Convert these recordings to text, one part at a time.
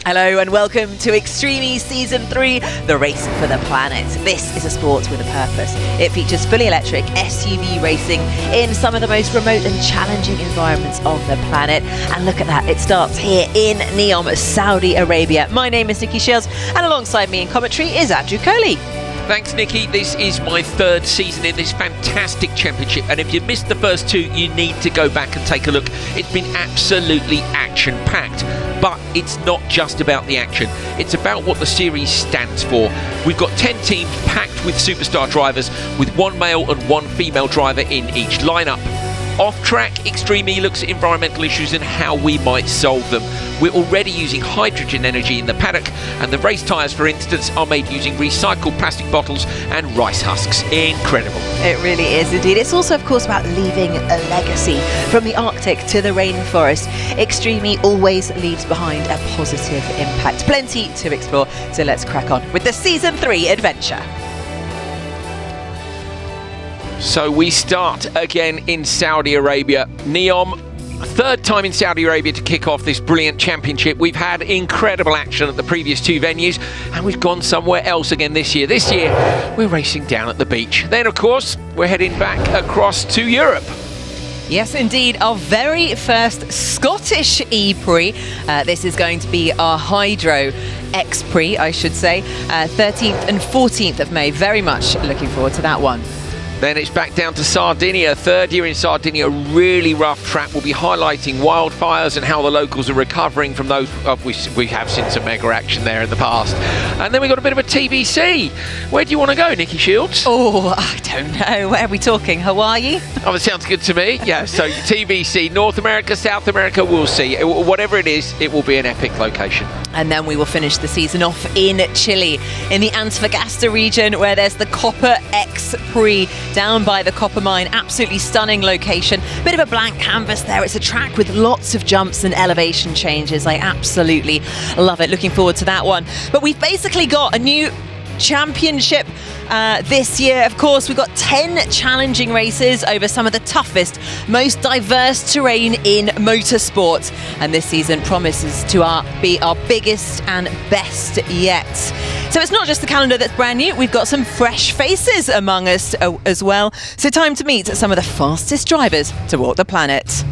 Hello and welcome to Extreme Season 3, the race for the planet. This is a sport with a purpose. It features fully electric SUV racing in some of the most remote and challenging environments on the planet. And look at that, it starts here in Neom, Saudi Arabia. My name is Nikki Shields and alongside me in commentary is Andrew Coley. Thanks, Nikki. This is my third season in this fantastic championship, and if you missed the first two, you need to go back and take a look. It's been absolutely action-packed, but it's not just about the action. It's about what the series stands for. We've got 10 teams packed with superstar drivers, with one male and one female driver in each lineup. Off-track, Extreme E looks at environmental issues and how we might solve them. We're already using hydrogen energy in the paddock, and the race tyres, for instance, are made using recycled plastic bottles and rice husks. Incredible. It really is indeed. It's also, of course, about leaving a legacy. From the Arctic to the rainforest, Extreme E always leaves behind a positive impact. Plenty to explore, so let's crack on with the Season 3 adventure. So we start again in Saudi Arabia. Neom, third time in Saudi Arabia to kick off this brilliant championship. We've had incredible action at the previous two venues, and we've gone somewhere else again this year. This year, we're racing down at the beach. Then, of course, we're heading back across to Europe. Yes, indeed. Our very first Scottish E-Prix. This is going to be our Hydro X-Prix, I should say. 13th and 14th of May. Very much looking forward to that one. Then it's back down to Sardinia. Third year in Sardinia, really rough track. We'll be highlighting wildfires and how the locals are recovering from those. We have seen some mega action there in the past. And then we've got a bit of a TBC. Where do you want to go, Nikki Shields? Oh, I don't know. Where are we talking? Hawaii? Oh, that sounds good to me. Yeah, so TBC, North America, South America, we'll see. Whatever it is, it will be an epic location. And then we will finish the season off in Chile, in the Antofagasta region, where there's the Copper X-Prix down by the copper mine. Absolutely stunning location. Bit of a blank canvas there. It's a track with lots of jumps and elevation changes. I absolutely love it. Looking forward to that one. But we've basically got a new championship this year. Of course, we've got 10 challenging races over some of the toughest, most diverse terrain in motorsport, and this season promises to be our biggest and best yet. So it's not just the calendar that's brand new, we've got some fresh faces among us as well. So time to meet some of the fastest drivers to walk the planet.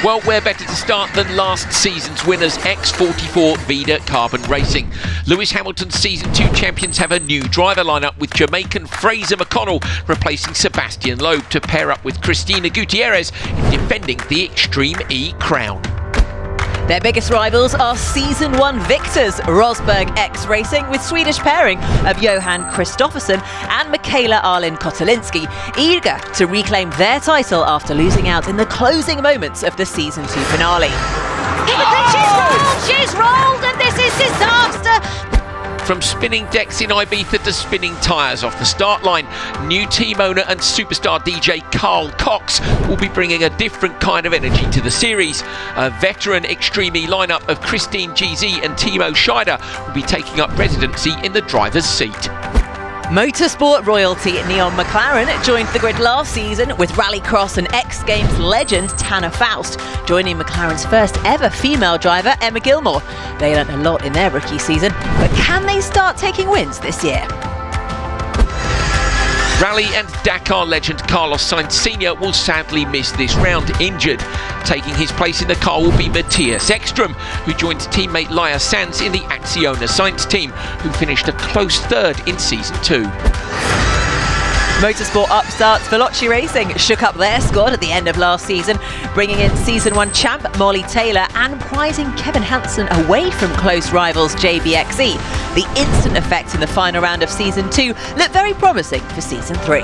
Well, where better to start than last season's winners, X44 Vida Carbon Racing. Lewis Hamilton's Season 2 champions have a new driver lineup, with Jamaican Fraser McConnell replacing Sebastian Loeb to pair up with Cristina Gutierrez in defending the Extreme E crown. Their biggest rivals are Season 1 victors, Rosberg X Racing, with Swedish pairing of Johan Kristoffersson and Michaela Arlin Kotelinski, eager to reclaim their title after losing out in the closing moments of the Season 2 finale. She's rolled, and this is disaster! From spinning decks in Ibiza to spinning tyres off the start line, new team owner and superstar DJ Carl Cox will be bringing a different kind of energy to the series. A veteran Extreme E lineup of Christine GZ and Timo Scheider will be taking up residency in the driver's seat. Motorsport royalty Neom McLaren joined the grid last season, with Rallycross and X Games legend Tanner Faust joining McLaren's first ever female driver, Emma Gilmore. They learnt a lot in their rookie season, but can they start taking wins this year? Rally and Dakar legend Carlos Sainz Sr. will sadly miss this round, injured. Taking his place in the car will be Matthias Ekström, who joined teammate Laia Sanz in the Acciona Sainz team, who finished a close third in Season 2. Motorsport upstarts Veloce Racing shook up their squad at the end of last season, bringing in Season 1 champ Molly Taylor and prizing Kevin Hansen away from close rivals JBXE. The instant effect in the final round of Season 2 looked very promising for Season 3.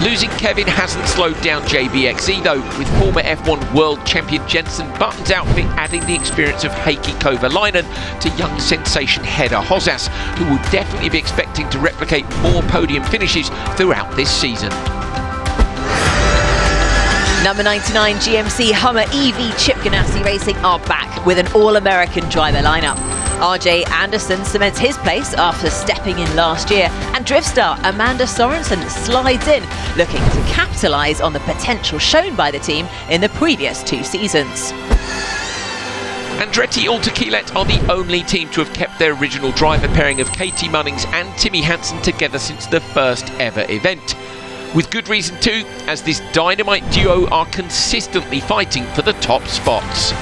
Losing Kevin hasn't slowed down JBXE though, with former F1 world champion Jensen Button's outfit adding the experience of Heikki Kovalainen to young sensation Hedda Hosas, who will definitely be expecting to replicate more podium finishes throughout this season. Number 99 GMC Hummer EV Chip Ganassi Racing are back with an all-American driver lineup. RJ Anderson cements his place after stepping in last year, and drift star Amanda Sorensen slides in, looking to capitalise on the potential shown by the team in the previous 2 seasons. Andretti Autokilet are the only team to have kept their original driver pairing of Katie Munnings and Timmy Hansen together since the first ever event. With good reason too, as this dynamite duo are consistently fighting for the top spots.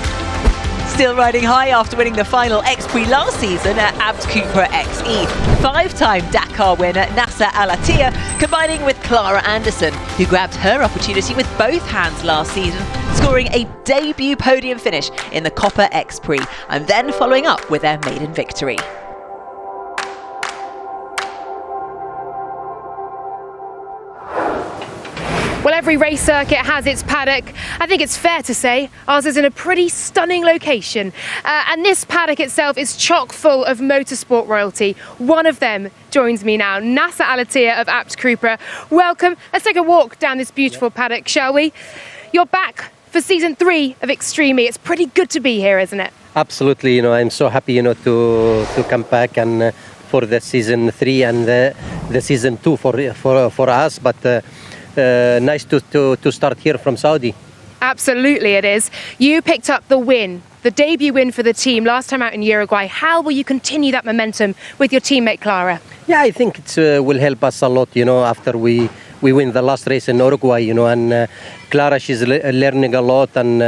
Still riding high after winning the final X Prix last season at Abt Cupra XE. 5-time Dakar winner Nasa Alatia combining with Clara Anderson, who grabbed her opportunity with both hands last season, scoring a debut podium finish in the Copper X Prix, and then following up with their maiden victory. Well, every race circuit has its paddock. I think it's fair to say ours is in a pretty stunning location. And this paddock itself is chock full of motorsport royalty. One of them joins me now, Nasa Alatia of Abt Cupra. Welcome. Let's take a walk down this beautiful paddock, shall we? You're back for season 3 of Extreme E. It's pretty good to be here, isn't it? Absolutely. I'm so happy, to come back and for the season 3 and the season 2 for us. But nice to start here from Saudi. Absolutely it is. You picked up the win, the debut win for the team last time out in Uruguay. How will you continue that momentum with your teammate Clara? Yeah, I think it will help us a lot, after we win the last race in Uruguay, and Clara, she's learning a lot, and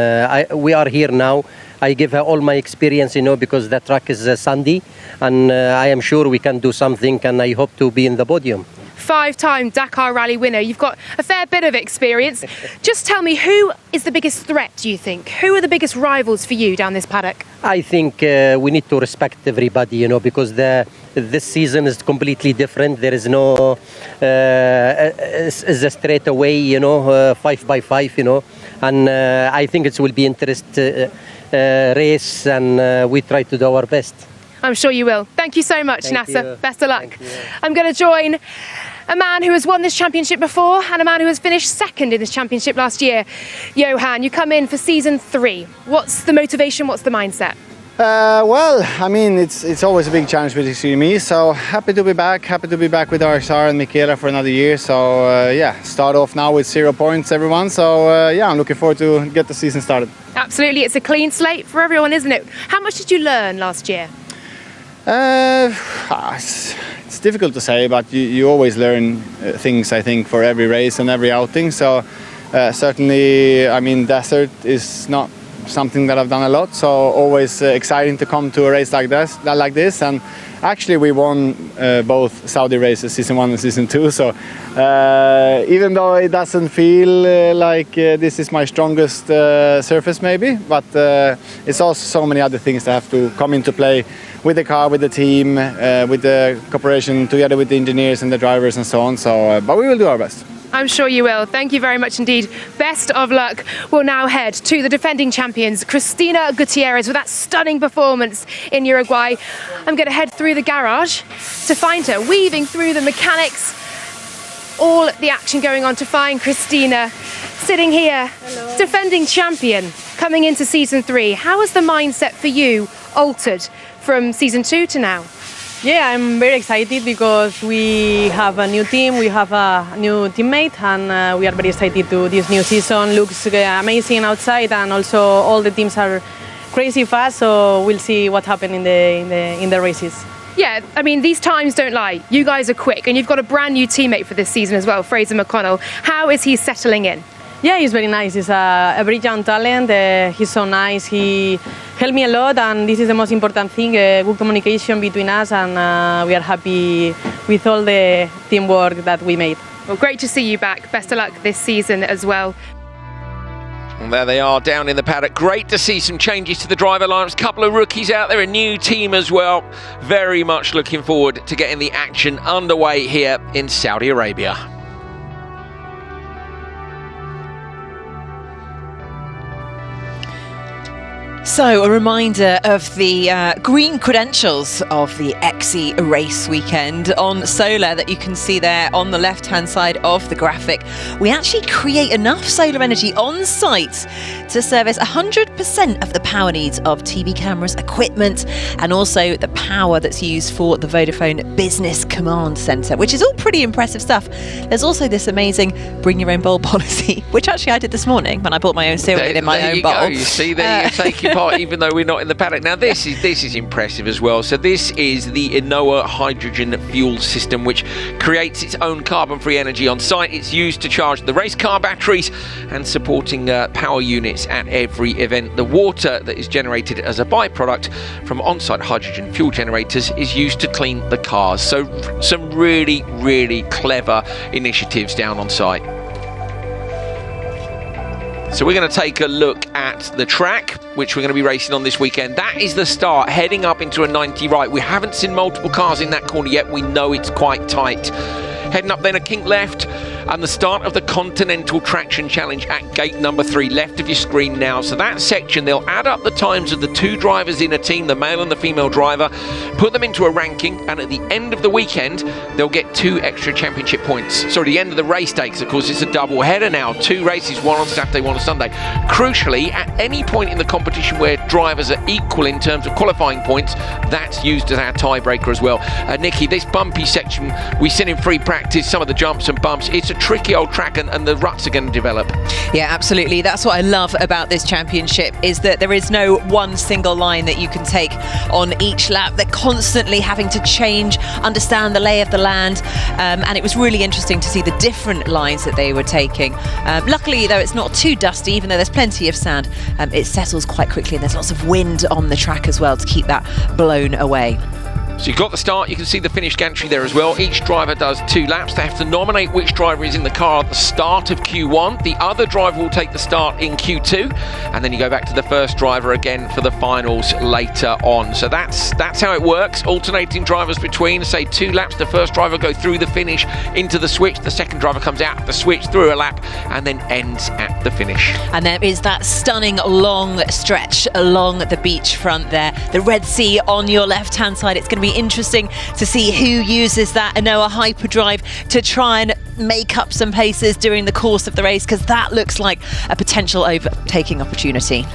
we are here now. I give her all my experience, because the track is sandy, and I am sure we can do something, and I hope to be in the podium. 5-time Dakar Rally winner. You've got a fair bit of experience. Just tell me, who is the biggest threat, do you think? Who are the biggest rivals for you down this paddock? I think we need to respect everybody, because this season is completely different. There is no it's a straight away, 5x5, and I think it will be interesting race, and we try to do our best. I'm sure you will. Thank you so much, Thank Nasa. you. Best of luck. Thank you. I'm going to join a man who has won this championship before and a man who has finished second in this championship last year. Johan, you come in for season 3. What's the motivation? What's the mindset? Well, I mean, it's always a big challenge with Extreme E, so happy to be back with RXR and Michaela for another year. So yeah, start off now with 0 points, everyone. So yeah, I'm looking forward to get the season started. Absolutely, it's a clean slate for everyone, isn't it? How much did you learn last year? It's difficult to say, but you always learn things, I think, for every race and every outing. So certainly, I mean, desert is not something that I've done a lot, so always exciting to come to a race like this. And actually we won both Saudi races, season 1 and season 2, so even though it doesn't feel like this is my strongest surface maybe, but it's also so many other things that have to come into play with the car, with the team, with the cooperation together with the engineers and the drivers and so on. So but we will do our best. I'm sure you will. Thank you very much indeed. Best of luck. We'll now head to the defending champions, Cristina Gutierrez, with that stunning performance in Uruguay. I'm going to head through the garage to find her, weaving through the mechanics, all the action going on to find Cristina sitting here. Hello. Defending champion coming into season 3. How has the mindset for you altered from season 2 to now? Yeah, I'm very excited because we have a new team, we have a new teammate, and we are very excited to this new season. Looks amazing outside, and also all the teams are crazy fast. So we'll see what happens in the races. Yeah, I mean, these times don't lie. You guys are quick, and you've got a brand new teammate for this season as well, Fraser McConnell. How is he settling in? Yeah, he's very nice. He's a very young talent. He's so nice. He helped me a lot, and this is the most important thing, good communication between us, and we are happy with all the teamwork that we made. Well, great to see you back. Best of luck this season as well. And there they are down in the paddock. Great to see some changes to the driver lineups. Couple of rookies out there, a new team as well. Very much looking forward to getting the action underway here in Saudi Arabia. So, a reminder of the green credentials of the XE race weekend on solar that you can see there on the left-hand side of the graphic. We actually create enough solar energy on site to service 100% of the power needs of TV cameras, equipment, and also the power that's used for the Vodafone Business Command Centre, which is all pretty impressive stuff. There's also this amazing bring your own bowl policy, which actually I did this morning when I bought my own cereal in my own bowl. There you go. You see, there you're taking part, even though we're not in the paddock. Now, this is impressive as well. So this is the Neom hydrogen fuel system, which creates its own carbon-free energy on site. It's used to charge the race car batteries and supporting power units at every event. The water that is generated as a byproduct from on-site hydrogen fuel generators is used to clean the cars. So some really, really clever initiatives down on site. So we're going to take a look at the track, which we're going to be racing on this weekend. That is the start, heading up into a 90 right. We haven't seen multiple cars in that corner yet. We know it's quite tight. Heading up then a kink left, and the start of the Continental Traction Challenge at gate number 3, left of your screen now. So that section, they'll add up the times of the 2 drivers in a team, the male and the female driver, put them into a ranking, and at the end of the weekend, they'll get 2 extra championship points. Sorry, the end of the race day, because of course it's a double header now. 2 races, one on Saturday, one on Sunday. Crucially, at any point in the competition where drivers are equal in terms of qualifying points, that's used as our tiebreaker as well. Nikki, this bumpy section, we've seen in free practice, some of the jumps and bumps. It's a tricky old track, and the ruts are going to develop. Yeah, absolutely. That's what I love about this championship, is that there is no one single line that you can take on each lap. They're constantly having to change, understand the lay of the land, and it was really interesting to see the different lines that they were taking. Luckily, though, it's not too dusty, even though there's plenty of sand. It settles quite quickly, and there's lots of wind on the track as well to keep that blown away. So you've got the start, you can see the finish gantry there as well. Each driver does 2 laps. They have to nominate which driver is in the car at the start of Q1. The other driver will take the start in Q2, and then you go back to the first driver again for the finals later on. So that's how it works. Alternating drivers between, say, 2 laps. The first driver go through the finish into the switch. The second driver comes out the switch through a lap and then ends at the finish. And there is that stunning long stretch along the beachfront there. The Red Sea on your left-hand side. It's going to be interesting to see who uses that Anoa hyperdrive to try and make up some paces during the course of the race, because that looks like a potential overtaking opportunity.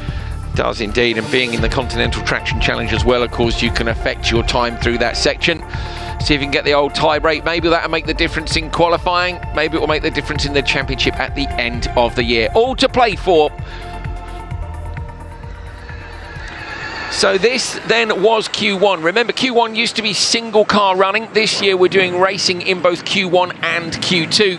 Does indeed, and being in the Continental Traction Challenge as well, of course, you can affect your time through that section. See if you can get the old tie break. Maybe that'll make the difference in qualifying. Maybe it will make the difference in the championship at the end of the year. All to play for. So this then was Q1. Remember, Q1 used to be single car running. This year we're doing racing in both Q1 and Q2.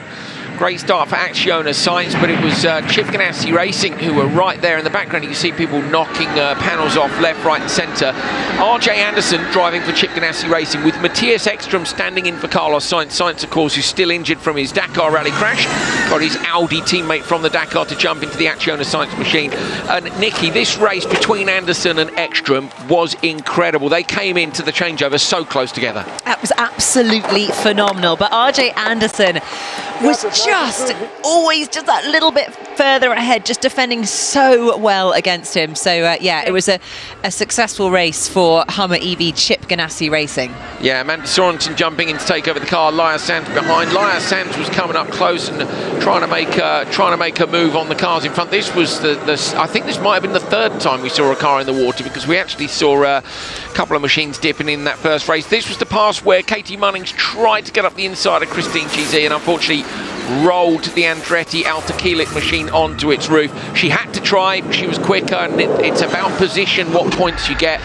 Great start for Acciona Science, but it was Chip Ganassi Racing who were right there in the background. You can see people knocking panels off left, right and centre. RJ Anderson driving for Chip Ganassi Racing, with Matthias Ekstrom standing in for Carlos Sainz. Sainz, of course, who's still injured from his Dakar rally crash. Got his Audi teammate from the Dakar to jump into the Acciona Science machine. And Nikki, this race between Anderson and Ekstrom was incredible. They came into the changeover so close together. That was absolutely phenomenal. But RJ Anderson was just always just that little bit further ahead, just defending so well against him. So yeah, it was a successful race for Hummer EV Chip Ganassi Racing. Yeah, Amanda Sorensen jumping in to take over the car. Laya Sands behind. Laya Sands was coming up close and trying to make a move on the cars in front. This was I think this might have been the 3rd time we saw a car in the water, because we actually saw a couple of machines dipping in that first race. This was the pass where Katie Munnings tried to get up the inside of Christine Chizé and unfortunately rolled the Andretti Alta Keelik machine onto its roof. She had to try, she was quicker, and it's about position, what points you get.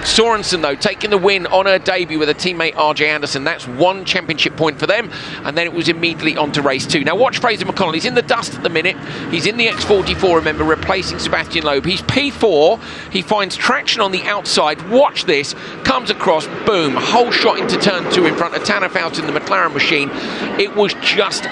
Sorensen, though, taking the win on her debut with her teammate RJ Anderson. That's 1 championship point for them, and then it was immediately on to race 2. Now watch Fraser McConnell. He's in the dust at the minute. He's in the X44, remember, replacing Sebastian Loeb. He's P4. He finds traction on the outside. Watch this. Comes across, boom, whole shot into turn 2 in front of Tanner Faust in the McLaren machine. It was just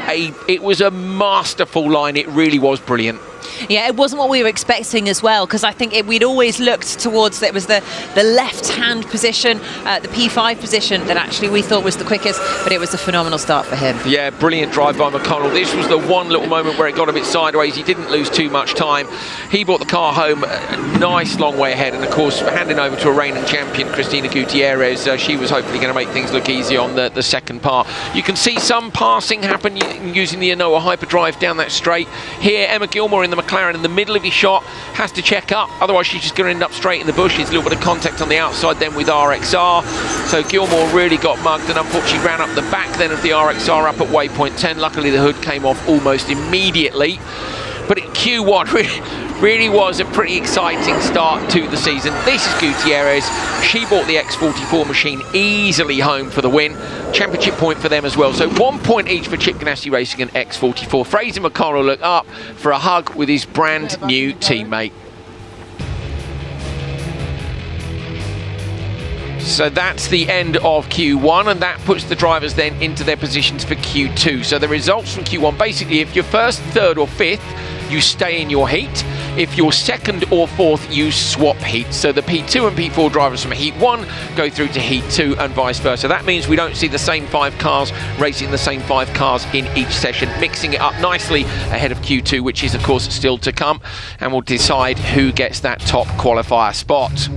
it was a masterful line. It really was brilliant. Yeah, it wasn't what we were expecting as well, because I think we'd always looked towards, it was the left-hand position, the P5 position that actually we thought was the quickest, but it was a phenomenal start for him. Yeah, brilliant drive by McConnell. This was the one little moment where it got a bit sideways. He didn't lose too much time. He brought the car home a nice long way ahead, and of course handing over to a reigning champion, Cristina Gutierrez. She was hopefully going to make things look easy on the second part. You can see some passing happen using the Anoa hyperdrive down that straight. Here, Emma Gilmore in the McLaren in the middle of his shot has to check up, otherwise she's just going to end up straight in the bushes. A little bit of contact on the outside then with RXR, so Gilmore really got mugged and unfortunately ran up the back then of the RXR up at waypoint 10. Luckily the hood came off almost immediately, but in Q1 really was a pretty exciting start to the season. This is Gutierrez. She brought the X44 machine easily home for the win. Championship point for them as well. So 1 point each for Chip Ganassi Racing and X44. Fraser McConnell looked up for a hug with his brand new teammate. So that's the end of Q1, and that puts the drivers then into their positions for Q2. So the results from Q1, basically if you're first, third or fifth, you stay in your heat. If you're second or fourth, you swap heats. So the P2 and P4 drivers from Heat 1 go through to Heat 2 and vice versa. That means we don't see the same 5 cars racing the same 5 cars in each session, mixing it up nicely ahead of Q2, which is of course still to come, and we'll decide who gets that top qualifier spot.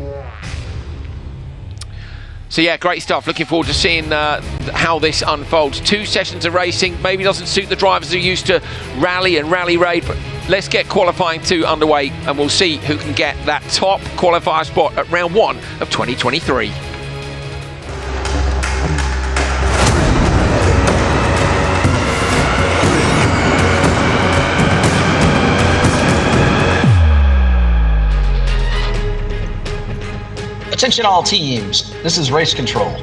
So yeah, great stuff. Looking forward to seeing how this unfolds. 2 sessions of racing maybe doesn't suit the drivers who are used to rally and rally raid, but let's get qualifying 2 underway and we'll see who can get that top qualifier spot at round 1 of 2023. Attention all teams, this is race control.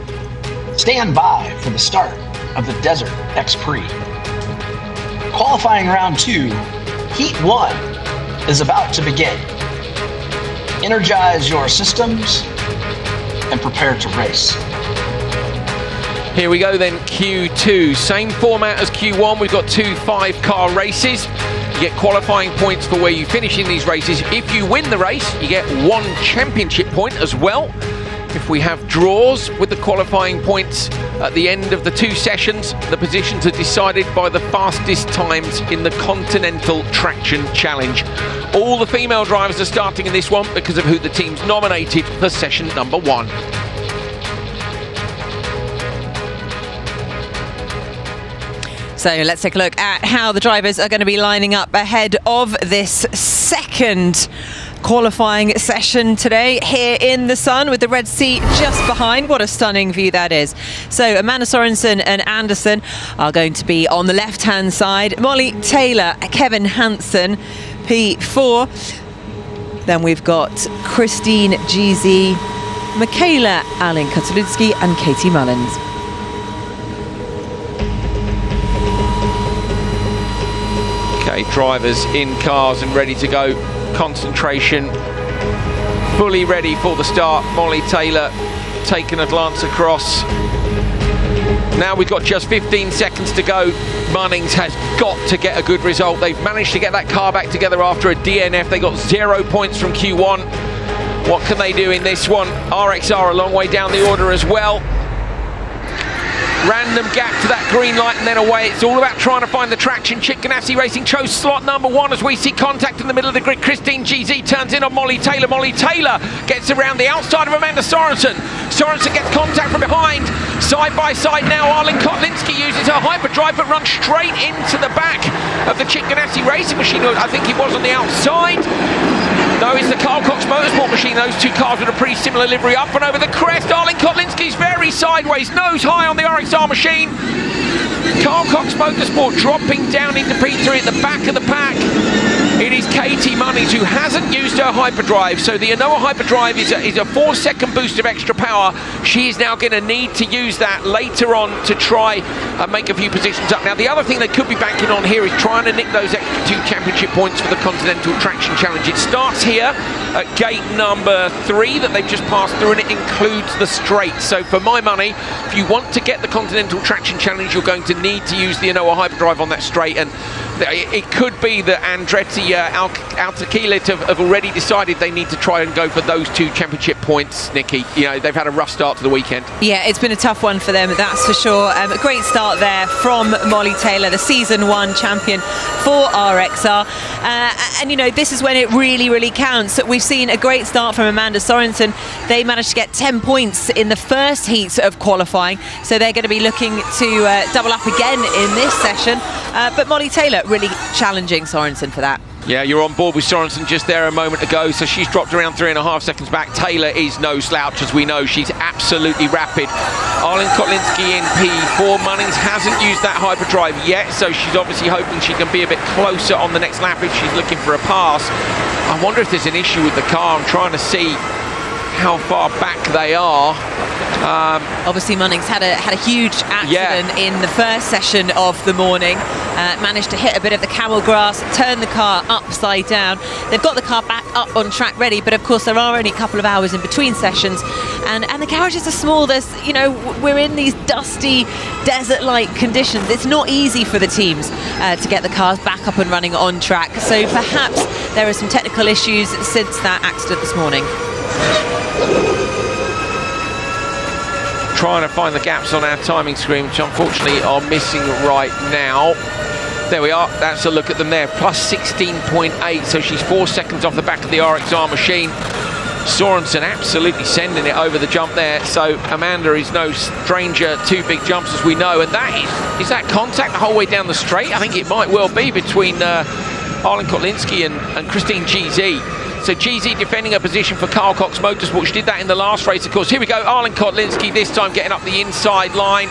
Stand by for the start of the Desert X Prix. Qualifying round 2, Heat 1 is about to begin. Energize your systems and prepare to race. Here we go then, Q2. Same format as Q1, we've got 2 5-car races. You get qualifying points for where you finish in these races. If you win the race, you get 1 championship point as well. If we have draws with the qualifying points at the end of the 2 sessions, the positions are decided by the fastest times in the Continental Traction Challenge. All the female drivers are starting in this one because of who the team's nominated for session number 1. So let's take a look at how the drivers are going to be lining up ahead of this second qualifying session today here in the sun with the Red Sea just behind. What a stunning view that is. So Amanda Sorensen and Anderson are going to be on the left-hand side. Molly Taylor, Kevin Hansen, P4. Then we've got Christine Jeezy, Michaela Allen Kotulitsky and Katie Mullins. Okay, drivers in cars and ready to go. Concentration fully ready for the start. Molly Taylor taking a glance across. Now we've got just 15 seconds to go. Munnings has got to get a good result. They've managed to get that car back together after a DNF. They got 0 points from Q1. What can they do in this one? RXR a long way down the order as well. Random gap to that green light and then away. It's all about trying to find the traction. Chip Ganassi Racing chose slot number 1 as we see contact in the middle of the grid. Christine GZ turns in on Molly Taylor. Molly Taylor gets around the outside of Amanda Sorensen. Sorensen gets contact from behind. Side by side now, Arlen Kotlinski uses her hyperdrive but runs straight into the back of the Chip Ganassi Racing machine. I think it was on the outside. No, it's the Carl Cox Motorsport machine. Those 2 cars with a pretty similar livery up and over the crest. Arlen Kotlinski's very sideways, nose high on the RXR machine. Carl Cox Motorsport dropping down into P3 at the back of the pack. It is Katie Munnings who hasn't used her hyperdrive, so the Anoa hyperdrive is a 4-second boost of extra power. She is now going to need to use that later on to try and make a few positions up. Now the other thing they could be banking on here is trying to nick those extra 2 championship points for the Continental Traction Challenge. It starts here at gate number 3 that they've just passed through, and it includes the straight. So for my money, if you want to get the Continental Traction Challenge, you're going to need to use the Anoa hyperdrive on that straight, and it could be that Andretti Autokilit have already decided they need to try and go for those 2 championship points, Nikki. You know, they've had a rough start to the weekend. Yeah, it's been a tough one for them, that's for sure. A great start there from Molly Taylor, the season 1 champion for RXR. And, you know, this is when it really, really counts. We've seen a great start from Amanda Sorensen. They managed to get 10 points in the first heat of qualifying, so they're going to be looking to double up again in this session. But Molly Taylor really challenging Sorensen for that. Yeah, you're on board with Sorensen just there a moment ago, so she's dropped around 3.5 seconds back. Taylor is no slouch, as we know. She's absolutely rapid. Arlene Kotlinski in P4. Munnings hasn't used that hyperdrive yet, so she's obviously hoping she can be a bit closer on the next lap if she's looking for a pass. I wonder if there's an issue with the car. I'm trying to see how far back they are. Obviously Munnings had a huge accident in the first session of the morning, managed to hit a bit of the camel grass, turn the car upside down. They've got the car back up on track ready, but of course there are only a couple of hours in between sessions, and the garages are small. There's, you know, we're in these dusty desert-like conditions. It's not easy for the teams to get the cars back up and running on track, so perhaps there are some technical issues since that accident this morning. Trying to find the gaps on our timing screen, which unfortunately are missing right now. There we are, that's a look at them there, plus 16.8, so she's 4 seconds off the back of the RXR machine. Sorensen absolutely sending it over the jump there, so Amanda is no stranger to big jumps, as we know, and that is that contact the whole way down the straight? I think it might well be between Arlene Kotlinski and Christine GZ. So GZ defending her position for Carl Cox Motorsport. She did that in the last race, of course. Here we go, Arlene Kotlinski this time getting up the inside line.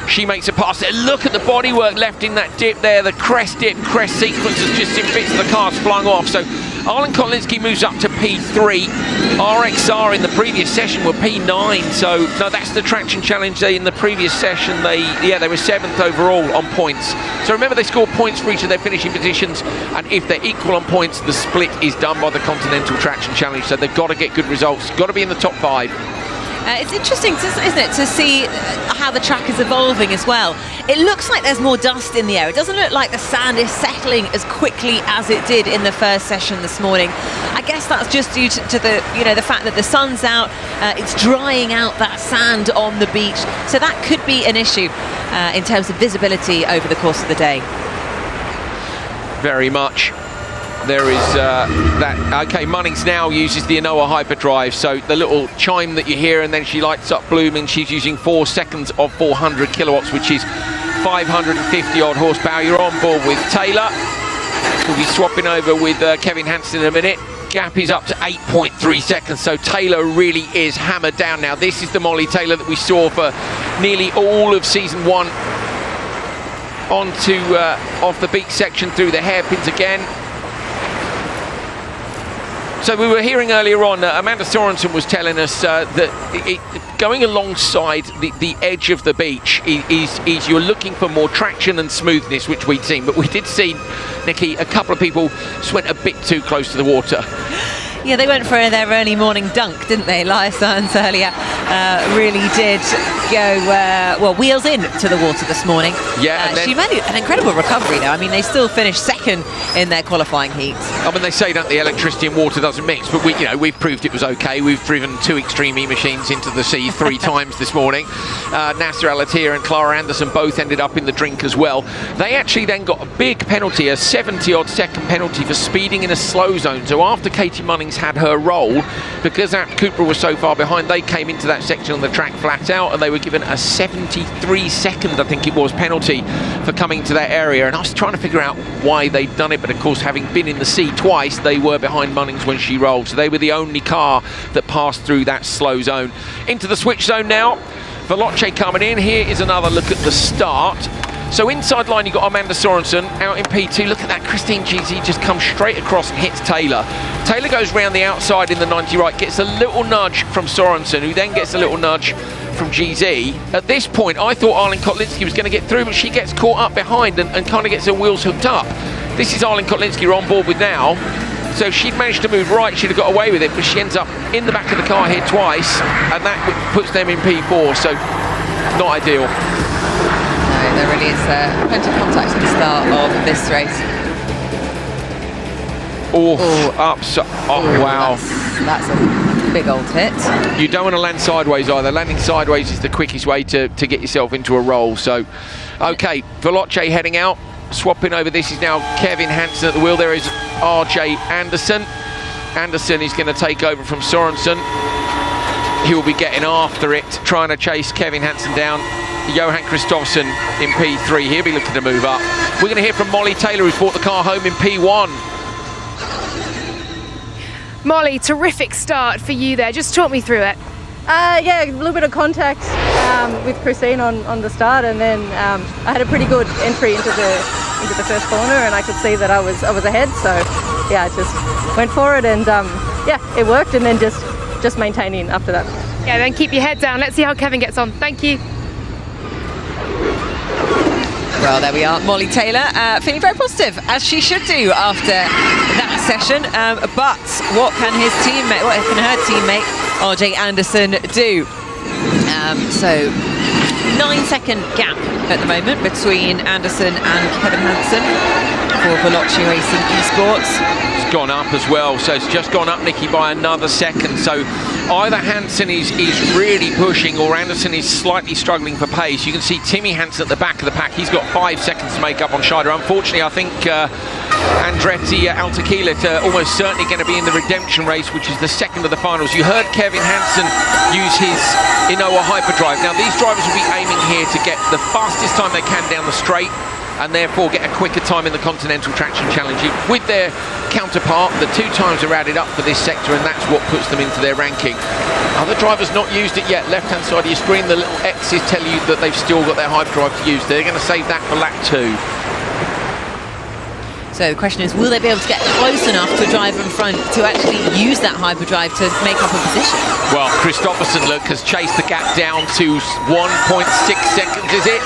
She makes a pass there. Look at the bodywork left in that dip there. The crest dip, crest sequence has just in bits of the car's flung off. So Arlene Kotlinski moves up to P3. RXR in the previous session were P9. So no, that's the traction challenge. In the previous session, they were 7th overall on points. So remember, they score points for each of their finishing positions, and if they're equal on points, the split is done by the Continental Traction Challenge. So they've got to get good results. Got to be in the top 5. It's interesting, isn't it, to see how the track is evolving as well. It looks like there's more dust in the air. It doesn't look like the sand is settling as quickly as it did in the first session this morning. I guess that's just due to the, you know, the fact that the sun's out. It's drying out that sand on the beach. So that could be an issue in terms of visibility over the course of the day. Very much. There is that. Okay, Munnings now uses the Anoa hyperdrive, so the little chime that you hear, and then she lights up blooming. She's using 4 seconds of 400 kilowatts, which is 550 odd horsepower. You're on board with Taylor. We'll be swapping over with Kevin Hansen in a minute. Gap is up to 8.3 seconds, so Taylor really is hammered down now. This is the Molly Taylor that we saw for nearly all of season 1. Onto off the beach section through the hairpins again. So we were hearing earlier on, Amanda Sorensen was telling us that going alongside the edge of the beach is you're looking for more traction and smoothness, which we'd seen. But we did see, Nikki, a couple of people just went a bit too close to the water. Yeah, they went for their early morning dunk, didn't they? Laya Sanz earlier really did go, well, wheels in to the water this morning. Yeah, she made an incredible recovery, though. I mean, they still finished 2nd in their qualifying heats. I mean, they say that the electricity and water doesn't mix, but we've proved it was okay. We've driven 2 Extreme E machines into the sea 3 times this morning. Nasser Al-Attiyah and Clara Anderson both ended up in the drink as well. They actually then got a big penalty, a 70-odd second penalty for speeding in a slow zone. So after Katie Munnings had her roll, because that Cooper was so far behind, they came into that section on the track flat out, and they were given a 73-second, I think it was, penalty for coming to that area. And I was trying to figure out why they'd done it, but of course, having been in the sea twice, they were behind Munnings when she rolled, so they were the only car that passed through that slow zone. Into the switch zone now, Veloce coming in. Here is another look at the start. So inside line, you've got Amanda Sorensen out in P2. Look at that, Christine GZ just comes straight across and hits Taylor. Taylor goes round the outside in the 90 right, gets a little nudge from Sorensen, who then gets a little nudge from GZ. At this point, I thought Arlene Kotlinski was going to get through, but she gets caught up behind and kind of gets her wheels hooked up. This is Arlene Kotlinski we're on board with now. So if she'd managed to move right, she'd have got away with it, but she ends up in the back of the car here twice, and that puts them in P4, so not ideal. there really is plenty of contact at the start of this race. Wow. That's a big old hit. You don't want to land sideways either. Landing sideways is the quickest way to get yourself into a roll. So, okay, Veloce heading out. Swapping over, this is now Kevin Hansen at the wheel. There is RJ Anderson. Anderson is going to take over from Sorensen. He will be getting after it, trying to chase Kevin Hansen down. Johan Kristoffersson in P3. He'll be looking to move up. We're going to hear from Molly Taylor, who's brought the car home in P1. Molly, terrific start for you there. Just talk me through it. Yeah, a little bit of contact with Christine on the start, and then I had a pretty good entry into the first corner, and I could see that I was ahead. So yeah, I just went for it, and yeah, it worked. And then just maintaining after that. Yeah, then keep your head down. Let's see how Kevin gets on. Thank you. Well, there we are. Molly Taylor feeling very positive, as she should do after that session. But what can her teammate RJ Anderson do? So 9-second gap at the moment between Anderson and Kevin Hansen for Veloce Racing Esports. It's gone up as well, so it's just gone up, Nikki, by another second. So either Hansen is really pushing, or Anderson is slightly struggling for pace. You can see Timmy Hansen at the back of the pack. He's got 5 seconds to make up on Scheider. Unfortunately, I think Andretti Altaquila almost certainly going to be in the redemption race, which is the second of the finals. You heard Kevin Hansen use his Inoa Hyperdrive. Now, these drivers will be aiming here to get the fastest time they can down the straight, and therefore get a quicker time in the Continental Traction Challenge. With their counterpart, the 2 times are added up for this sector, and that's what puts them into their ranking. Other drivers not used it yet. Left-hand side of your screen, the little X's tell you that they've still got their hyperdrive to use. They're going to save that for lap 2. So the question is, will they be able to get close enough to a driver in front to actually use that hyperdrive to make up a position? Well, Kristoffersson, look, has chased the gap down to 1.6 seconds, is it?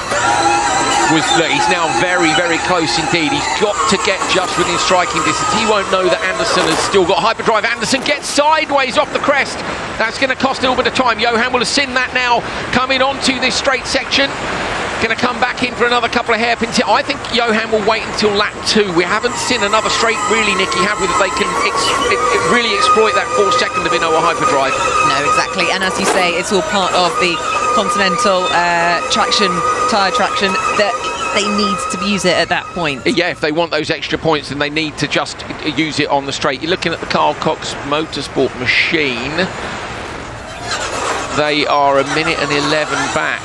Look, he's now very, very close indeed. He's got to get just within striking distance. He won't know that Anderson has still got hyperdrive. Anderson gets sideways off the crest. That's going to cost a little bit of time. Johan will have seen that now, coming onto this straight section. Going to come back in for another couple of hairpins. I think Johan will wait until lap 2. We haven't seen another straight, really, Nikki, have we, that they can really exploit that 4 second of Inoa Hyperdrive. No, exactly. And as you say, it's all part of the Continental tyre traction that they need to use it at that point. Yeah, if they want those extra points, then they need to just use it on the straight. You're looking at the Carl Cox Motorsport machine. They are 1 minute and 11 back,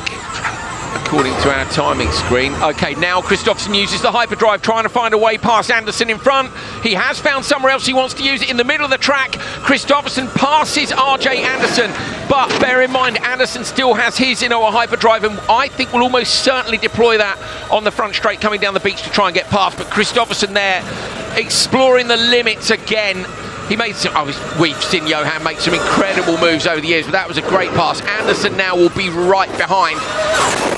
according to our timing screen. Okay, now Kristoffersson uses the hyperdrive, trying to find a way past Anderson in front. He has found somewhere else he wants to use it in the middle of the track. Kristoffersson passes RJ Anderson, but bear in mind, Anderson still has his Inoa hyperdrive, and I think will almost certainly deploy that on the front straight coming down the beach to try and get past. But Kristoffersson there, exploring the limits again. He made some, we've seen Johan make some incredible moves over the years, but that was a great pass. Anderson now will be right behind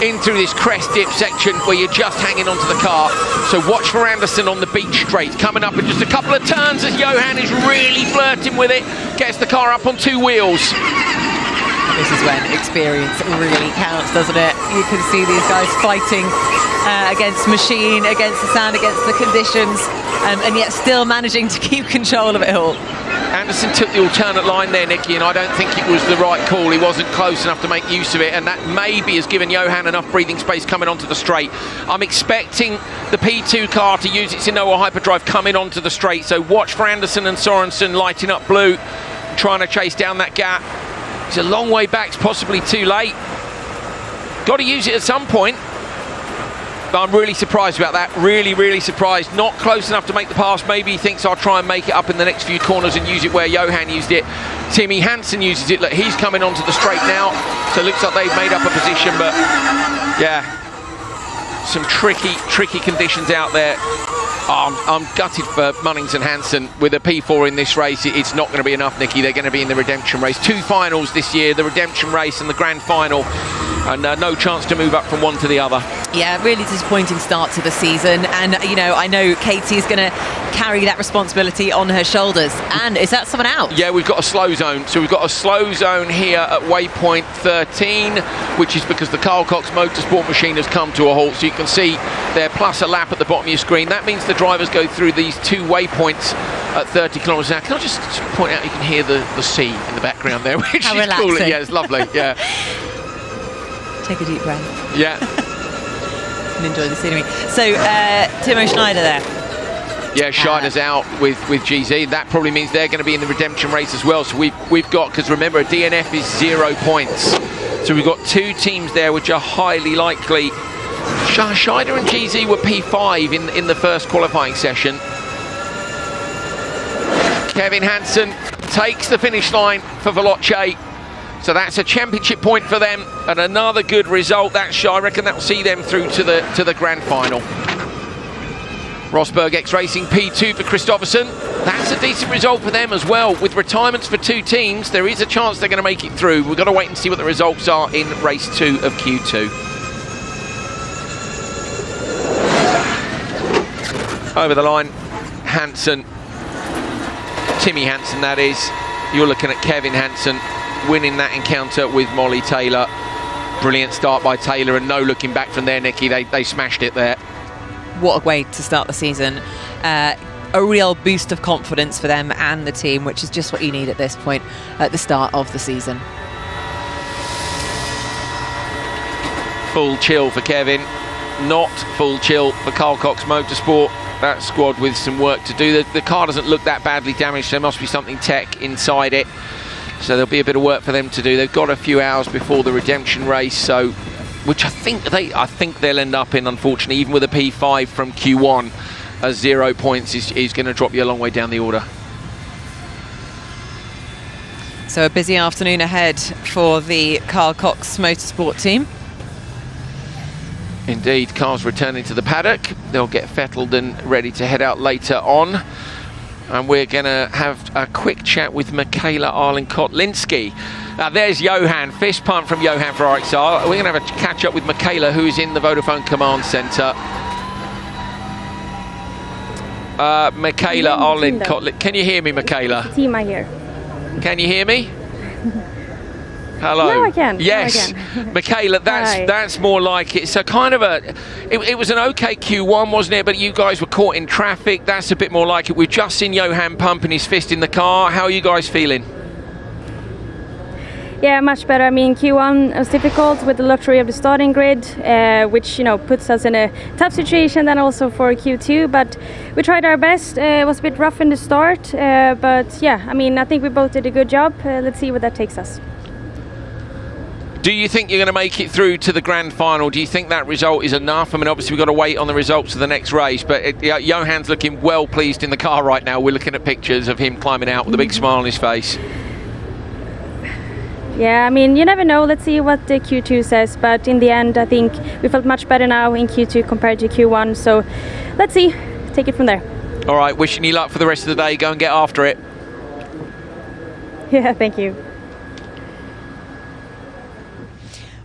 into this crest dip section where you're just hanging onto the car. So watch for Anderson on the beach straight, coming up in just a couple of turns as Johan is really flirting with it, gets the car up on 2 wheels. This is when experience really counts, doesn't it? You can see these guys fighting against machine, against the sand, against the conditions, and yet still managing to keep control of it all. Anderson took the alternate line there, Nikki, and I don't think it was the right call. He wasn't close enough to make use of it, and that maybe has given Johan enough breathing space coming onto the straight. I'm expecting the P2 car to use its Inoa hyperdrive coming onto the straight, so watch for Anderson and Sorensen lighting up blue, trying to chase down that gap. He's a long way back, it's possibly too late. Got to use it at some point. But I'm really surprised about that, really, really surprised. Not close enough to make the pass. Maybe he thinks I'll try and make it up in the next few corners and use it where Johan used it. Timmy Hansen uses it. Look, he's coming onto the straight now. So it looks like they've made up a position, but yeah, some tricky conditions out there. I'm gutted for Munnings and Hansen. With a P4 in this race, it's not going to be enough, Nikki. They're going to be in the redemption race. 2 finals this year, the redemption race and the grand final. and no chance to move up from one to the other. Yeah, really disappointing start to the season, and I know Katie's going to carry that responsibility on her shoulders. And is that someone out? Yeah, we've got a slow zone. So we've got a slow zone here at waypoint 13, which is because the Carl Cox Motorsport machine has come to a halt. So you can see there plus a lap at the bottom of your screen. That means the drivers go through these 2 waypoints at 30 kilometres an hour. Can I just point out, you can hear the sea in the background there, which How is relaxing. cool. Yeah, it's lovely. Yeah. Take a deep breath. Yeah. And enjoy the scenery. So, Timo Schneider there. Yeah, Scheider's out with GZ. That probably means they're going to be in the redemption race as well. So we've got, because remember, a DNF is 0 points. So we've got 2 teams there which are highly likely. Scheider and GZ were P5 in the first qualifying session. Kevin Hansen takes the finish line for Veloce. So that's a championship point for them, and another good result. I reckon that will see them through to the grand final. Rosberg X Racing P2 for Kristoffersson. That's a decent result for them as well. With retirements for 2 teams, there is a chance they're going to make it through. We've got to wait and see what the results are in race 2 of Q2. Over the line, Hansen, Timmy Hansen that is. You're looking at Kevin Hansen winning that encounter with Molly Taylor. Brilliant start by Taylor, and no looking back from there, Nikki. They smashed it there. What a way to start the season. A real boost of confidence for them and the team, which is just what you need at this point at the start of the season. Full chill for Kevin, not full chill for Carl Cox Motorsport. That squad with some work to do. The car doesn't look that badly damaged. There must be something tech inside it. So there'll be a bit of work for them to do. They've got a few hours before the redemption race, so which I think they'll end up in, unfortunately, even with a P5 from Q1, as 0 points is going to drop you a long way down the order. So a busy afternoon ahead for the Carl Cox Motorsport team. Indeed, cars returning to the paddock. They'll get fettled and ready to head out later on. And we're going to have a quick chat with Michaela Arlen-Kotlinski. There's Johan, fist pump from Johan for RXR. We're going to have a catch up with Michaela, who's in the Vodafone Command Centre. Michaela Arlen-Kotlinski. Can you hear me, Michaela? Team I hear. Can you hear me? Hello. No, I can. Yes, no, I can. Michaela, that's more like it. So kind of it was an okay Q1, wasn't it? But you guys were caught in traffic. That's a bit more like it. We've just seen Johan pumping his fist in the car. How are you guys feeling? Yeah, much better. I mean, Q1 was difficult with the luxury of the starting grid, which puts us in a tough situation. Then also for Q2, but we tried our best. It was a bit rough in the start, but yeah, I mean, I think we both did a good job. Let's see where that takes us. Do you think you're going to make it through to the grand final? Do you think that result is enough? I mean, obviously we've got to wait on the results of the next race, but Johan's looking well pleased in the car right now. We're looking at pictures of him climbing out with a big smile on his face. Yeah, I mean, you never know. Let's see what the Q2 says, but in the end, I think we felt much better now in Q2 compared to Q1, so let's see. Take it from there. All right, wishing you luck for the rest of the day. Go and get after it. Yeah, thank you.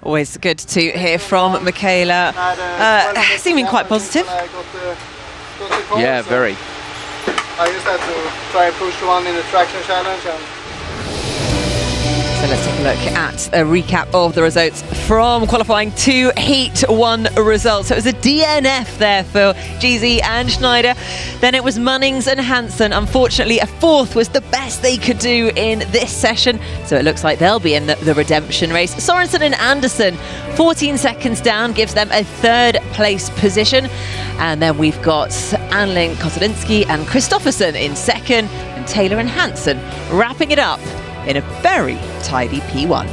Always good to hear from Michaela, seeming quite positive. Yeah, very. I just had to try and push one in the traction challenge. So let's take a look at a recap of the results from qualifying 2 Heat 1 results. So it was a DNF there for GZ and Schneider. Then it was Munnings and Hansen. Unfortunately, a 4th was the best they could do in this session. So it looks like they'll be in the redemption race. Sorensen and Anderson, 14 seconds down, gives them a 3rd place position. And then we've got Arlen-Kotlinski and Kristoffersson in 2nd, and Taylor and Hansen wrapping it up in a very tidy P1.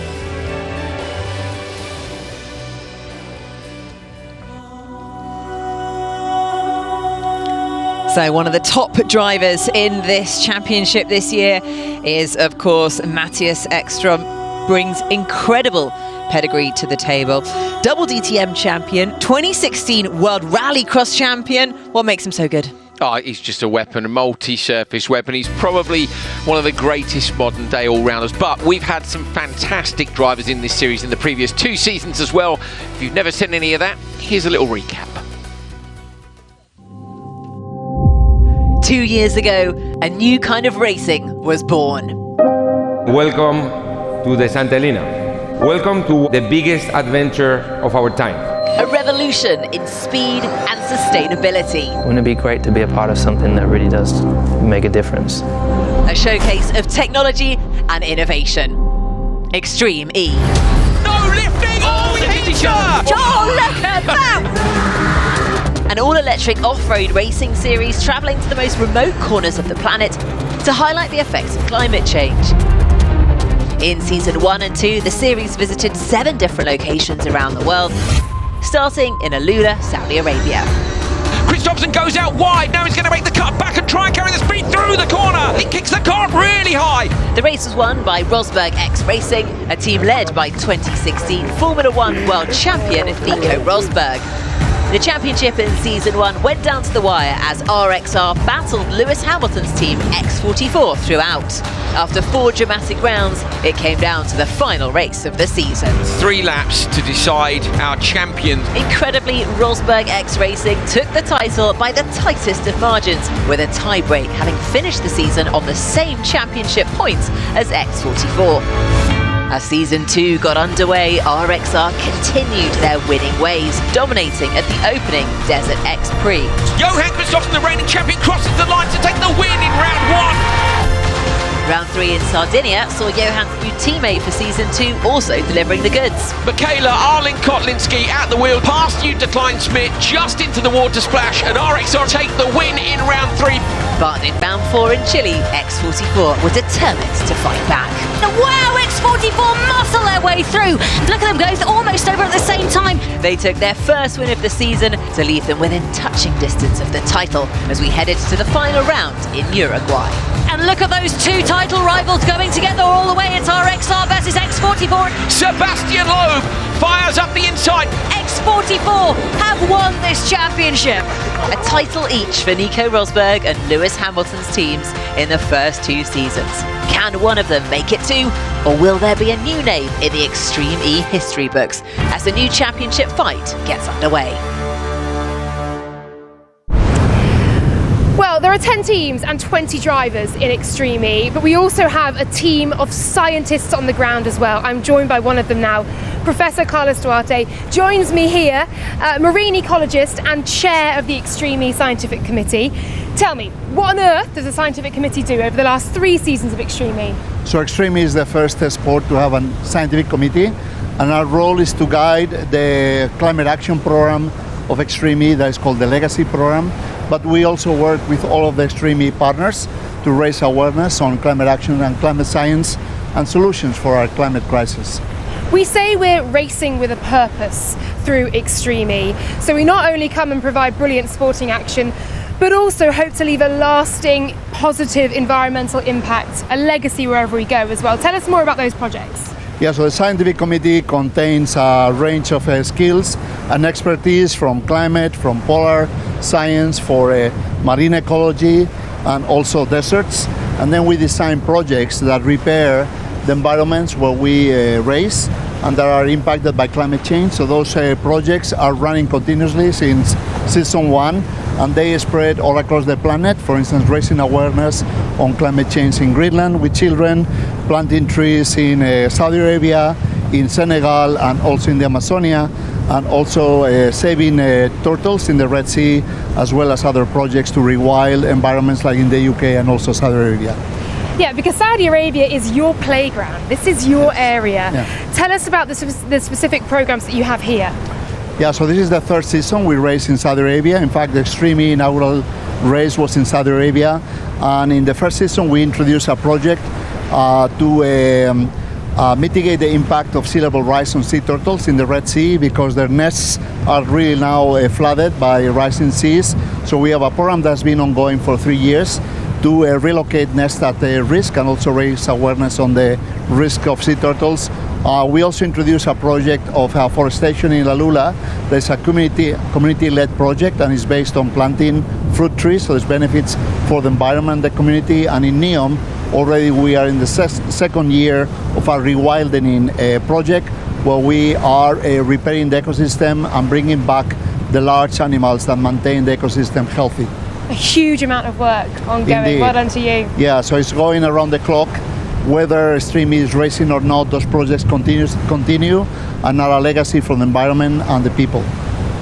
So one of the top drivers in this championship this year is, of course, Mattias Ekström. Brings incredible pedigree to the table. Double DTM champion, 2016 World Rallycross champion. What makes him so good? Oh, he's just a weapon, a multi-surface weapon. He's probably one of the greatest modern-day all-rounders. But we've had some fantastic drivers in this series in the previous 2 seasons as well. If you've never seen any of that, here's a little recap. 2 years ago, a new kind of racing was born. Welcome to the Santa Elena. Welcome to the biggest adventure of our time. A revolution in speed and sustainability. Wouldn't it be great to be a part of something that really does make a difference? A showcase of technology and innovation. Extreme E. No lifting! Oh, he hit each other! Oh, look at that! An all-electric off-road racing series travelling to the most remote corners of the planet to highlight the effects of climate change. In season 1 and 2, the series visited 7 different locations around the world, starting in Alula, Saudi Arabia. Christopherson goes out wide, now he's going to make the cut back and try and carry the speed through the corner. He kicks the car up really high. The race was won by Rosberg X Racing, a team led by 2016 Formula 1 world champion Nico Rosberg. The championship in season 1 went down to the wire as RXR battled Lewis Hamilton's team X44 throughout. After 4 dramatic rounds, it came down to the final race of the season. 3 laps to decide our champion. Incredibly, Rosberg X Racing took the title by the tightest of margins, with a tie-break having finished the season on the same championship points as X44. As season 2 got underway, RXR continued their winning ways, dominating at the opening Desert X Prix. Johan Christopherson, the reigning champion, crosses the line to take the win in round 1. Round 3 in Sardinia saw Johan's new teammate for season 2 also delivering the goods. Michaela Arlen Kotlinski at the wheel, past Jutta Klein-Smith, just into the water splash, and RXR take the win in round 3. But in round 4 in Chile, X44 were determined to fight back. Wow, X44 muscle their way through. Look at them go, almost over at the same time. They took their first win of the season to leave them within touching distance of the title as we headed to the final round in Uruguay. And look at those 2 title rivals going together all the way. It's RXR versus X44. Sebastian Loeb fires up the inside. X44 have won this championship. A title each for Nico Rosberg and Lewis Hamilton's teams in the first 2 seasons. Can one of them make it too? Or will there be a new name in the Extreme E history books as the new championship fight gets underway? Well, there are 10 teams and 20 drivers in Extreme E, but we also have a team of scientists on the ground as well. I'm joined by one of them now. Professor Carlos Duarte joins me here, marine ecologist and chair of the Extreme E Scientific Committee. Tell me, what on earth does the Scientific Committee do over the last 3 seasons of Extreme E? So Extreme E is the first sport to have a scientific committee, and our role is to guide the climate action program of Extreme E that is called the Legacy Program. But we also work with all of the Extreme E partners to raise awareness on climate action and climate science and solutions for our climate crisis. We say we're racing with a purpose through Extreme E. So we not only come and provide brilliant sporting action, but also hope to leave a lasting, positive environmental impact, a legacy wherever we go as well. Tell us more about those projects. Yeah, so the Scientific Committee contains a range of skills and expertise from climate, from polar science, for marine ecology, and also deserts. And then we design projects that repair the environments where we race and that are impacted by climate change. So those projects are running continuously since season 1, and they spread all across the planet. For instance, raising awareness on climate change in Greenland with children, planting trees in Saudi Arabia, in Senegal, and also in the Amazonia, and also saving turtles in the Red Sea, as well as other projects to rewild environments like in the UK and also Saudi Arabia. Yeah, because Saudi Arabia is your playground. This is your area. Yeah. Tell us about the specific programs that you have here. Yeah, so this is the 3rd season we race in Saudi Arabia. In fact, the Extreme E inaugural race was in Saudi Arabia. And in the 1st season, we introduced a project to mitigate the impact of sea level rise on sea turtles in the Red Sea, because their nests are really now flooded by rising seas. So we have a program that's been ongoing for 3 years to relocate nests at risk and also raise awareness on the risk of sea turtles We also introduced a project of afforestation in La Lula. There's a community-led project, and it's based on planting fruit trees, so there's benefits for the environment, the community. And in Neom, already we are in the second year of our rewilding project, where we are repairing the ecosystem and bringing back the large animals that maintain the ecosystem healthy. A huge amount of work ongoing. Indeed. Well done to you. Yeah, so it's going around the clock. Whether Extreme is racing or not, those projects continue and are a legacy for the environment and the people.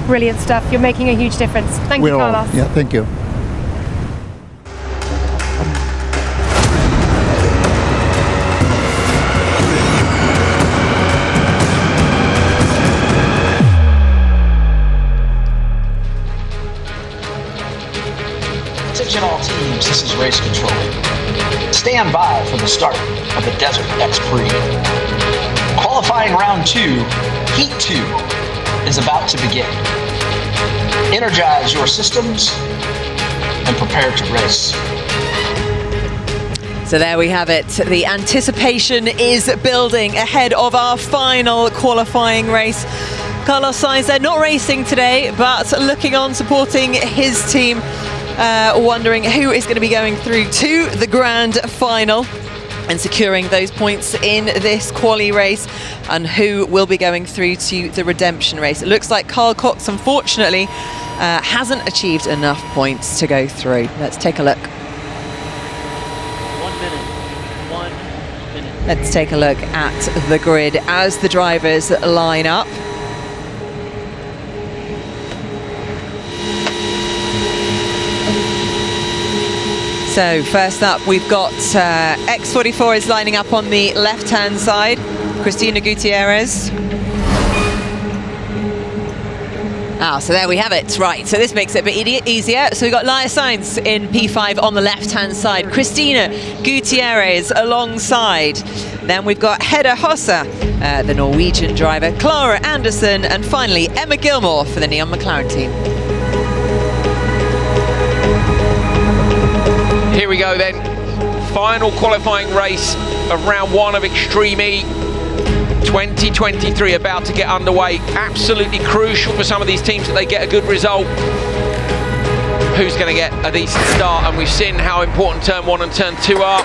Brilliant stuff. You're making a huge difference. Thank you, Carlos. Yeah, thank you. Attention all teams, this is race control. Stand by for the start of the Desert X Prix. Qualifying round 2, heat 2, is about to begin. Energize your systems and prepare to race. So there we have it. The anticipation is building ahead of our final qualifying race. Carlos Sainz, they're not racing today, but looking on, supporting his team, wondering who is going to be going through to the grand final and securing those points in this quali race, and who will be going through to the redemption race. It looks like Carl Cox, unfortunately, hasn't achieved enough points to go through. Let's take a look. 1 minute. Let's take a look at the grid as the drivers line up. So first up, we've got X44 is lining up on the left-hand side. Cristina Gutierrez. So there we have it. Right, so this makes it a bit easier. So we've got Laia Sainz in P5 on the left-hand side. Cristina Gutierrez alongside. Then we've got Hedda Hossa, the Norwegian driver, Clara Anderson, and finally Emma Gilmore for the Neom McLaren team. Here we go then, final qualifying race of round 1 of Extreme E 2023 about to get underway. Absolutely crucial for some of these teams that they get a good result. Who's going to get a decent start? And we've seen how important turn 1 and turn 2 are.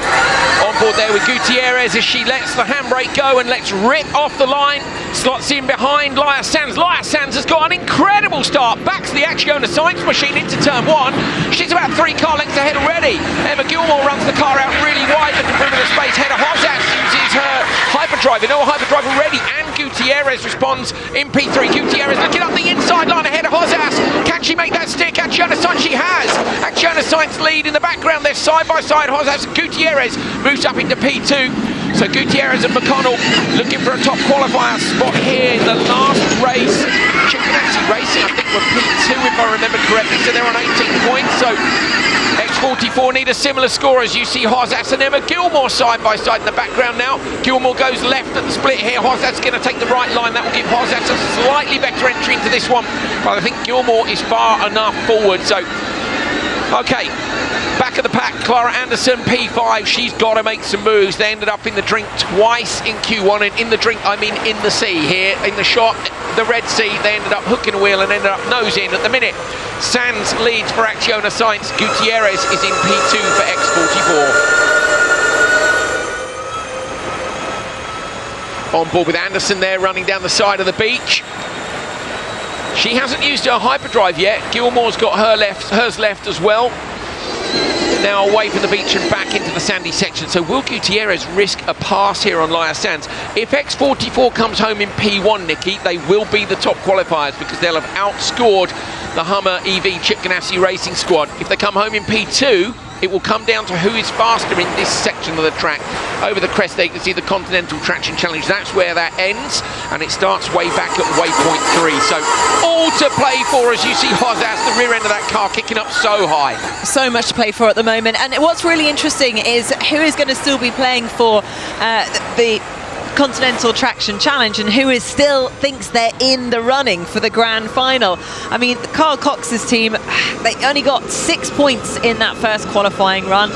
On board there with Gutierrez as she lets the handbrake go and lets rip off the line. Slots in behind Laia Sainz. Laia Sainz has got an incredible start. Backs the Acciona Sainz machine into turn 1. She's about 3 car lengths ahead already. Emma Gilmore runs the car out really wide at the perimeter space. Hedda Hossa uses her hyperdrive. No hyperdrive already, and Gutierrez responds in P3. Gutierrez looking up the inside line ahead of Hossa. Can she make that stick? Acciona Sainz, she has. Acciona Sainz lead in the background. They're side by side. Hossa Gutierrez moves up into P2. So Gutierrez and McConnell looking for a top qualifier spot here in the last race. Chickenazzi Racing, I think, were P2 if I remember correctly, so they're on 18 points. So X44 need a similar score as you see Hossas and Emma Gilmore side by side in the background now. Gilmore goes left at the split here. Hossas going to take the right line. That will give Hossas a slightly better entry into this one. But I think Gilmore is far enough forward. So, okay. Back of the pack, Clara Anderson, P5. She's got to make some moves. They ended up in the drink twice in Q1, and in the drink, I mean in the sea here. In the shot, the Red Sea, they ended up hooking a wheel and ended up nose in at the minute. Sands leads for Acciona Sainz. Gutierrez is in P2 for X44. On board with Anderson there, running down the side of the beach. She hasn't used her hyperdrive yet. Gilmore's got hers left as well. Now away from the beach and back into the sandy section. So will Gutierrez risk a pass here on Laia Sainz? If X44 comes home in P1, Nikki, they will be the top qualifiers because they'll have outscored the Hummer EV Chip Ganassi Racing squad. If they come home in P2, it will come down to who is faster in this section of the track. Over the crest there you can see the Continental Traction Challenge. That's where that ends, and it starts way back at waypoint 3. So all to play for as you see Hossas, the rear end of that car, kicking up so high. So much to play for at the moment. And what's really interesting is who is going to still be playing for the Continental Traction Challenge and who is still thinks they're in the running for the grand final. I mean, Carl Cox's team, they only got 6 points in that first qualifying run.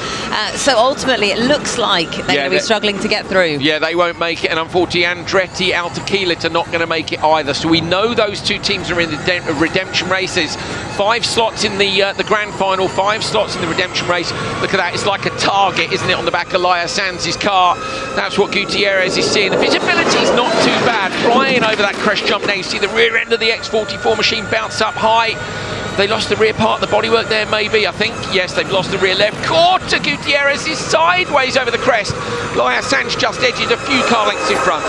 So ultimately, it looks like they're going to be struggling to get through. Yeah, they won't make it. And unfortunately, Andretti, Altaquilit are not going to make it either. So we know those two teams are in the redemption races. 5 slots in the grand final, 5 slots in the redemption race. Look at that. It's like a target, isn't it, on the back of Laia Sanz's car. That's what Gutierrez is seeing. The visibility is not too bad. Flying over that crash jump now, you see the rear end of the X44 machine bounce up high. They lost the rear part of the bodywork there, maybe, I think. Yes, they've lost the rear left quarter. Gutierrez is sideways over the crest. Laia Sanz just edges a few car lengths in front.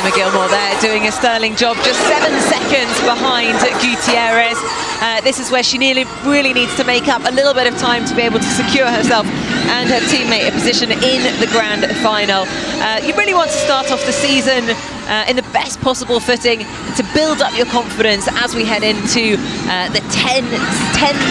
Emma Gilmore there doing a sterling job, just 7 seconds behind Gutierrez. This is where she really needs to make up a little bit of time to be able to secure herself and her teammate a position in the grand final. You really want to start off the season in the best possible footing to build up your confidence as we head into the 10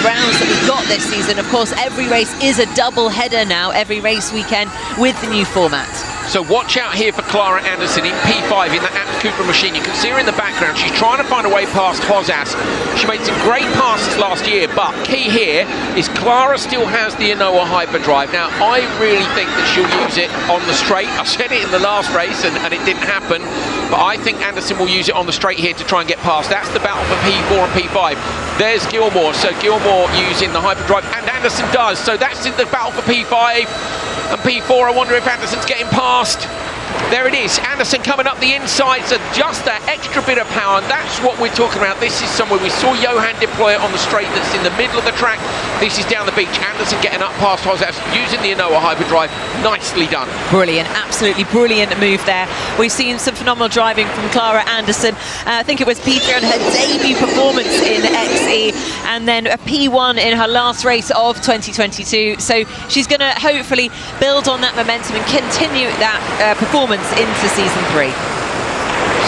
rounds that we've got this season. Of course, every race is a double header now, every race weekend with the new format. So watch out here for Clara Anderson in P5 in the Abt Cupra machine. You can see her in the background. She's trying to find a way past Hozas. She made some great passes last year, but key here is Clara still has the Inoa hyperdrive. Now, I really think that she'll use it on the straight. I said it in the last race and it didn't happen, but I think Anderson will use it on the straight here to try and get past. That's the battle for P4 and P5. There's Gilmore, so Gilmore using the hyperdrive, and Anderson does. So that's in the battle for P5 and P4. I wonder if Anderson's getting past. There it is, Anderson coming up the inside, so just that extra bit of power, and that's what we're talking about. This is somewhere we saw Johan deploy it on the straight that's in the middle of the track. This is down the beach. Anderson getting up past Hozas, using the Inoa hyperdrive. Nicely done. Brilliant, absolutely brilliant move there. We've seen some phenomenal driving from Clara Anderson. I think it was P3 on her debut performance in XE, and then a P1 in her last race of 2022. So she's going to hopefully build on that momentum and continue that performance into season 3.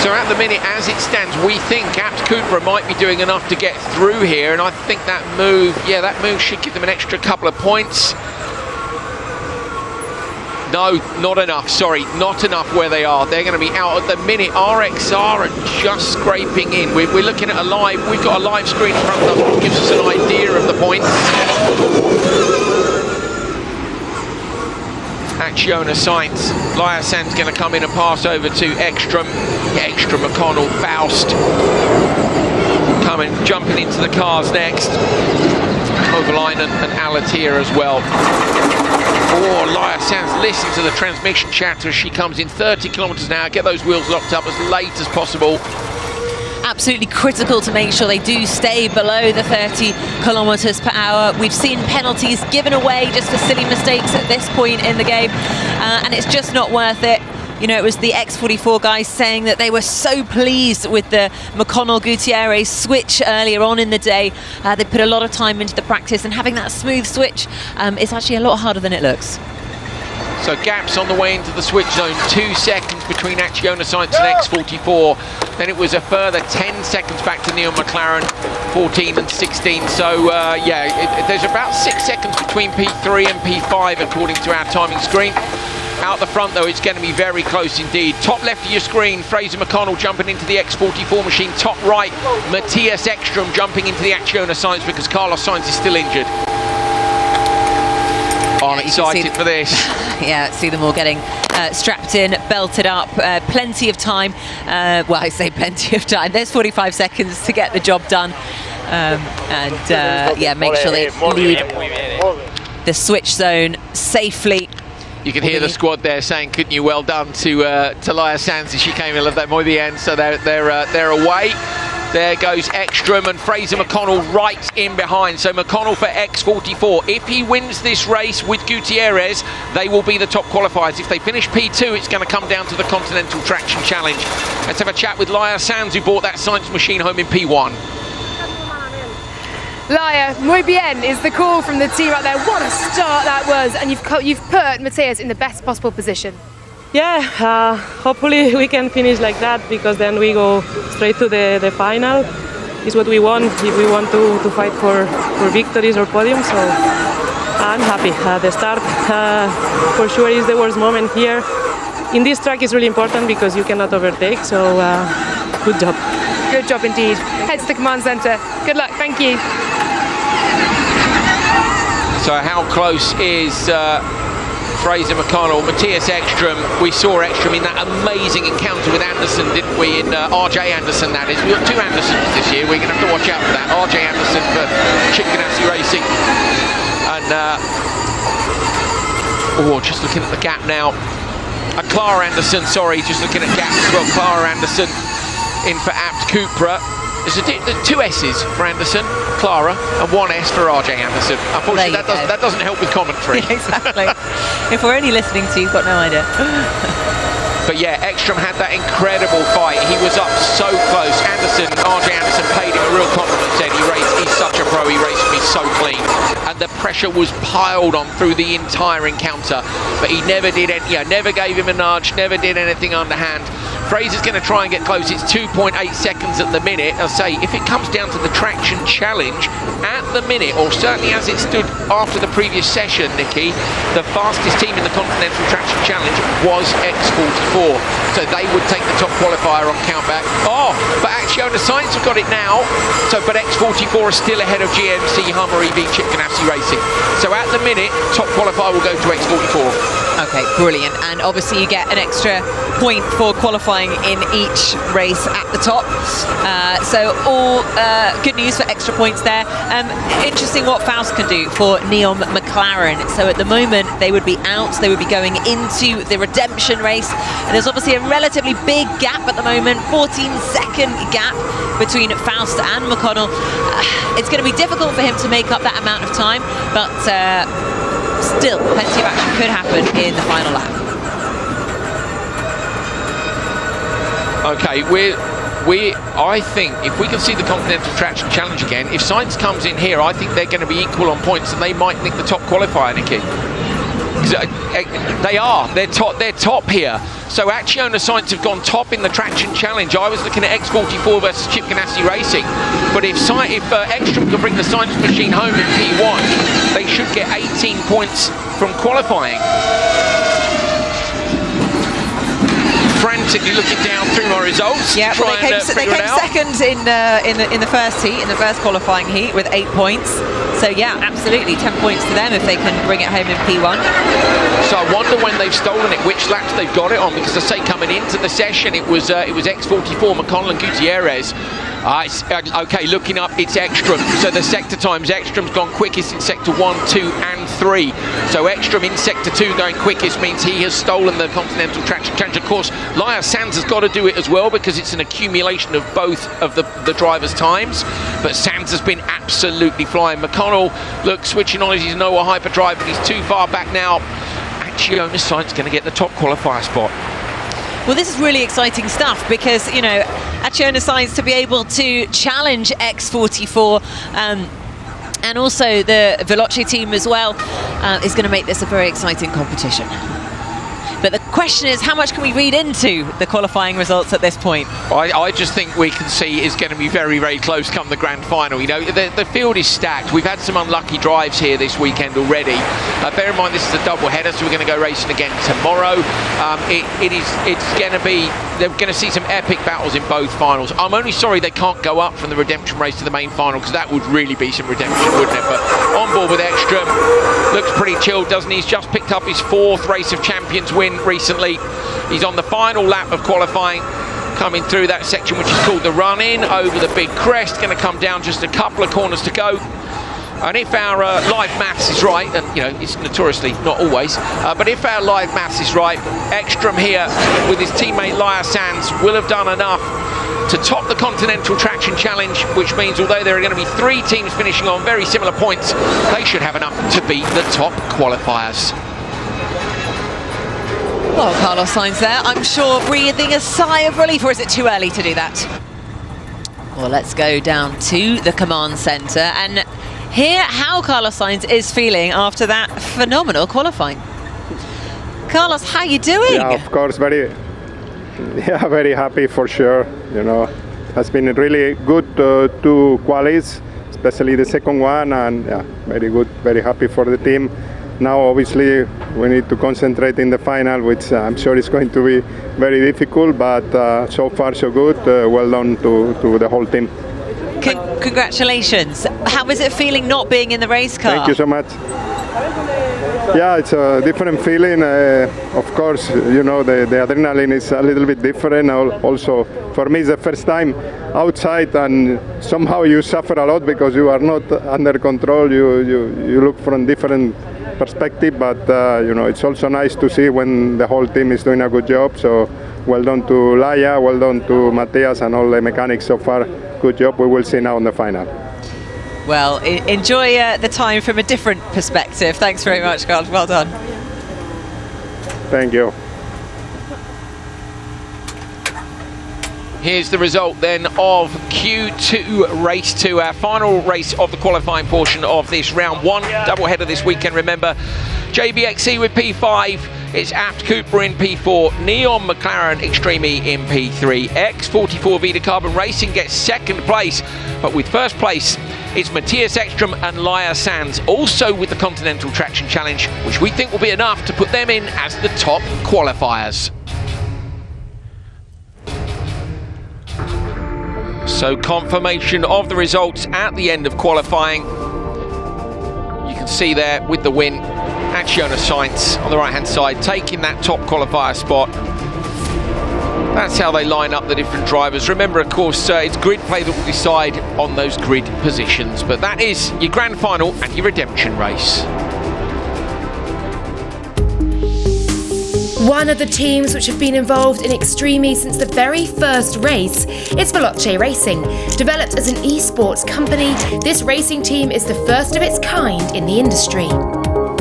So at the minute, as it stands, we think Abt Cupra might be doing enough to get through here, and I think that move, that move should give them an extra couple of points. No, not enough, sorry, not enough where they are. They're going to be out at the minute. RXR are just scraping in. We're looking at we've got a live screen in front of us, which gives us an idea of the points. Acciona Sainz, Laia Sanz going to come in and pass over to Ekstrom, McConnell, Faust jumping into the cars next. Kovalainen and Alatir as well. Oh, Laia Sanz, listen to the transmission chatter as she comes in 30 kilometers an hour. Get those wheels locked up as late as possible. Absolutely critical to make sure they do stay below the 30 kilometers per hour. We've seen penalties given away just for silly mistakes at this point in the game, and it's just not worth it. You know, it was the X44 guys saying that they were so pleased with the McConnell-Gutierrez switch earlier on in the day. They put a lot of time into the practice, and having that smooth switch is actually a lot harder than it looks. So gaps on the way into the switch zone, 2 seconds between Acciona Sainz and X44. Then it was a further 10 seconds back to Neom McLaren, 14 and 16. So there's about 6 seconds between P3 and P5 according to our timing screen. Out the front though, it's going to be very close indeed. Top left of your screen, Fraser McConnell jumping into the X44 machine. Top right, Matthias Ekstrom jumping into the Acciona Sainz because Carlos Sainz is still injured. I'm excited for this. Yeah, see them all getting strapped in, belted up, plenty of time. Well, I say plenty of time. There's 45 seconds to get the job done. Make sure they leave the switch zone safely. You can hear the squad there saying, "Couldn't you well done to Laia Sanz as she came in at the end." So they're away. There goes Ekstrom and Fraser McConnell right in behind. So McConnell for X44. If he wins this race with Gutierrez, they will be the top qualifiers. If they finish P2, it's going to come down to the Continental Traction Challenge. Let's have a chat with Laia Sanz, who bought that Sainz machine home in P1. Laia, muy bien is the call from the team out there. What a start that was, and you've put Matthias in the best possible position. Yeah, hopefully we can finish like that, because then we go straight to the final. It's what we want if we want to fight for victories or podiums. So I'm happy. The start for sure is the worst moment here. In this track is really important because you cannot overtake, so good job. Good job indeed. Head to the command centre. Good luck, thank you. So how close is Fraser McConnell? Matthias Ekstrom, we saw Ekstrom in that amazing encounter with Anderson, didn't we? In RJ Anderson, that is. We've got two Andersons this year, we're going to have to watch out for that. RJ Anderson for Chip Ganassi Racing. And, just looking at the gap now. Clara Anderson, sorry, just looking at gaps as well. Clara Anderson in for Abt Cupra. There's two S's for Anderson, Clara, and one S for RJ Anderson. Unfortunately, that doesn't help with commentary. Exactly. If we're only listening to you, you've got no idea. But yeah, Ekstrom had that incredible fight. He was up so close. RJ Anderson paid him a real compliment, said he's such a pro, he raced me so clean. And the pressure was piled on through the entire encounter. But he never did never gave him a nudge, never did anything underhand. Fraser's going to try and get close. It's 2.8 seconds at the minute. I'll say, if it comes down to the traction challenge, at the minute, or certainly as it stood after the previous session, Nikki, the fastest team in the Continental Traction Challenge was X44. So they would take the top qualifier on countback. But actually, Sainz have got it now. But X44 is still ahead of GMC Hummer EV Chip Ganassi Racing. So at the minute, top qualifier will go to X44. Okay, brilliant. And obviously you get an extra point for qualifying in each race at the top. So all good news for extra points there. Interesting what Faust can do for Neom McLaren. So at the moment they would be out, they would be going into the redemption race. And there's obviously a relatively big gap at the moment, 14-second gap between Faust and McConnell. It's going to be difficult for him to make up that amount of time, but still plenty of action could happen in the final lap. Okay, I think if we can see the Continental Traction Challenge again, if Sainz comes in here, I think they're going to be equal on points and they might nick the top qualifier, Nikki. They're top here. So Acciona Sainz have gone top in the Traction Challenge. I was looking at X44 versus Chip Ganassi Racing. But if Ekstrom can bring the Sainz machine home in P1, they should get 18 points from qualifying. Frantically looking down through my results. Yeah, well, they came second in the first heat, in the first qualifying heat, with 8 points. So yeah, absolutely, 10 points to them if they can bring it home in P1. So I wonder when they've stolen it, which laps they've got it on, because I say coming into the session it was X44, McConnell and Gutierrez. Okay, looking up, it's Ekstrom. So the sector times, Ekstrom's gone quickest in sector 1, 2 and 3. So Ekstrom in sector 2 going quickest means he has stolen the Continental Traction Challenge. Of course, Lyle Sands has got to do it as well because it's an accumulation of both of the drivers' times. But Sands has been absolutely flying. McConnell, look, switching on as he's Noah hyperdrive, but he's too far back now. Acciona Sainz going to get the top qualifier spot. Well, this is really exciting stuff because, you know, Acciona Sainz to be able to challenge X44 and also the Veloce team as well is going to make this a very exciting competition. But the question is, how much can we read into the qualifying results at this point? I just think we can see it's going to be very, very close come the grand final. You know, the field is stacked. We've had some unlucky drives here this weekend already. Bear in mind, this is a double header, so we're going to go racing again tomorrow. It's going to be, they're going to see some epic battles in both finals. I'm only sorry they can't go up from the redemption race to the main final, because that would really be some redemption, wouldn't it? But on board with Ekstrom, looks pretty chilled, doesn't he? He's just picked up his 4th Race of Champions win recently. He's on the final lap of qualifying, coming through that section which is called the run-in over the big crest. Going to come down just a couple of corners to go. And if our live maths is right, and you know, it's notoriously not always, but if our live maths is right, Ekstrom here with his teammate Lyle Sands will have done enough to top the Continental Traction Challenge, which means although there are going to be 3 teams finishing on very similar points, they should have enough to beat the top qualifiers. Well, Carlos Sainz there, I'm sure breathing a sigh of relief, or is it too early to do that? Well, let's go down to the command centre and hear how Carlos Sainz is feeling after that phenomenal qualifying. Carlos, how are you doing? Yeah, of course, very happy for sure. You know, has been really good 2 qualies, especially the second one, and yeah, very good, very happy for the team. Now obviously we need to concentrate in the final, which I'm sure is going to be very difficult, but so far so good. Well done to the whole team. Congratulations. How is it feeling not being in the race car? Thank you so much. Yeah, it's a different feeling. Of course, you know, the adrenaline is a little bit different. Also, for me, it's the first time outside, and somehow you suffer a lot because you are not under control. You look from different perspective, but you know, it's also nice to see when the whole team is doing a good job. So well done to Laia, well done to Matthias and all the mechanics so far. Good job. We will see now in the final. Well, enjoy the time from a different perspective. Thanks very much, Carl. Well done. Thank you. Here's the result then of Q2 race 2, our final race of the qualifying portion of this round 1 doubleheader this weekend. Remember, JBXE with P5, it's Abt Cooper in P4, Neom McLaren Extreme E in P3. X44 Vita Carbon Racing gets second place, but with first place it's Matthias Ekstrom and Laia Sands, also with the Continental Traction Challenge, which we think will be enough to put them in as the top qualifiers. So confirmation of the results at the end of qualifying. You can see there with the win, Jonas Sainz on the right hand side taking that top qualifier spot. That's how they line up the different drivers. Remember, of course, it's grid play that will decide on those grid positions, but that is your grand final and your redemption race. One of the teams which have been involved in Extreme E since the very first race is Veloce Racing. Developed as an esports company, this racing team is the first of its kind in the industry.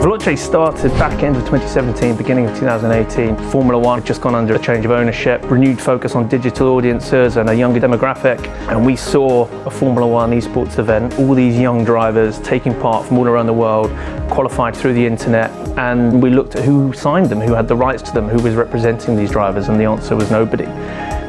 Veloce started back end of 2017, beginning of 2018. Formula One had just gone under a change of ownership, renewed focus on digital audiences and a younger demographic. And we saw a Formula One esports event, all these young drivers taking part from all around the world, qualified through the internet. And we looked at who signed them, who had the rights to them, who was representing these drivers, and the answer was nobody.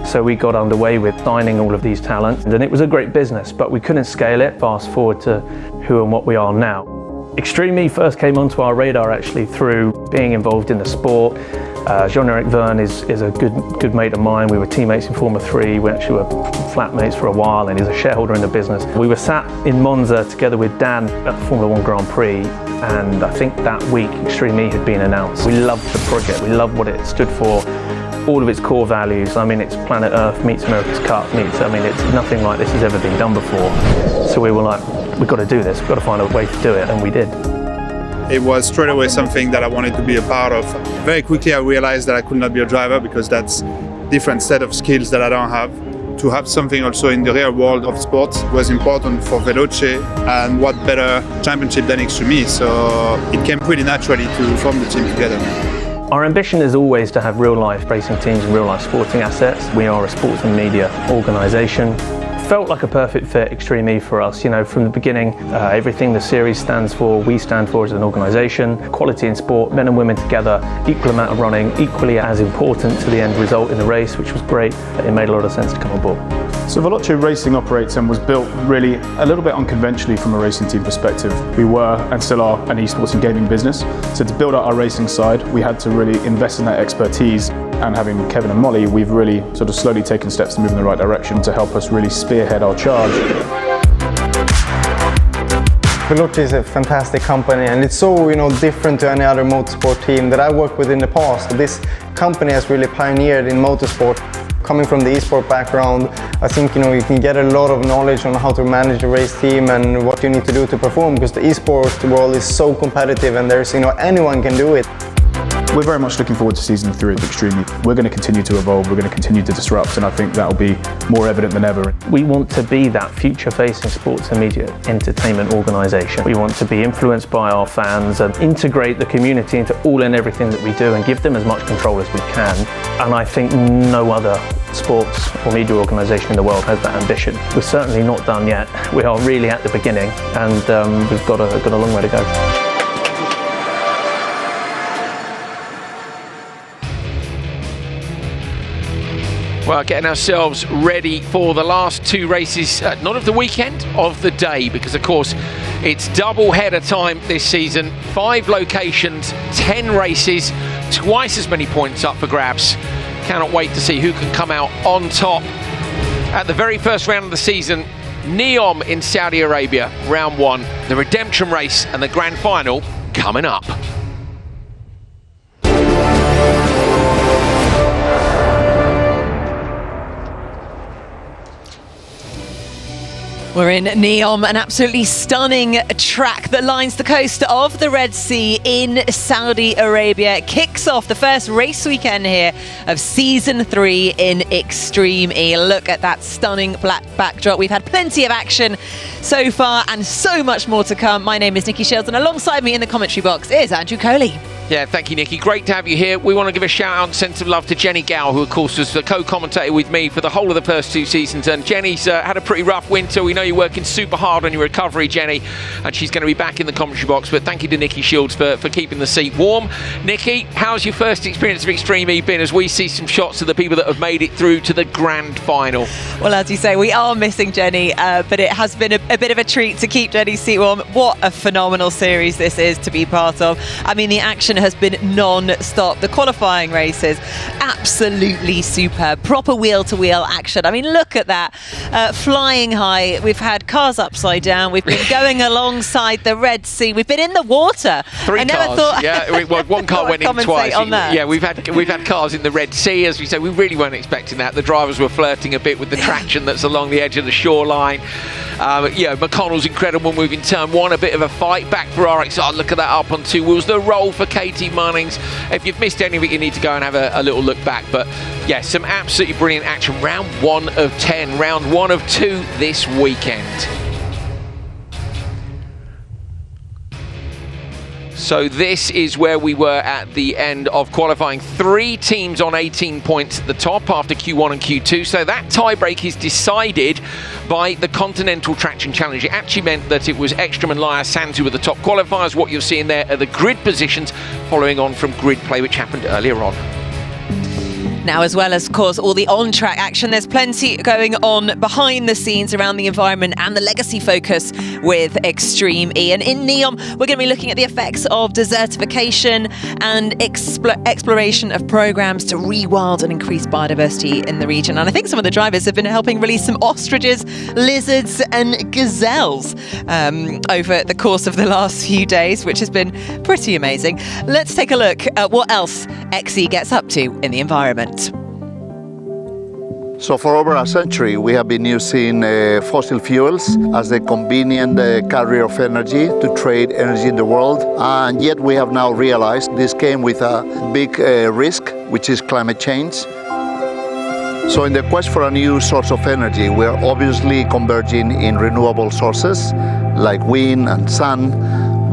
So we got underway with signing all of these talents, and it was a great business, but we couldn't scale it. Fast forward to who and what we are now. Extreme E first came onto our radar actually through being involved in the sport. Jean-Eric Verne is a good mate of mine. We were teammates in Formula 3. We actually were flatmates for a while, and he's a shareholder in the business. We were sat in Monza together with Dan at the Formula 1 Grand Prix, and I think that week Extreme E had been announced. We loved the project. We loved what it stood for. All of its core values. I mean, it's Planet Earth meets America's Cup meets, I mean, it's nothing like this has ever been done before. So we were like, we've got to do this, we've got to find a way to do it, and we did. It was straight away something that I wanted to be a part of. Very quickly I realized that I could not be a driver because that's a different set of skills that I don't have. To have something also in the real world of sports was important for Veloce, and what better championship than Extreme E, so it came pretty naturally to form the team together. Our ambition is always to have real-life racing teams and real-life sporting assets. We are a sports and media organisation. Felt like a perfect fit, Extreme E, for us. You know, from the beginning, everything the series stands for, we stand for as an organisation. Quality in sport, men and women together, equal amount of running, equally as important to the end result in the race, which was great. It made a lot of sense to come on board. So Veloce Racing operates and was built really a little bit unconventionally from a racing team perspective. We were and still are an esports and gaming business. So to build out our racing side, we had to really invest in that expertise. And having Kevin and Molly, we've really sort of slowly taken steps to move in the right direction to help us really spearhead our charge. Veloce is a fantastic company, and it's so different to any other motorsport team that I worked with in the past. This company has really pioneered in motorsport. Coming from the esport background, I think you can get a lot of knowledge on how to manage a race team and what you need to do to perform, because the esport world is so competitive, and there's anyone can do it. We're very much looking forward to season 3 of Extreme E. We're going to continue to evolve, we're going to continue to disrupt, and I think that will be more evident than ever. We want to be that future-facing sports and media entertainment organisation. We want to be influenced by our fans and integrate the community into all and everything that we do and give them as much control as we can. And I think no other sports or media organisation in the world has that ambition. We're certainly not done yet. We are really at the beginning, and we've got a long way to go. Well, getting ourselves ready for the last two races, not of the weekend, of the day, because of course it's double header time this season. 5 locations, 10 races, twice as many points up for grabs. Cannot wait to see who can come out on top. At the very first round of the season, Neom in Saudi Arabia, round 1, the redemption race and the grand final coming up. We're in Neom, an absolutely stunning track that lines the coast of the Red Sea in Saudi Arabia. It kicks off the first race weekend here of Season 3 in Extreme E. Look at that stunning black backdrop. We've had plenty of action so far and so much more to come. My name is Nikki Shields, and alongside me in the commentary box is Andrew Coley. Yeah, thank you, Nikki. Great to have you here. We want to give a shout out and sense of love to Jenny Gow, who of course was the co-commentator with me for the whole of the first 2 seasons. And Jenny's had a pretty rough winter. We know you're working super hard on your recovery, Jenny, and she's going to be back in the commentary box. But thank you to Nikki Shields for keeping the seat warm. Nikki, how's your first experience of Extreme E been as we see some shots of the people that have made it through to the grand final? Well, as you say, we are missing Jenny, but it has been a bit of a treat to keep Jenny's seat warm. What a phenomenal series this is to be part of. I mean, the action has been non-stop. The qualifying races, absolutely superb. Proper wheel-to-wheel action. I mean, look at that. Flying high. We've had cars upside down. We've been going alongside the Red Sea. We've been in the water. 3 I never cars. thought. Yeah, well, one car went in twice. On that. Yeah, we've had cars in the Red Sea, as we say. We really weren't expecting that. The drivers were flirting a bit with the traction that's along the edge of the shoreline. Yeah, McConnell's incredible move in turn 1. A bit of a fight back for RXR. Look at that up on 2 wheels. The roll for Katie Munnings. If you've missed any of it, you need to go and have a little look back. But yeah, some absolutely brilliant action. Round 1 of 10, round 1 of 2 this weekend. So this is where we were at the end of qualifying. 3 teams on 18 points at the top after Q1 and Q2. So that tiebreak is decided by the Continental Traction Challenge. It actually meant that it was Ekstrom and Laya Sands who were the top qualifiers. What you're seeing there are the grid positions following on from grid play, which happened earlier on. Now, as well as, of course, all the on-track action, there's plenty going on behind the scenes around the environment and the legacy focus with Extreme E. And in Neom, we're going to be looking at the effects of desertification and exploration of programs to rewild and increase biodiversity in the region. And I think some of the drivers have been helping release some ostriches, lizards and gazelles over the course of the last few days, which has been pretty amazing. Let's take a look at what else XE gets up to in the environment. So for over a century, we have been using fossil fuels as the convenient carrier of energy to trade energy in the world. And yet we have now realized this came with a big risk, which is climate change. So in the quest for a new source of energy, we are obviously converging in renewable sources like wind and sun.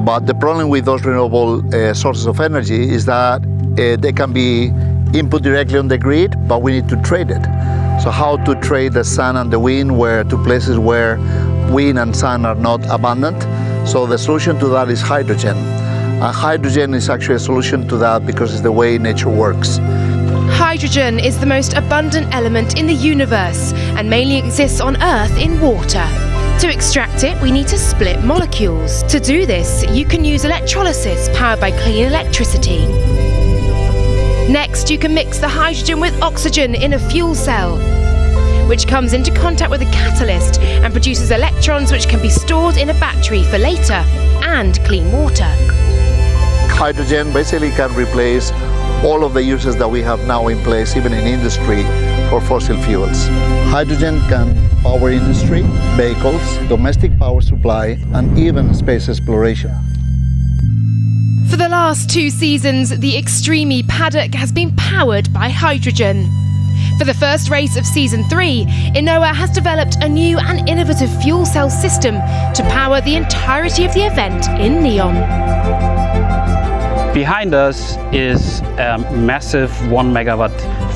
But the problem with those renewable sources of energy is that they can be input directly on the grid, but we need to trade it. So how to trade the sun and the wind to places where wind and sun are not abundant? So the solution to that is hydrogen. And hydrogen is actually a solution to that because it's the way nature works. Hydrogen is the most abundant element in the universe and mainly exists on Earth in water. To extract it, we need to split molecules. To do this, you can use electrolysis powered by clean electricity. Next, you can mix the hydrogen with oxygen in a fuel cell, which comes into contact with a catalyst and produces electrons which can be stored in a battery for later, and clean water. Hydrogen basically can replace all of the uses that we have now in place, even in industry, for fossil fuels. Hydrogen can power industry, vehicles, domestic power supply, and even space exploration. For the last 2 seasons, the Extreme E Paddock has been powered by hydrogen. For the first race of Season 3, Inoa has developed a new and innovative fuel cell system to power the entirety of the event in Neom. Behind us is a massive 1 megawatt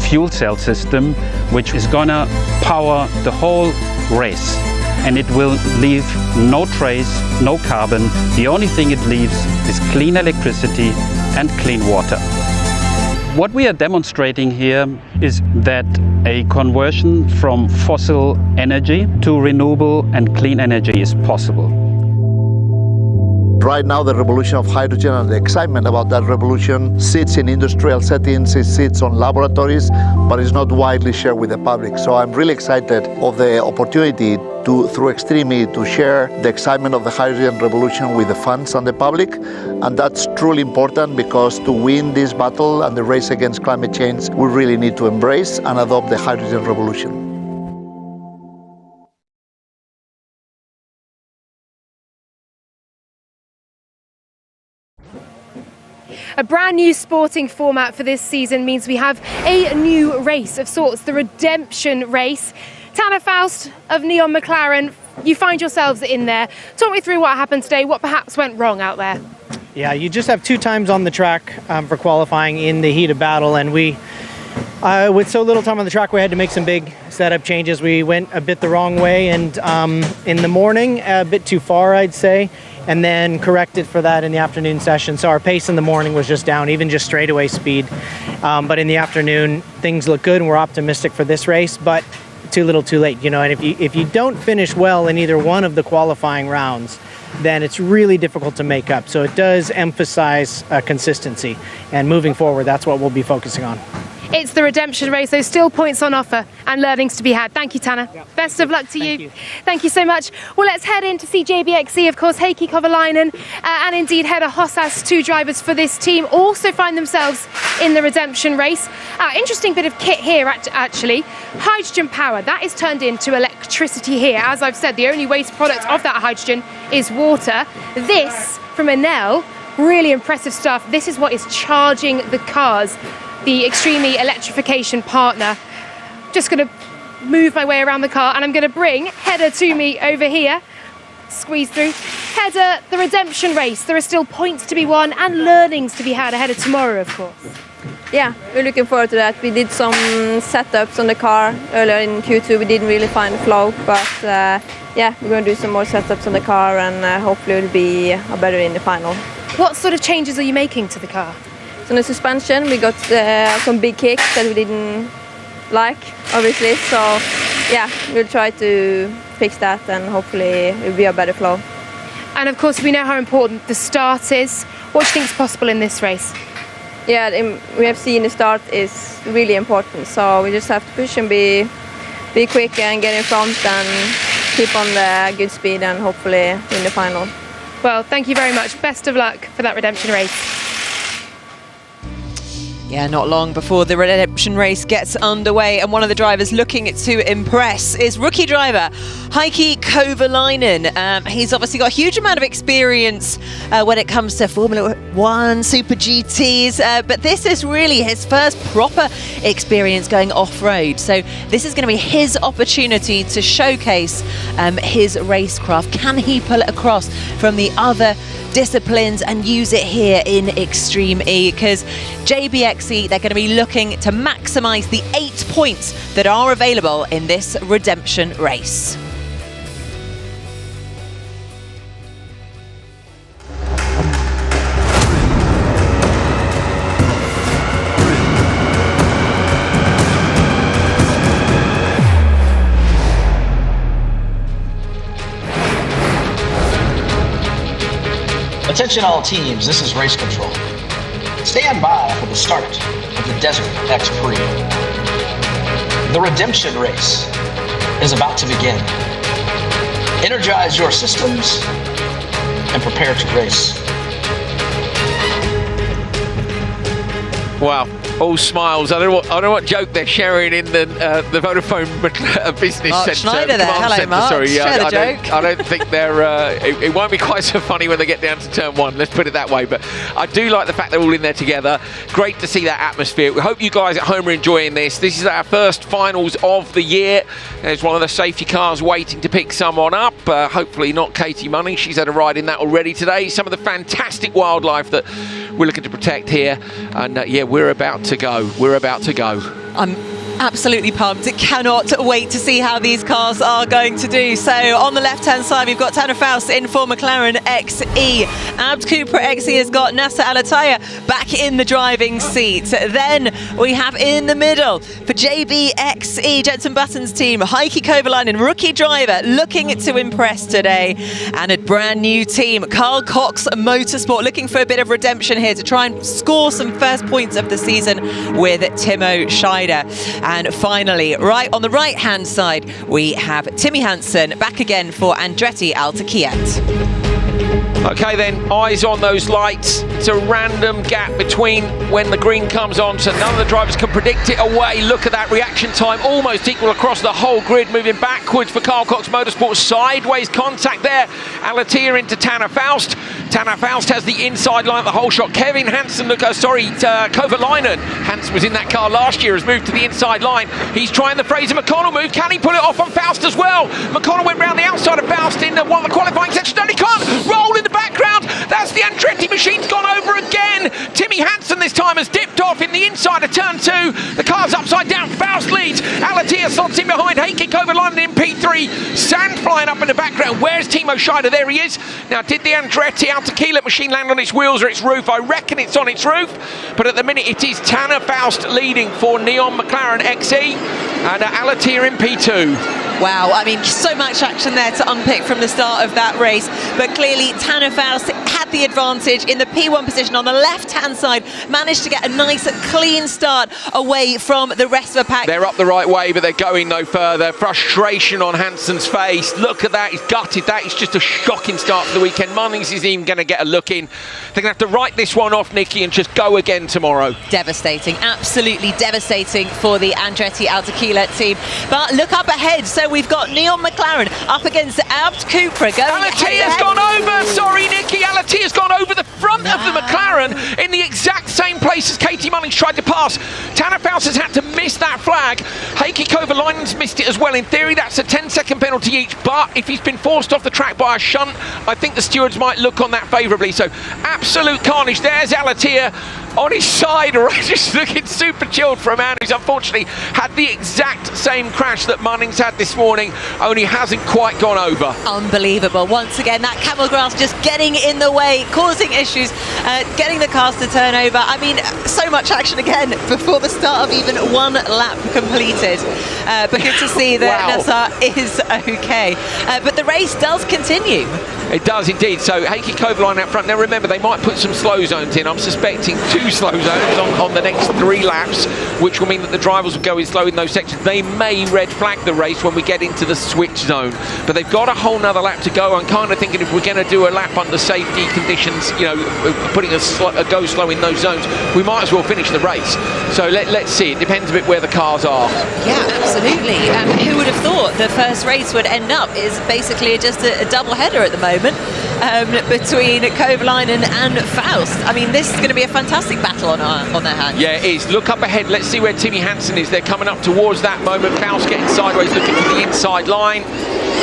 fuel cell system, which is gonna power the whole race. And it will leave no trace, no carbon. The only thing it leaves is clean electricity and clean water. What we are demonstrating here is that a conversion from fossil energy to renewable and clean energy is possible. Right now, the revolution of hydrogen and the excitement about that revolution sits in industrial settings, it sits on laboratories, but it's not widely shared with the public. So I'm really excited of the opportunity to, through Extreme E, to share the excitement of the hydrogen revolution with the fans and the public. And that's truly important, because to win this battle and the race against climate change, we really need to embrace and adopt the hydrogen revolution. A brand new sporting format for this season means we have a new race of sorts, the redemption race. Tanner Faust of Neom McLaren, you find yourselves in there. Talk me through what happened today, what perhaps went wrong out there. Yeah, you just have 2 times on the track for qualifying in the heat of battle, and we, with so little time on the track, we had to make some big setup changes. We went a bit the wrong way, and in the morning, a bit too far, I'd say, and then corrected for that in the afternoon session. So our pace in the morning was just down, even just straightaway speed. But in the afternoon, things look good, and we're optimistic for this race, but too little too late, you know. And if you don't finish well in either one of the qualifying rounds, then it's really difficult to make up. So it does emphasize consistency, and moving forward, that's what we'll be focusing on. It's the redemption race, there's still points on offer and learnings to be had. Thank you, Tanner. Yeah. Best of luck to you. Thank you so much. Well, let's head in to see JBXE, of course, Heikki Kovalainen and indeed Hedda Hossas, 2 drivers for this team, also find themselves in the redemption race. Interesting bit of kit here, actually. Hydrogen power, that is turned into electricity here. As I've said, the only waste product of that hydrogen is water. This, from Enel, really impressive stuff. This is what is charging the cars. The Extreme E electrification partner. Just going to move my way around the car, and I'm going to bring Hedda to me over here. Squeeze through. Hedda, the redemption race. There are still points to be won and learnings to be had ahead of tomorrow, of course. Yeah, we're looking forward to that. We did some setups on the car earlier in Q2. We didn't really find flow, but yeah, we're going to do some more setups on the car, and hopefully it'll be a better in the final. What sort of changes are you making to the car? So in the suspension, we got some big kicks that we didn't like, obviously. So yeah, we'll try to fix that, and hopefully it'll be a better flow. And of course, we know how important the start is. What do you think is possible in this race? Yeah, we have seen the start is really important. So we just have to push and be quick and get in front and keep on the good speed, and hopefully win the final. Well, thank you very much. Best of luck for that redemption race. Yeah, not long before the redemption race gets underway, and one of the drivers looking to impress is rookie driver Heikki Kovalainen. He's obviously got a huge amount of experience when it comes to Formula 1, Super GTs, but this is really his first proper experience going off-road. So this is going to be his opportunity to showcase his racecraft. Can he pull it across from the other disciplines and use it here in Extreme E? Because JBXE, they're going to be looking to maximise the 8 points that are available in this redemption race. Attention all teams, this is race control. Stand by for the start of the Desert X Prix. The redemption race is about to begin. Energize your systems and prepare to race. Wow, all smiles. I don't know what joke they're sharing in the Vodafone Business Mark Centre. Schneider there. Hello, Centre, Mark. sorry. Share the joke. I don't think they're. It won't be quite so funny when they get down to turn 1. Let's put it that way. But I do like the fact they're all in there together. Great to see that atmosphere. We hope you guys at home are enjoying this. This is our first finals of the year. There's one of the safety cars waiting to pick someone up. Hopefully not Katie Money. She's had a ride in that already today. Some of the fantastic wildlife that we're looking to protect here. And yeah, we're about to go. We're about to go. I'm Absolutely pumped. Cannot wait to see how these cars are going to do. So on the left-hand side, we've got Tanner Faust in for McLaren XE. Abd Cooper XE has got Nasser Al-Attiyah back in the driving seat. Then we have in the middle for JBXE, Jenson Button's team, Heikki Kovalainen, rookie driver, looking to impress today. And a brand new team, Carl Cox Motorsport, looking for a bit of redemption here to try and score some first points of the season with Timo Scheider. And finally, right on the right-hand side, we have Timmy Hansen back again for Andretti Al-Takiat. Okay then, eyes on those lights. It's a random gap between when the green comes on, so none of the drivers can predict it away. Look at that reaction time, almost equal across the whole grid, moving backwards for Carl Cox Motorsport. Sideways contact there. Al-Attiyah into Tanner Faust. Tanner Faust has the inside line, the whole shot. Kevin Hansen, Kovalainen. Hansen was in that car last year, has moved to the inside line. He's trying the Fraser McConnell move. Can he pull it off on Faust as well? McConnell went round the outside of Faust in one of the qualifying sections. No, he can't. Roll in the background. That's the Andretti machine's gone over again. Timmy Hansen this time has dipped off in the inside of turn 2. The car's upside down. Faust leads. Al-Attiyah slots in behind. Heikki Kovalainen in P3. Sand flying up in the background. Where's Timo Scheider? There he is. Now, did the Andretti Al-Takiat machine land on its wheels or its roof? I reckon it's on its roof. But at the minute, it is Tanner Faust leading for Neom McLaren XE and Al-Attiyah in P2. Wow, I mean, so much action there to unpick from the start of that race. But clearly, Tanner Faust had the advantage in the P1 position on the left-hand side, managed to get a nice, clean start away from the rest of the pack. They're up the right way, but they're going no further. Frustration on Hansen's face. Look at that, he's gutted that. It's just a shocking start for the weekend. Munnings isn't even going to get a look in. They're going to have to write this one off, Nikki, and just go again tomorrow. Devastating, absolutely devastating for the Andretti Al-Takiat team. But look up ahead. So we've got Neom McLaren up against Abd Cooper going Al-Attiyah's gone over. Sorry, Nikki. Al-Attiyah's gone over the front of the McLaren in the exact same place as Katie Munnings tried to pass. Tanner Faust has had to miss that flag. Heikki Kovalainen's missed it as well. In theory, that's a 10-second penalty each. But if he's been forced off the track by a shunt, I think the stewards might look on that favourably. So absolute carnage. There's Al-Attiyah on his side, just looking super chilled for a man who's unfortunately had the exact same crash that Munnings had this morning, only hasn't quite gone over. Unbelievable. Once again, that camel grass just getting in the way, causing issues, getting the cars to turn over. I mean, so much action again before the start of even one lap completed. But good to see that Nasser is okay. But the race does continue. It does indeed. So Heikki Kovalainen out front. Now remember, they might put some slow zones in. I'm suspecting 2 slow zones on the next 3 laps, which will mean that the drivers will go in slow in those sections. They may red flag the race when we get into the switch zone, but they've got a whole nother lap to go. I'm kind of thinking if we're going to do a lap under safety conditions, you know, putting a go slow in those zones, we might as well finish the race. So let's see. It depends a bit where the cars are. Yeah, absolutely. Who would have thought the first race would end up is basically just a double header at the moment between Kovalainen and Faust. I mean, this is going to be a fantastic battle on their hands. Yeah, it is. Look up ahead. Let's see where Timmy Hansen is. They're coming up towards that moment. Faust getting sideways, looking for the inside line.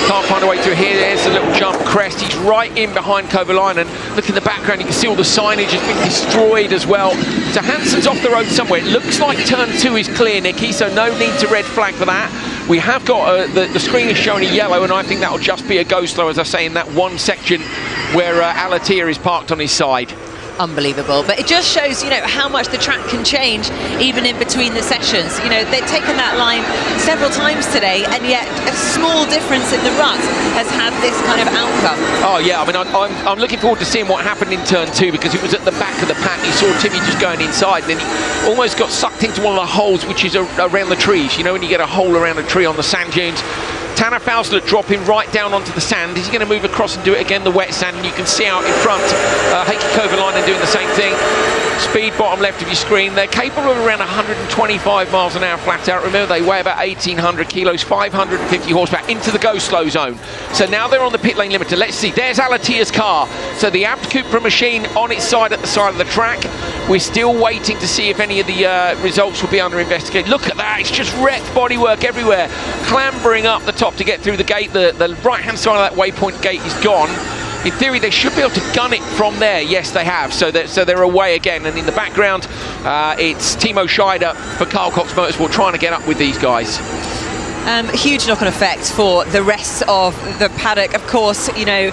Can't find a way through here. There's a little jump crest. He's right in behind Kovalainen. Look in the background. You can see all the signage has been destroyed as well. So Hansen's off the road somewhere. It looks like turn 2 is clear, Nikki, so no need to red flag for that. We have got the screen is showing a yellow, and I think that will just be a go slow, as I say, in that one section where Al-Attiyah is parked on his side. Unbelievable, but it just shows, you know, how much the track can change even in between the sessions. You know, they've taken that line several times today, and yet a small difference in the rut has had this kind of outcome. Oh yeah, I mean, I'm looking forward to seeing what happened in turn 2, because it was at the back of the pack. You saw Timmy just going inside, and then he almost got sucked into one of the holes, which is around the trees. You know, when you get a hole around a tree on the sand dunes. Tanner Faust dropping right down onto the sand. Is he going to move across and do it again, the wet sand? And you can see out in front Heikki Kovalainen doing the same thing. Speed bottom left of your screen. They're capable of around 125 miles an hour flat out. Remember, they weigh about 1,800 kilos, 550 horsepower into the go slow zone. So now they're on the pit lane limiter. Let's see. There's Al-Attiyah's car. So the Abd Cooper machine on its side at the side of the track. We're still waiting to see if any of the results will be under investigation. Look at that. It's just wrecked bodywork everywhere. Clambering up the top to get through the gate. The right-hand side of that waypoint gate is gone. in theory, they should be able to gun it from there. Yes, they have. So they're away again. And in the background, it's Timo Scheider for Carl Cox Motorsport trying to get up with these guys. Huge knock-on effect for the rest of the paddock. Of course, you know,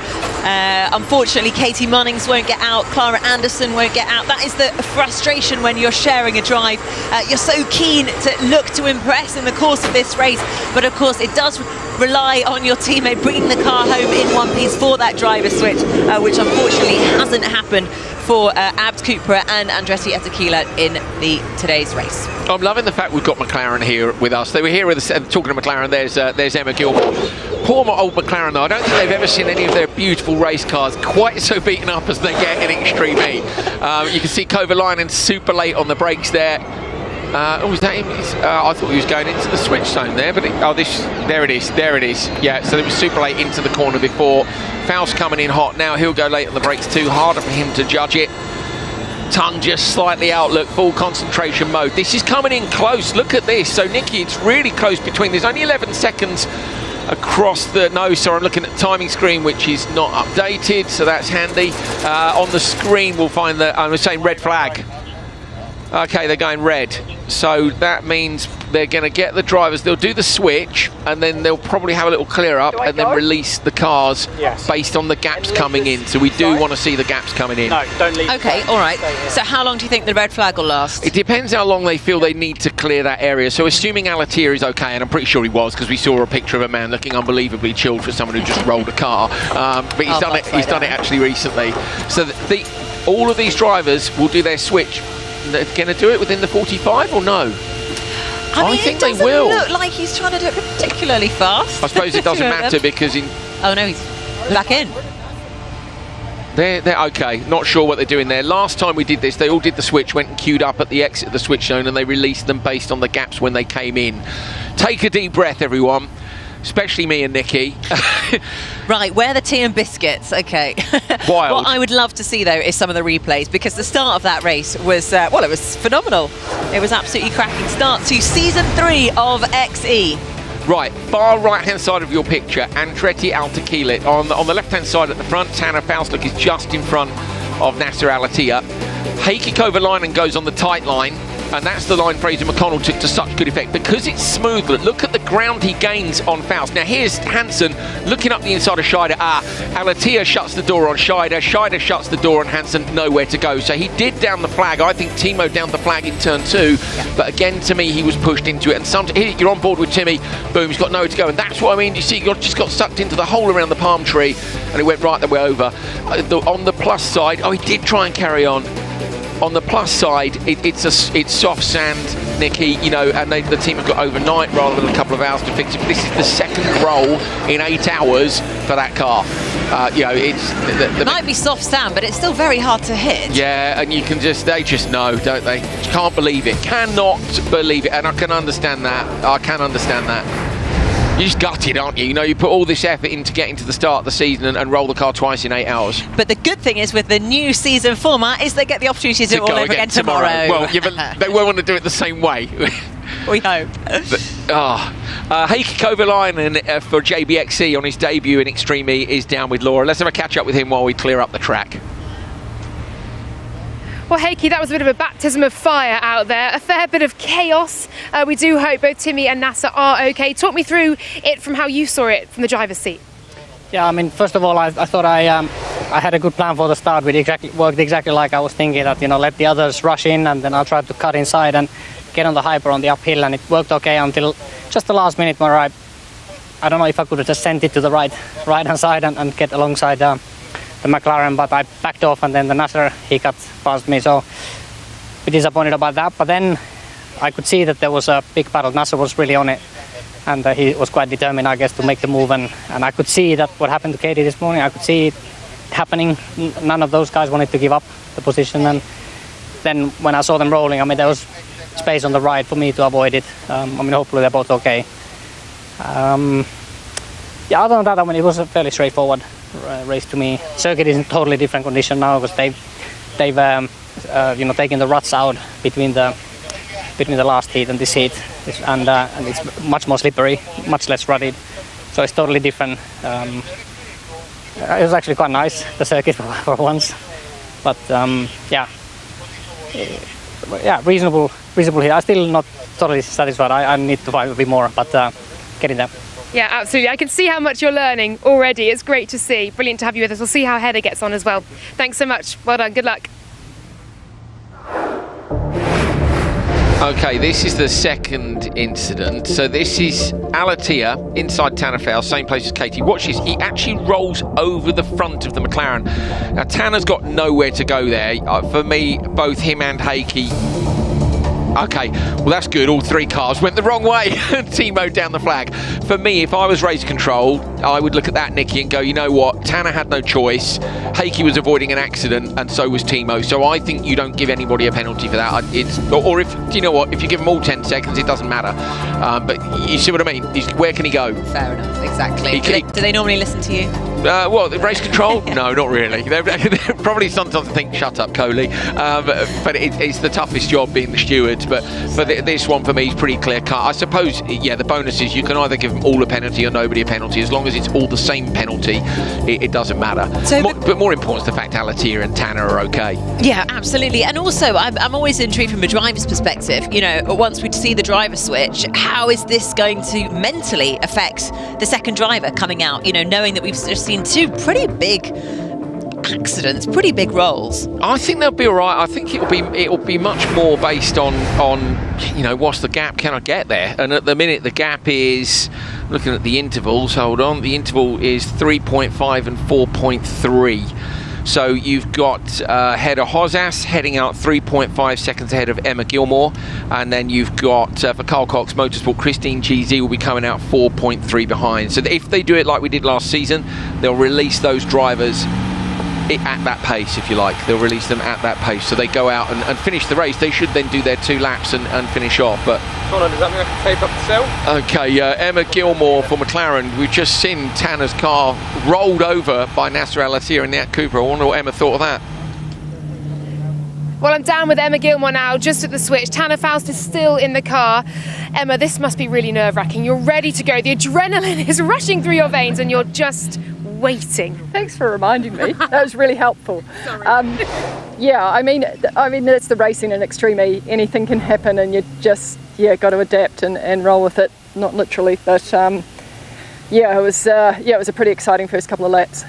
unfortunately, Katie Munnings won't get out. Clara Anderson won't get out. That is the frustration when you're sharing a drive. You're so keen to look to impress in the course of this race. But of course, it does rely on your teammate bringing the car home in one piece for that driver switch, which unfortunately hasn't happened for Abd Cupra and Andretti Etequila in today's race. I'm loving the fact we've got McLaren here with us. They were here with us, talking to McLaren. There's Emma Gilmore. Poor old McLaren, though. I don't think they've ever seen any of their beautiful race cars quite so beaten up as they get in Extreme E. You can see Kovalainen super late on the brakes there. Oh, is that him? I thought he was going into the switch zone there, but there it is. Yeah, so it was super late into the corner before. Faust coming in hot now. He'll go late on the brakes too. Harder for him to judge it. Tongue just slightly out. Look, full concentration mode. This is coming in close. Look at this. So Nikki, it's really close between. There's only 11 seconds across the nose. So I'm looking at the timing screen, which is not updated. So that's handy. On the screen, we'll find the. I'm saying red flag. Okay, they're going red. So that means they're going to get the drivers. They'll do the switch, and then they'll probably have a little clear up, and then release the cars based on the gaps coming in. So we do want to see the gaps coming in. No, don't leave. Okay, all right. So how long do you think the red flag will last? It depends how long they feel they need to clear that area. So assuming Alatia is okay, and I'm pretty sure he was, because we saw a picture of a man looking unbelievably chilled for someone who just rolled a car. But he's done it. He's done it actually recently. So all of these drivers will do their switch. They're going to do it within the 45 or no? I mean, think it doesn't they will. Look like he's trying to do it particularly fast. I suppose it doesn't matter because oh no, he's back in. They're okay. Not sure what they're doing there. Last time we did this, they all did the switch, went and queued up at the exit of the switch zone, and they released them based on the gaps when they came in. Take a deep breath, everyone. Especially me and Nikki. Right, where are the tea and biscuits? Okay. Wild. What I would love to see, though, is some of the replays, because the start of that race was, well, it was phenomenal. It was absolutely cracking start to Season 3 of XE. Right, far right-hand side of your picture, Andretti Etequila. On the left-hand side at the front, Tanner Faustlook is just in front of Nasser Al-Attiyah. Heikki Kovalainen goes on the tight line, and that's the line Fraser McConnell took to such good effect because it's smooth. Look at the ground he gains on Faust. Now here's Hansen looking up the inside of Scheider. Al-Attiyah shuts the door on Scheider. Scheider shuts the door on Hansen. Nowhere to go. So he did down the flag. I think Timo downed the flag in turn 2. Yeah. But again, to me, he was pushed into it. And sometimes you're on board with Timmy. Boom, he's got nowhere to go. And that's what I mean. You see, he just got sucked into the hole around the palm tree, and it went right the way over. On the plus side, he did try and carry on. On the plus side, it's soft sand, Nikki, you know, and the team have got overnight rather than a couple of hours to fix it. But this is the second roll in 8 hours for that car. You know, it might be soft sand, but it's still very hard to hit. Yeah, and they just know, don't they? Can't believe it. Cannot believe it. And I can understand that. I can understand that. You're just gutted, aren't you? You know, you put all this effort into getting to the start of the season and roll the car twice in 8 hours. But the good thing is with the new season format is they get the opportunity to do it all over again tomorrow. Well, yeah, but they won't want to do it the same way. We hope. Heikki Kovalainen for JBXE on his debut in Extreme E is down with Laura. Let's have a catch up with him while we clear up the track. Well, Heikki, that was a bit of a baptism of fire out there. A fair bit of chaos. We do hope both Timmy and Nasser are okay. Talk me through it from how you saw it from the driver's seat. Yeah, I mean, first of all, I thought I had a good plan for the start. It worked exactly like I was thinking, that, you know, let the others rush in and then I'll try to cut inside and get on the hyper on the uphill, and it worked okay until just the last minute where I don't know if I could have just sent it to the right-hand side and get alongside the McLaren, but I backed off, and then the Nasser, he got past me, so a bit disappointed about that. But then I could see that there was a big battle. Nasser was really on it, and he was quite determined, I guess, to make the move, and I could see that what happened to Katie this morning, I could see it happening. None of those guys wanted to give up the position, and then when I saw them rolling, I mean, there was space on the right for me to avoid it. I mean, hopefully they're both okay. Yeah, other than that, I mean, it was a fairly straightforward race to me. Circuit is in totally different condition now because they've you know, taken the ruts out between the last heat and this heat, and it's much more slippery, much less rutted. So it's totally different It was actually quite nice, the circuit for once. But reasonable here. I'm still not totally satisfied. I need to find a bit more, but getting there. Yeah, absolutely. I can see how much you're learning already. It's great to see. Brilliant to have you with us. We'll see how Heather gets on as well. Thanks so much. Well done. Good luck. Okay, this is the second incident. So this is Alatia inside Tanner Fowles, same place as Katie. Watch this, he actually rolls over the front of the McLaren. Now Tanner's got nowhere to go there. For me, both him and Heikki. Okay, well that's good, all three cars went the wrong way. Timo down the flag. For me, if I was race control, I would look at that, Nikki, and go, you know what, Tanner had no choice. Heikki was avoiding an accident, and so was Timo. So I think you don't give anybody a penalty for that. Or if, you know what, if you give them all 10 seconds, it doesn't matter. But you see what I mean? Where can he go? Fair enough, exactly. Do they normally listen to you? Well, race control? No, not really. They're probably sometimes think, shut up, Coley. But it's the toughest job being the stewards. But this one for me is pretty clear cut. I suppose, yeah, the bonus is you can either give them all a penalty or nobody a penalty. As long as it's all the same penalty, it doesn't matter. So, but more important is the fact Alatia and Tanner are okay. Yeah, absolutely. And also, I'm always intrigued from a driver's perspective. You know, once we see the driver switch, how is this going to mentally affect the second driver coming out? You know, knowing that we've just seen two pretty big accidents, pretty big rolls. I think they'll be all right. I think it'll be much more based on you know, what's the gap, can I get there? And at the minute the gap is, looking at the intervals, hold on, the interval is 3.5 and 4.3. So you've got Hedda Hozas heading out 3.5 seconds ahead of Emma Gilmore, and then you've got for Carl Cox Motorsport, Christine GZ will be coming out 4.3 behind. So if they do it like we did last season, they'll release those drivers at that pace, if you like. They'll release them at that pace, so they go out and finish the race. They should then do their 2 laps and finish off. But Connor, does that mean I can tape up the cell? Okay, Emma Gilmore for McLaren. We've just seen Tanner's car rolled over by Nasser Al-Attiyah in that Cooper. I wonder what Emma thought of that. Well, I'm down with Emma Gilmore now, just at the switch. Tanner Faust is still in the car. Emma, this must be really nerve-wracking. You're ready to go. The adrenaline is rushing through your veins and you're just waiting. Thanks for reminding me. That was really helpful. Yeah, I mean, it's the racing in extreme E. Anything can happen, and you just got to adapt and roll with it. Not literally, but it was a pretty exciting first couple of laps.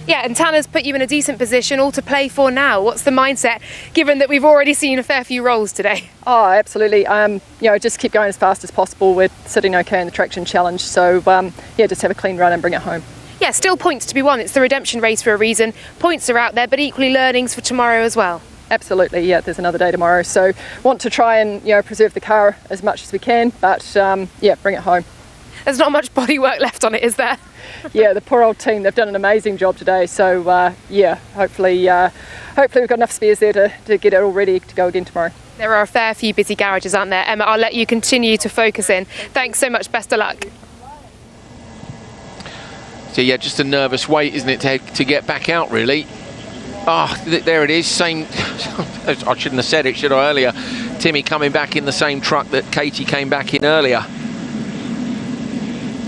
Yeah, and Tanner's put you in a decent position, all to play for now. What's the mindset, given that we've already seen a fair few rolls today? Oh, absolutely. Just keep going as fast as possible. We're sitting okay in the traction challenge, so just have a clean run and bring it home. Yeah, still points to be won. It's the redemption race for a reason. Points are out there, but equally learnings for tomorrow as well. Absolutely, yeah, there's another day tomorrow. So want to try and preserve the car as much as we can, but bring it home. There's not much bodywork left on it, is there? Yeah, the poor old team, they've done an amazing job today. So hopefully we've got enough spares there to get it all ready to go again tomorrow. There are a fair few busy garages, aren't there? Emma, I'll let you continue to focus in. Thanks so much, best of luck. So yeah, just a nervous wait, isn't it, to get back out, really. There it is, same, I shouldn't have said it, should I, earlier. Timmy coming back in the same truck that Katie came back in earlier.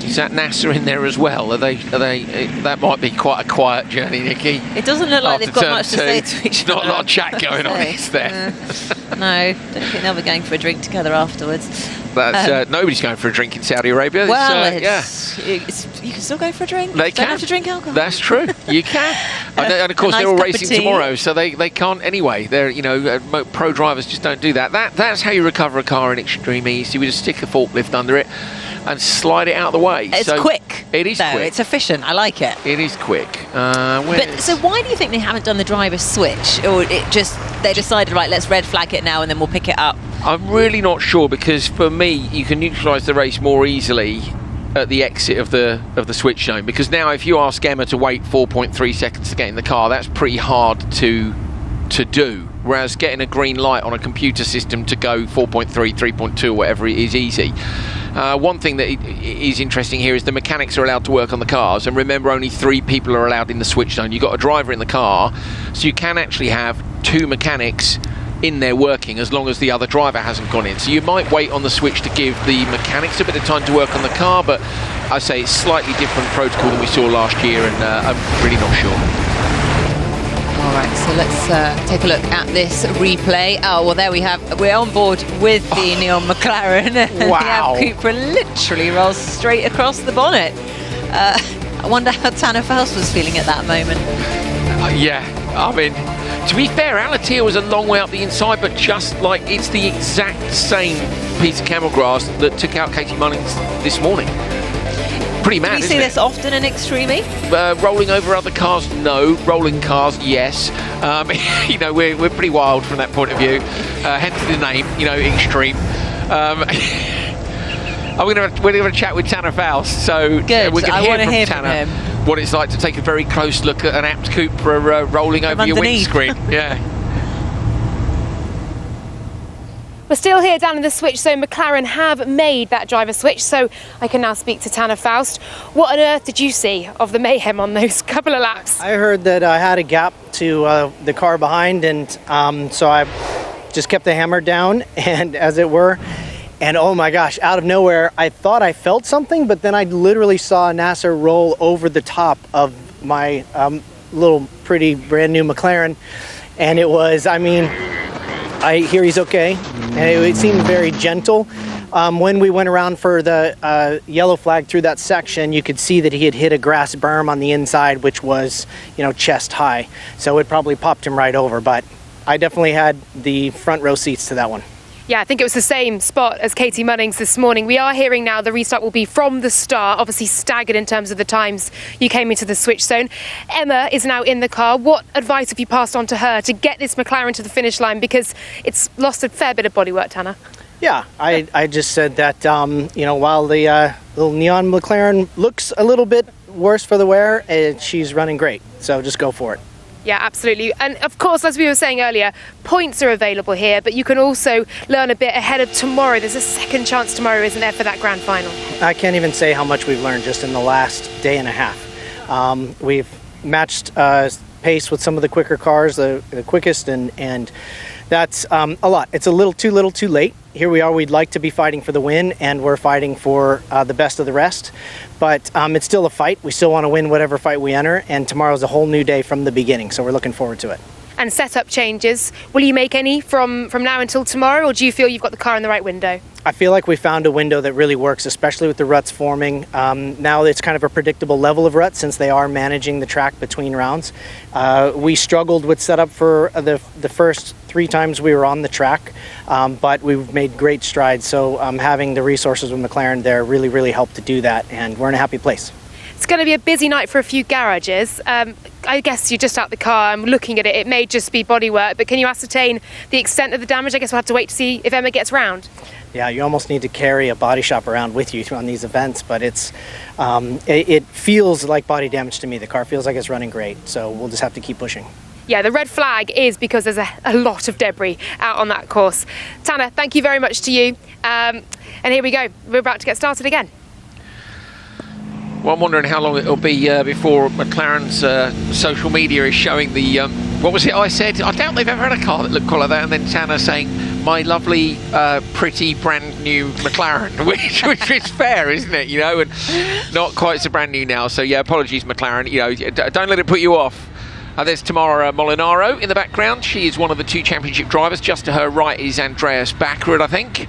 Is that Nasser in there as well? Are they? That might be quite a quiet journey, Nikki. It doesn't look like they've got much to say to each other. Not a lot of chat going on, is there? No, don't think they'll be going for a drink together afterwards. That's nobody's going for a drink in Saudi Arabia. Well, you can still go for a drink. They don't have to drink alcohol. That's true. You can. And of course, they're all racing tomorrow, so they can't anyway. They're pro drivers just don't do that. That's how you recover a car in extreme ease. You would just stick a forklift under it and slide it out of the way. It's quick. It is quick. It's efficient. I like it. It is quick. So why do you think they haven't done the driver switch, or they decided, right, let's red flag it now and then we'll pick it up? I'm really not sure, because for me, you can neutralise the race more easily at the exit of the switch zone, because now if you ask Emma to wait 4.3 seconds to get in the car, that's pretty hard to do. Whereas getting a green light on a computer system to go 4.3, 3.2 or whatever is easy. One thing that is interesting here is the mechanics are allowed to work on the cars, and remember, only 3 people are allowed in the switch zone. You've got a driver in the car, so you can actually have 2 mechanics in there working as long as the other driver hasn't gone in. So you might wait on the switch to give the mechanics a bit of time to work on the car, but I say it's slightly different protocol than we saw last year, and I'm really not sure. All right, so let's take a look at this replay. Oh, well, there we have. We're on board with the Neom McLaren. Wow. Cooper literally rolls straight across the bonnet. I wonder how Tanner Faust was feeling at that moment. Yeah, I mean, to be fair, Alatia was a long way up the inside, but just like it's the exact same piece of camel grass that took out Katie Mullins this morning. Pretty mad, Do you see this often in Extreme? Rolling over other cars, no. Rolling cars, yes. You know, we're pretty wild from that point of view. Hence the name, you know, Extreme. We're going to have a chat with Tanner Faust, so good. We can hear from from Tanner him. what it's like to take a very close look at an apt Cupra rolling over your windscreen. Yeah. We're still here down in the switch, so McLaren have made that driver switch, so I can now speak to Tanner Faust. What on earth did you see of the mayhem on those couple of laps? I heard that I had a gap to the car behind, and so I just kept the hammer down, and as it were, and oh my gosh, out of nowhere, I thought I felt something, but then I literally saw Nasser roll over the top of my little pretty brand new McLaren, and it was, I mean, I hear he's okay, and it seemed very gentle. When we went around for the yellow flag through that section, you could see that he had hit a grass berm on the inside, which was, you know, chest high. So it probably popped him right over, but I definitely had the front row seats to that one. Yeah, I think it was the same spot as Katie Mullins this morning. We are hearing now the restart will be from the start, obviously staggered in terms of the times you came into the switch zone. Emma is now in the car. What advice have you passed on to her to get this McLaren to the finish line? Because it's lost a fair bit of bodywork, Tanner. Yeah, I just said that, you know, while the little neon McLaren looks a little bit worse for the wear, she's running great. So just go for it. Yeah, absolutely. And of course, as we were saying earlier, points are available here, but you can also learn a bit ahead of tomorrow. There's a second chance tomorrow, isn't there, for that grand final? I can't even say how much we've learned just in the last day and a half. We've matched pace with some of the quicker cars, the quickest, and that's a lot. It's a little too late. Here we are, we'd like to be fighting for the win, and we're fighting for the best of the rest. But it's still a fight. We still want to win whatever fight we enter, and tomorrow's a whole new day from the beginning, so we're looking forward to it. And setup changes, will you make any from now until tomorrow, or do you feel you've got the car in the right window? I feel like we found a window that really works, especially with the ruts forming. Now it's kind of a predictable level of ruts since they are managing the track between rounds. We struggled with setup for the first 3 times we were on the track, but we've made great strides. So having the resources with McLaren there really helped to do that, and we're in a happy place. It's going to be a busy night for a few garages. I guess you're just out the car and looking at it. It may just be bodywork, but can you ascertain the extent of the damage? I guess we'll have to wait to see if Emma gets round. Yeah, you almost need to carry a body shop around with you on these events, but it feels like body damage to me. The car feels like it's running great, so we'll just have to keep pushing. Yeah, the red flag is because there's a lot of debris out on that course. Tanner, thank you very much to you. And here we go. We're about to get started again. Well, I'm wondering how long it'll be before McLaren's social media is showing the... what was it I said? I doubt they've ever had a car that looked quite like that. And then Tanner saying, my lovely, pretty, brand new McLaren, which is fair, isn't it? You know, and not quite so brand new now. So, yeah, apologies, McLaren. You know, don't let it put you off. There's Tamara Molinaro in the background. She is one of the 2 championship drivers. Just to her right is Andreas Baccarat, I think.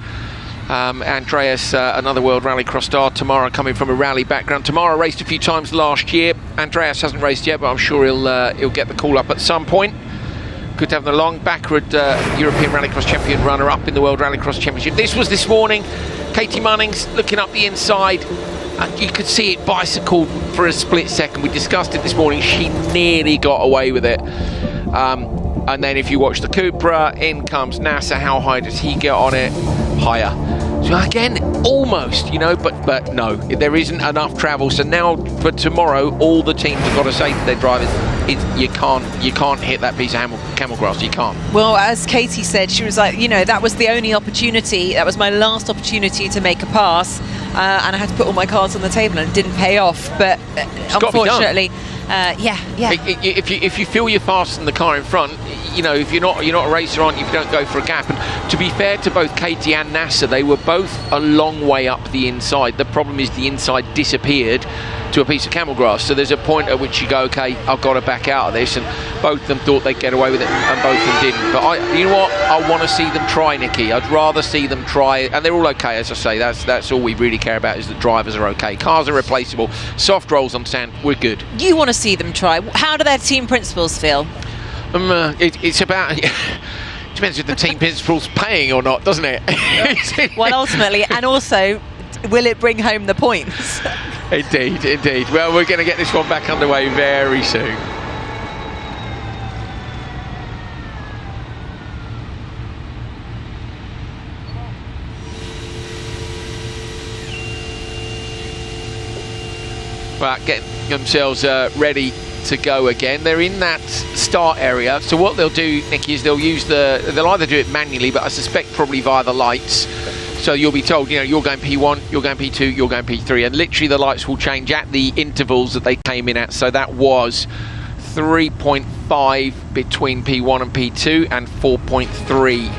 Andreas, another World Rallycross star. Tamara coming from a rally background. Tamara raced a few times last year. Andreas hasn't raced yet, but I'm sure he'll get the call up at some point. Good to have them along. Baccarat, European Rallycross champion, runner-up in the World Rallycross Championship. This was this morning. Katie Mullins looking up the inside. You could see it bicycle for a split second. We discussed it this morning. She nearly got away with it. And then if you watch the Cupra, in comes Nasser. How high does he get on it? Higher. So again, almost, you know, but no, there isn't enough travel. So now for tomorrow, all the teams have got to say to their drivers, you can't hit that piece of camel grass. You can't. Well, as Katie said, she was like, you know, that was the only opportunity. That was my last opportunity to make a pass. and I had to put all my cards on the table, and it didn't pay off. But unfortunately, if you feel you're faster than the car in front, you know, if you're not a racer, aren't you, if you don't go for a gap. And to be fair to both Katie and Nasser, they were both a long way up the inside. The problem is the inside disappeared to a piece of camel grass. So there's a point at which you go, okay, I've got to back out of this. And both of them thought they'd get away with it, and both of them didn't. But you know what? I want to see them try, Nikki. I'd rather see them try, and they're all okay, as I say. That's all we really care about, is that drivers are okay. Cars are replaceable. Soft rolls on sand, we're good. You want to see them try. How do their team principals feel? It's about... Depends if the team principal's paying or not, doesn't it? Well, ultimately, and also, will it bring home the points? Indeed, indeed. Well, we're going to get this one back underway very soon. Well, getting themselves ready to go again. They're in that start area. So what they'll do, Nikki, is they'll either do it manually, but I suspect probably via the lights. So you'll be told, you know, you're going P1, you're going P2, you're going P3, and literally the lights will change at the intervals that they came in at. So that was 3.5 between P1 and P2, and 4.3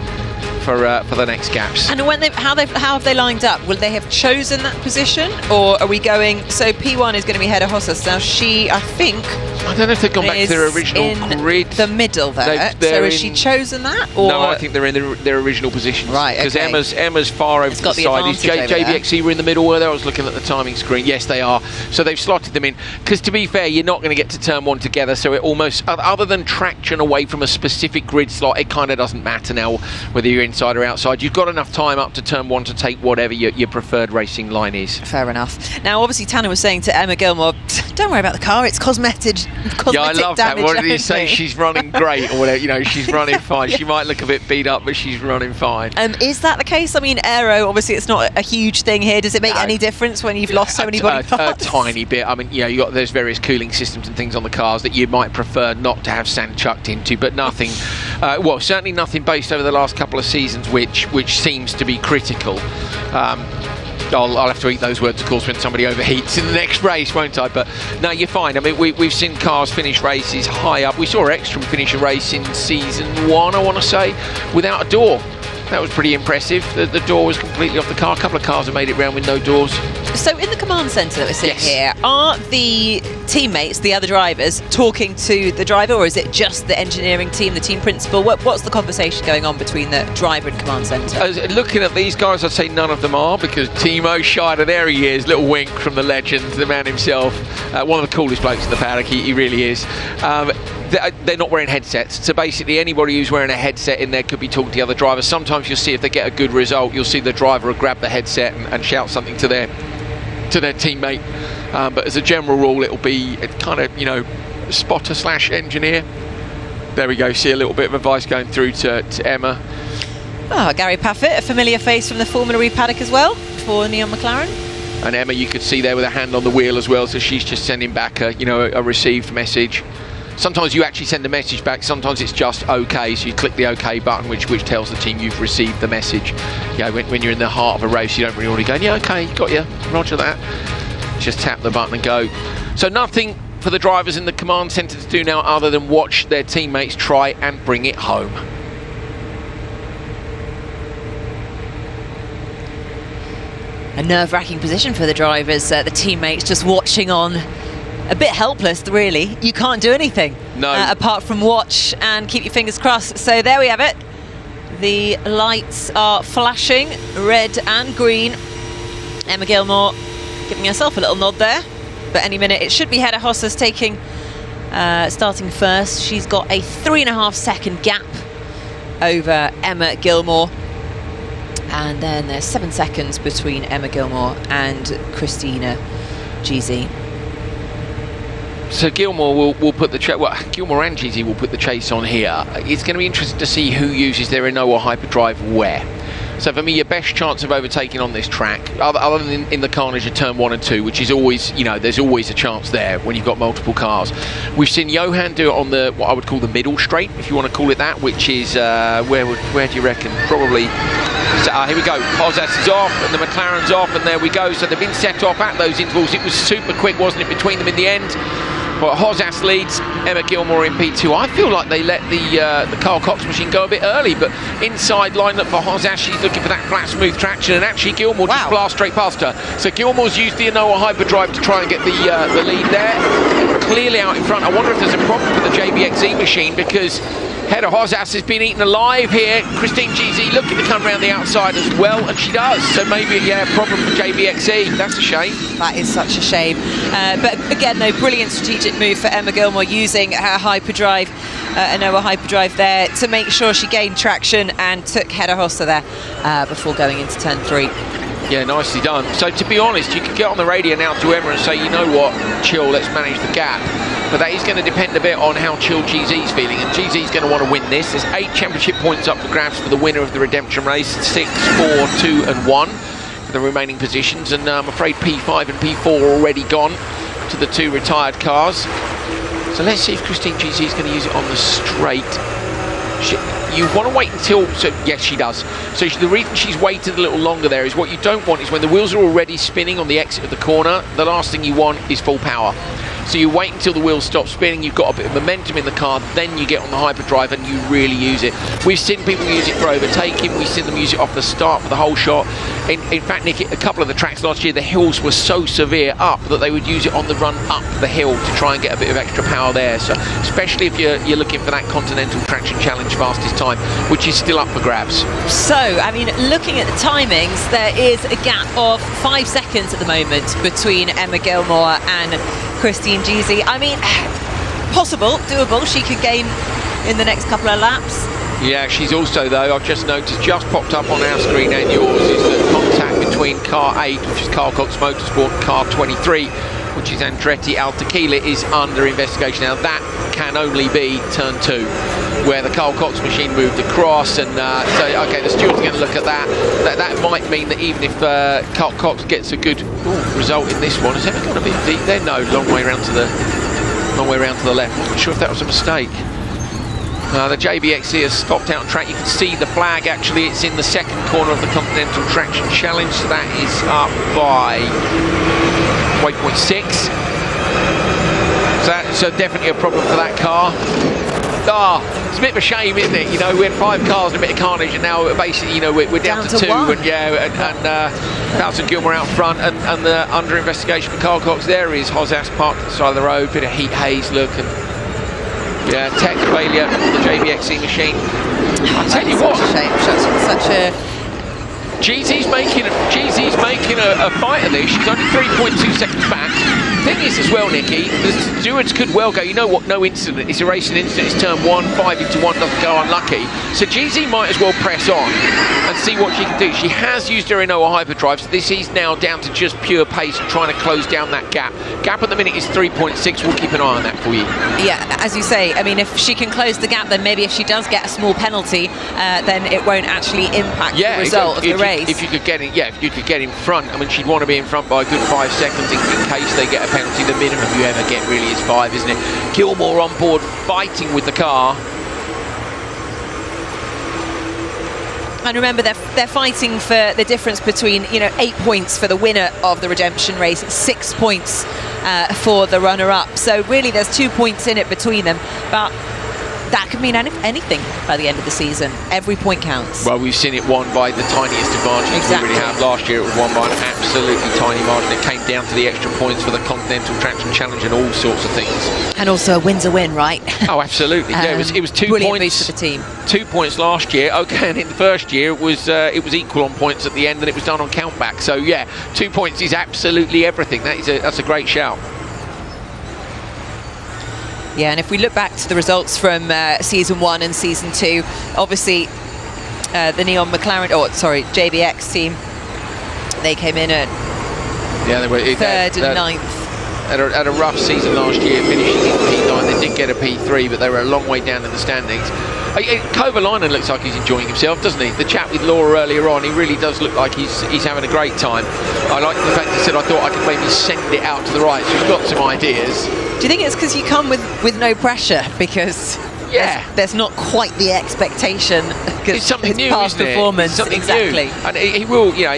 for the next gaps. And when how have they lined up? Will they have chosen that position, or are we going? So P1 is going to be Hedda Hossas. Now she, I think, I don't know if they've gone back to their original grid. The middle there. So has she chosen that? Or? No, I think they're in their original positions. Right. Because okay. Emma's far over to the side. Is JBXE were in the middle? Were there? I was looking at the timing screen. Yes, they are. So they've slotted them in. Because to be fair, you're not going to get to turn one together. So it almost, other than traction away from a specific grid slot, it kind of doesn't matter now whether you're inside or outside. You've got enough time up to turn one to take whatever your preferred racing line is. Fair enough. Now, obviously, Tanner was saying to Emma Gilmore, don't worry about the car, it's cosmetic yeah, I love that. What did he say? She's running great, or whatever. You know, she's running fine. She might look a bit beat up, but she's running fine. Is that the case? I mean, aero, obviously, it's not a huge thing here. Does it make any difference when you've lost so many body parts? A tiny bit. I mean, you know, there's various cooling systems and things on the cars that you might prefer not to have sand chucked into, but nothing. Well, certainly nothing based over the last couple of seasons, which seems to be critical. I'll have to eat those words, of course, when somebody overheats in the next race, won't I? But no, you're fine. I mean, we've seen cars finish races high up. We saw Ekstrom finish a race in season 1, I want to say, without a door. That was pretty impressive. The door was completely off the car. A couple of cars have made it round with no doors. So in the command centre that we're sitting here, are the teammates, the other drivers, talking to the driver, or is it just the engineering team, the team principal? What's the conversation going on between the driver and command centre? Looking at these guys, I'd say none of them are, because Timo Scheider, there he is, little wink from the legend, the man himself, one of the coolest blokes in the paddock, he really is. They're not wearing headsets, so basically anybody who's wearing a headset in there could be talking to the other driver. Sometimes you'll see, if they get a good result, you'll see the driver will grab the headset and shout something to their teammate, but as a general rule it'll be kind of, you know, spotter / engineer. There we go, see a little bit of advice going through to Emma. Gary Paffett, a familiar face from the Formula E paddock as well for Neom McLaren. And Emma, you could see there with a hand on the wheel as well, so she's just sending back a received message. Sometimes you actually send a message back, sometimes it's just OK, so you click the OK button, which tells the team you've received the message. You know, when you're in the heart of a race, you don't really want to go, yeah, OK, got you, roger that. Just tap the button and go. So nothing for the drivers in the command centre to do now other than watch their teammates try and bring it home. A nerve-wracking position for the drivers, the teammates just watching on. A bit helpless, really. You can't do anything apart from watch and keep your fingers crossed. So there we have it. The lights are flashing red and green. Emma Gilmore giving herself a little nod there, but any minute it should be Hedda Hossas taking starting first. She's got a 3.5 second gap over Emma Gilmore, and then there's 7 seconds between Emma Gilmore and Christina GZ. So Gilmore will put the Gilmore and GZ will put the chase on here. It's going to be interesting to see who uses their Inoa hyperdrive where. So for me, your best chance of overtaking on this track, other than in the carnage of turn 1 and 2, which is always, you know, there's always a chance there when you've got multiple cars. We've seen Johan do it on the, what I would call the middle straight, if you want to call it that, which is, where do you reckon? Probably, here we go, Hosas is off, and the McLaren's off, and there we go. So they've been set off at those intervals. It was super quick, wasn't it, between them in the end? But Hosas leads, Emma Gilmore in P2. I feel like they let the Carl Cox machine go a bit early, but inside lineup for Hosas, she's looking for that flat, smooth traction, and actually Gilmore just blast straight past her. So Gilmore's used the Anoa hyperdrive to try and get the lead there. Clearly out in front. I wonder if there's a problem with the JBXE machine, because Hedda Hosas has been eaten alive here. Christine GZ looking to come around the outside as well, and she does. So maybe, yeah, problem for JBXE. That's a shame. That is such a shame. But again, though, brilliant strategic move for Emma Gilmore, using her hyperdrive, Anoa hyperdrive there, to make sure she gained traction and took Hedda Hossa there before going into turn 3. Yeah, nicely done. So to be honest, you could get on the radio now to Emma and say, you know what, chill, let's manage the gap. But that is going to depend a bit on how chill GZ's feeling, and GZ's going to want to win this. There's 8 championship points up for grabs for the winner of the redemption race, 6, 4, 2 and 1 for the remaining positions, and I'm afraid P5 and P4 are already gone to the 2 retired cars. So let's see if Christine GZ is going to use it on the straight. You want to wait until, so yes, she does. So the reason she's waited a little longer there is what you don't want is when the wheels are already spinning on the exit of the corner, the last thing you want is full power. So you wait until the wheels stop spinning, you've got a bit of momentum in the car, then you get on the hyperdrive and you really use it. We've seen people use it for overtaking, we've seen them use it off the start for the whole shot. In fact, Nick, a couple of the tracks last year, the hills were so severe up that they would use it on the run up the hill to try and get a bit of extra power there. So especially if you're looking for that Continental Traction Challenge fastest time, which is still up for grabs. So, I mean, looking at the timings, there is a gap of 5 seconds at the moment between Emma Gilmore and Christine GZ. I mean, possible, doable. She could gain in the next couple of laps. Yeah, she's also, though, I've just noticed, just popped up on our screen and yours, is the contact between car 8, which is Carl Cox Motorsport, and car 23, which is Andretti Altequila, is under investigation. Now, that can only be turn 2, where the Carl Cox machine moved across, and so, okay, the stewards are going to look at that. That might mean that even if Carl Cox gets a good result in this one, is it going to be deep there? No, long way around to the left. I'm not sure if that was a mistake. The JBXE has stopped out on track. You can see the flag, actually, it's in the second corner of the Continental Traction Challenge, so that is up by waypoint 6. So definitely a problem for that car. It's a bit of a shame, isn't it? You know, we had 5 cars and a bit of carnage, and now basically, you know, we're down to 2, and yeah, and Alison Gilmore out front, and the under investigation for Carl Cox there is Hosas parked at the side of the road, bit of heat haze look, and yeah, tech failure on the JBXE machine. I tell you what, such a GZ's making a fight of this. She's only 3.2 seconds back. Thing is as well, Nikki, the stewards could well go, you know what, no incident, it's a racing incident, it's turn 1, 5 into 1 doesn't go, unlucky. So GZ might as well press on and see what she can do. She has used her Anoa hyperdrive, so this is now down to just pure pace and trying to close down that gap. Gap at the minute is 3.6, we'll keep an eye on that for you. Yeah, as you say, I mean, if she can close the gap, then maybe if she does get a small penalty, then it won't actually impact the result of the race. If you could get in, if you could get in front, I mean, she'd want to be in front by a good 5 seconds in case they get a penalty. The minimum you ever get really is 5, isn't it? Gilmore on board, fighting with the car. And remember, they're fighting for the difference between, you know, 8 points for the winner of the redemption race, 6 points for the runner-up. So really, there's 2 points in it between them. But that could mean anything by the end of the season. Every point counts. Well, we've seen it won by the tiniest of margins we really have. Last year it was won by an absolutely tiny margin. It came down to the extra points for the Continental Traction Challenge and all sorts of things. And also a win's a win, right? Oh, absolutely. Yeah, it was 2 points for the team. 2 points last year. Okay, and in the first year it was equal on points at the end, and it was done on countback. So yeah, 2 points is absolutely everything. That's a great shout. Yeah, and if we look back to the results from season 1 and season 2, obviously the Neom McLaren, JBX team, they came in at they were 3rd and 9th. Had a rough season last year, finishing in P9. They did get a P3, but they were a long way down in the standings. Kovalainen looks like he's enjoying himself, doesn't he? The chat with Laura earlier on, he really does look like he's having a great time. I like the fact he said, I thought I could maybe send it out to the right, so he's got some ideas. Do you think it's because you come with no pressure? Because there's not quite the expectation. It's something new, past isn't it? performance, It's something exactly. new. And he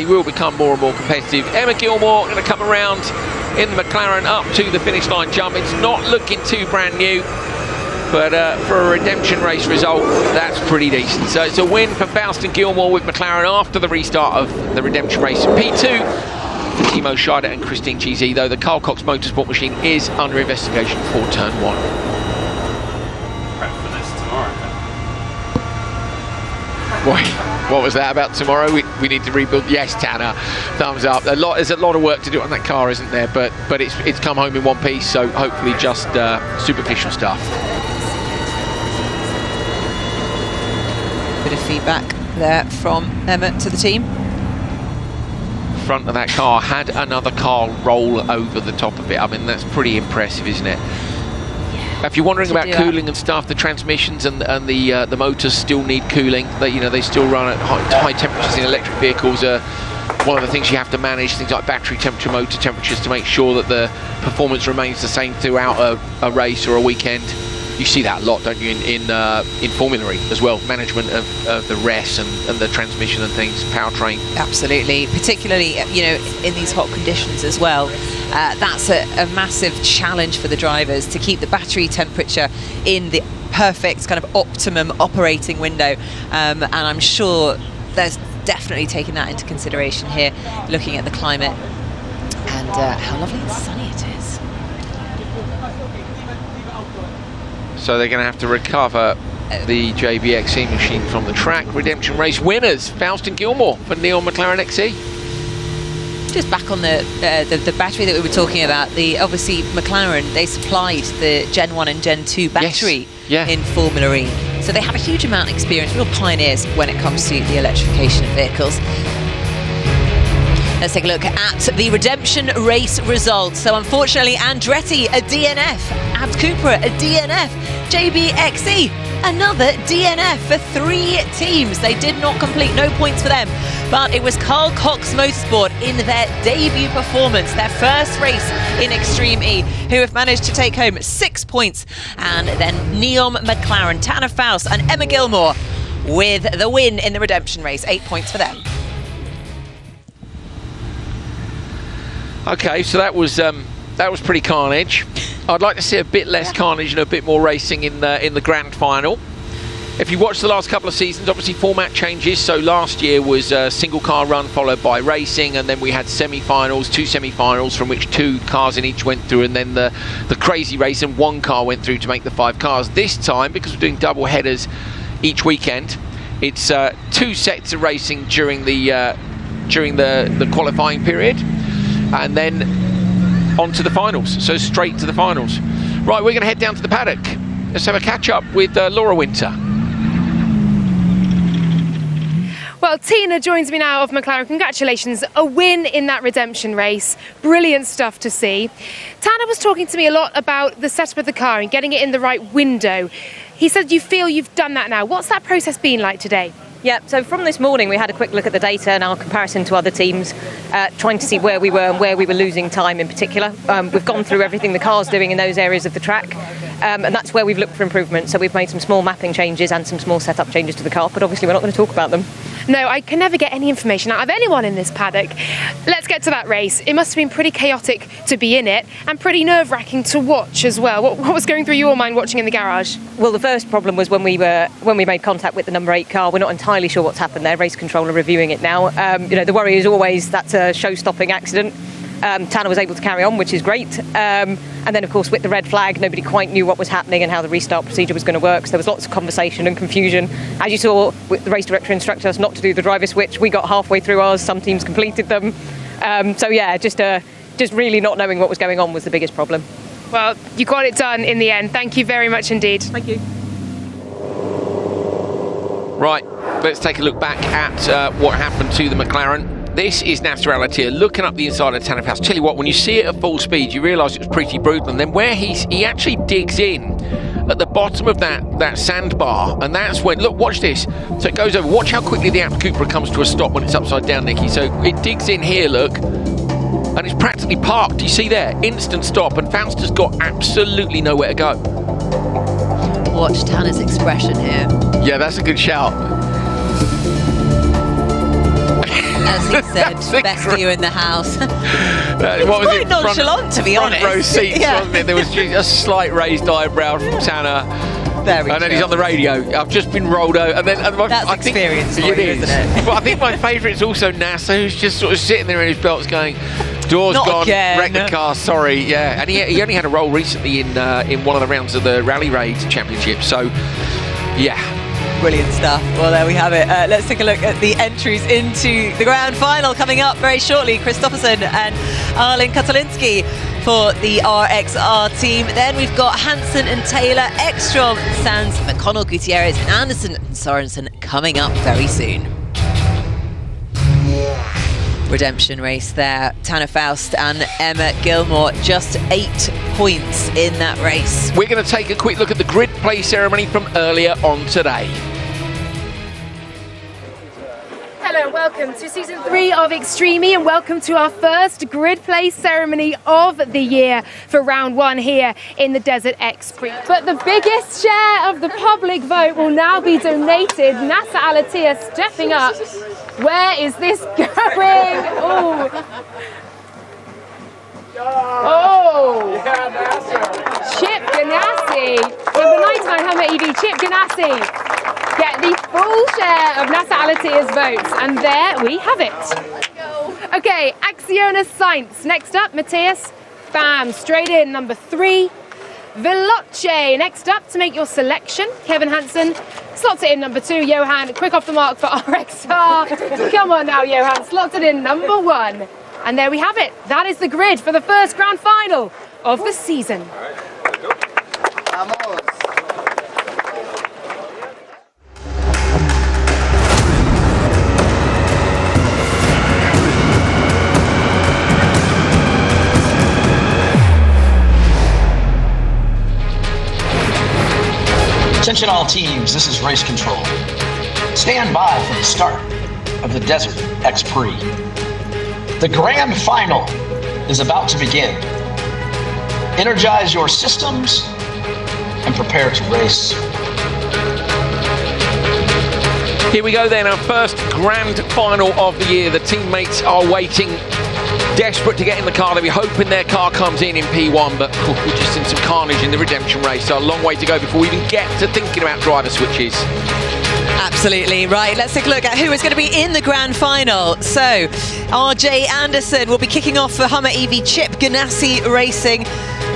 will become more and more competitive. Emma Gilmore going to come around in the McLaren up to the finish line jump. It's not looking too brand new, but for a redemption race result, that's pretty decent. So it's a win for Faustin Gilmore with McLaren after the restart of the redemption race. P2 for Timo Scheider and Christine GZ, though the Carl Cox Motorsport machine is under investigation for turn 1. Boy, what was that about tomorrow? We need to rebuild. Yes, Tanner, thumbs up. There's a lot of work to do on that car, isn't there? But it's come home in one piece, so hopefully just superficial stuff. Bit of feedback there from Emma to the team. Front of that car had another car roll over the top of it. I mean, that's pretty impressive, isn't it? If you're wondering about cooling and stuff, the transmissions and the motors still need cooling. They still run at high temperatures in electric vehicles. One of the things you have to manage, things like battery temperature, motor temperatures, to make sure that the performance remains the same throughout a race or a weekend. You see that a lot, don't you, in Formula E as well, management of the rest and the transmission and things, powertrain. Absolutely, particularly in these hot conditions as well. That's a massive challenge for the drivers to keep the battery temperature in the perfect kind of optimum operating window, and I'm sure there's definitely taken that into consideration here, looking at the climate and how lovely and sunny it is. So they're going to have to recover the JBXE machine from the track. Redemption race winners, Faustin Gilmore for Neom McLaren XE. Just back on the battery that we were talking about, obviously McLaren, they supplied the Gen 1 and Gen 2 battery in Formula E. So they have a huge amount of experience, real pioneers when it comes to the electrification of vehicles. Let's take a look at the redemption race results. So unfortunately, Andretti, a DNF. Abd Cooper, a DNF. JBXE, another DNF for 3 teams. They did not complete, no points for them. But it was Carl Cox Motorsport in their debut performance, their first race in Extreme E, who have managed to take home 6 points. And then Neom McLaren, Tanner Faust and Emma Gilmore with the win in the redemption race, 8 points for them. Okay, so that was pretty carnage. I'd like to see a bit less carnage and a bit more racing in the grand final. If you watch the last couple of seasons, obviously format changes. So last year was a single car run followed by racing, and then we had semi-finals, 2 semi-finals from which 2 cars in each went through, and then the crazy race and 1 car went through to make the 5 cars. This time, because we're doing double headers each weekend, it's 2 sets of racing during the qualifying period, and then on to the finals, so straight to the finals. Right, we're going to head down to the paddock. Let's have a catch up with Laura Winter. Well, Tina joins me now of McLaren. Congratulations, a win in that redemption race. Brilliant stuff to see. Tanner was talking to me a lot about the setup of the car and getting it in the right window. He said you feel you've done that now. What's that process been like today? Yeah, so from this morning we had a quick look at the data and our comparison to other teams, trying to see where we were and where we were losing time in particular. We've gone through everything the car's doing in those areas of the track, and that's where we've looked for improvement. So we've made some small mapping changes and some small setup changes to the car, but obviously we're not going to talk about them. No, I can never get any information out of anyone in this paddock. Let's get to that race. It must have been pretty chaotic to be in it and pretty nerve-wracking to watch as well. What was going through your mind watching in the garage? Well, the first problem was when we made contact with the number 8 car. We're not entirely sure what's happened there. Race control are reviewing it now. The worry is always that's a show-stopping accident. Tanner was able to carry on, which is great. And then, of course, with the red flag, nobody quite knew what was happening and how the restart procedure was going to work. So there was lots of conversation and confusion. As you saw, the race director instructed us not to do the driver switch. We got halfway through ours. Some teams completed them. So yeah, just really not knowing what was going on was the biggest problem. Well, you got it done in the end. Thank you very much indeed. Thank you. Right, let's take a look back at what happened to the McLaren. This is Nasser Al-Attiyah looking up the inside of Tanner Faust. Tell you what, when you see it at full speed, you realise it was pretty brutal. And then where he actually digs in at the bottom of that sandbar, and that's when, look, watch this. So it goes over. Watch how quickly the Apple Cooper comes to a stop when it's upside down, Nikki. So it digs in here, look, and it's practically parked. You see there, instant stop, and Faust's got absolutely nowhere to go. Watch Tanner's expression here. Yeah, that's a good shout. As he said, best view in the house. What was quite it? nonchalant, to be honest. Front row seats, Yeah. wasn't it? There was just a slight raised eyebrow from Tanner. And then he's on the radio. I've just been rolled over. And then That's experience for you, isn't it? But I think my favourite is also NASA, who's just sort of sitting there in his belts going, door's Not gone, again. wrecked the car, sorry. Yeah, and he only had a role recently in one of the rounds of the Rally Raid Championship. So, yeah. Brilliant stuff. Well, there we have it. Let's take a look at the entries into the grand final coming up very shortly. Kristoffersen and Arlen Katolinski for the RXR team. Then we've got Hansen and Taylor, Ekstrom, Sands, McConnell, Gutierrez, and Anderson and Sorensen coming up very soon. Redemption race there. Tanner Faust and Emma Gilmore, just 8 points in that race. We're going to take a quick look at the grid play ceremony from earlier on today. Hello and welcome to season 3 of Extreme, and welcome to our first grid play ceremony of the year for round 1 here in the Desert X Prix. But the biggest share of the public vote will now be donated. Nasser Al-Attiyah stepping up. Where is this going? Oh! Oh! Chip Ganassi, number 99 Hummer EV, Chip Ganassi, get the full share of Nasser Al-Attiyah's votes, and there we have it. Okay, Acciona Sainz. Next up, Matthias, bam, straight in, number 3. Veloce, next up to make your selection. Kevin Hansen slots it in, number 2. Johan, quick off the mark for RXR. Come on now, Johan, slots it in, number 1. And there we have it. That is the grid for the first grand final of the season. Attention all teams, this is race control. Stand by for the start of the Desert X Prix. The grand final is about to begin. Energize your systems and prepare to race. Here we go then, our first grand final of the year. The teammates are waiting, desperate to get in the car. They'll be hoping their car comes in P1, but we're just in some carnage in the redemption race. So a long way to go before we even get to thinking about driver switches. Absolutely. Right, let's take a look at who is going to be in the grand final. So, RJ Anderson will be kicking off for Hummer EV, Chip Ganassi Racing.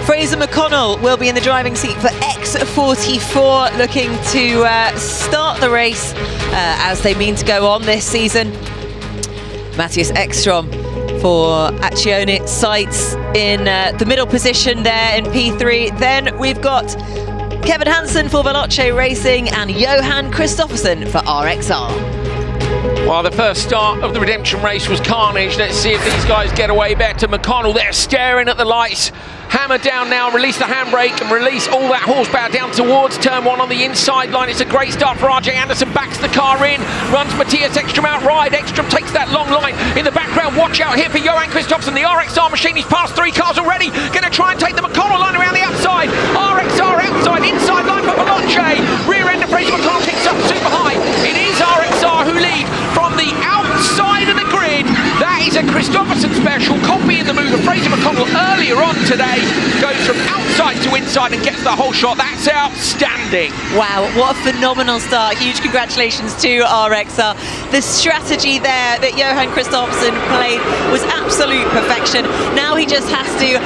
Fraser McConnell will be in the driving seat for X44, looking to start the race as they mean to go on this season. Matthias Ekstrom for Acciona Sainz in the middle position there in P3. Then we've got Kevin Hansen for Veloce Racing and Johan Kristoffersen for RXR. Well, the first start of the redemption race was carnage. Let's see if these guys get away better. McConnell there staring at the lights. Hammer down now, release the handbrake and release all that horsepower down towards turn 1 on the inside line. It's a great start for RJ Anderson, backs the car in, runs Matthias Ekstrom out wide. Ekstrom takes that long line in the background. Watch out here for Johan Kristoffersen. The RXR machine, he's passed 3 cars already. Going to try and take the McConnell line around the outside. RXR outside, inside line for Veloce. Rear end of Fraser McConnell kicks up super high. It is RXR who lead from the outside of the grid. That is a Kristoffersen special, copying the move of Fraser McConnell earlier on today. Goes from outside to inside and gets the whole shot. That's outstanding. Wow, what a phenomenal start. Huge congratulations to RXR. The strategy there that Johan Kristoffersen played was absolute perfection. Now he just has to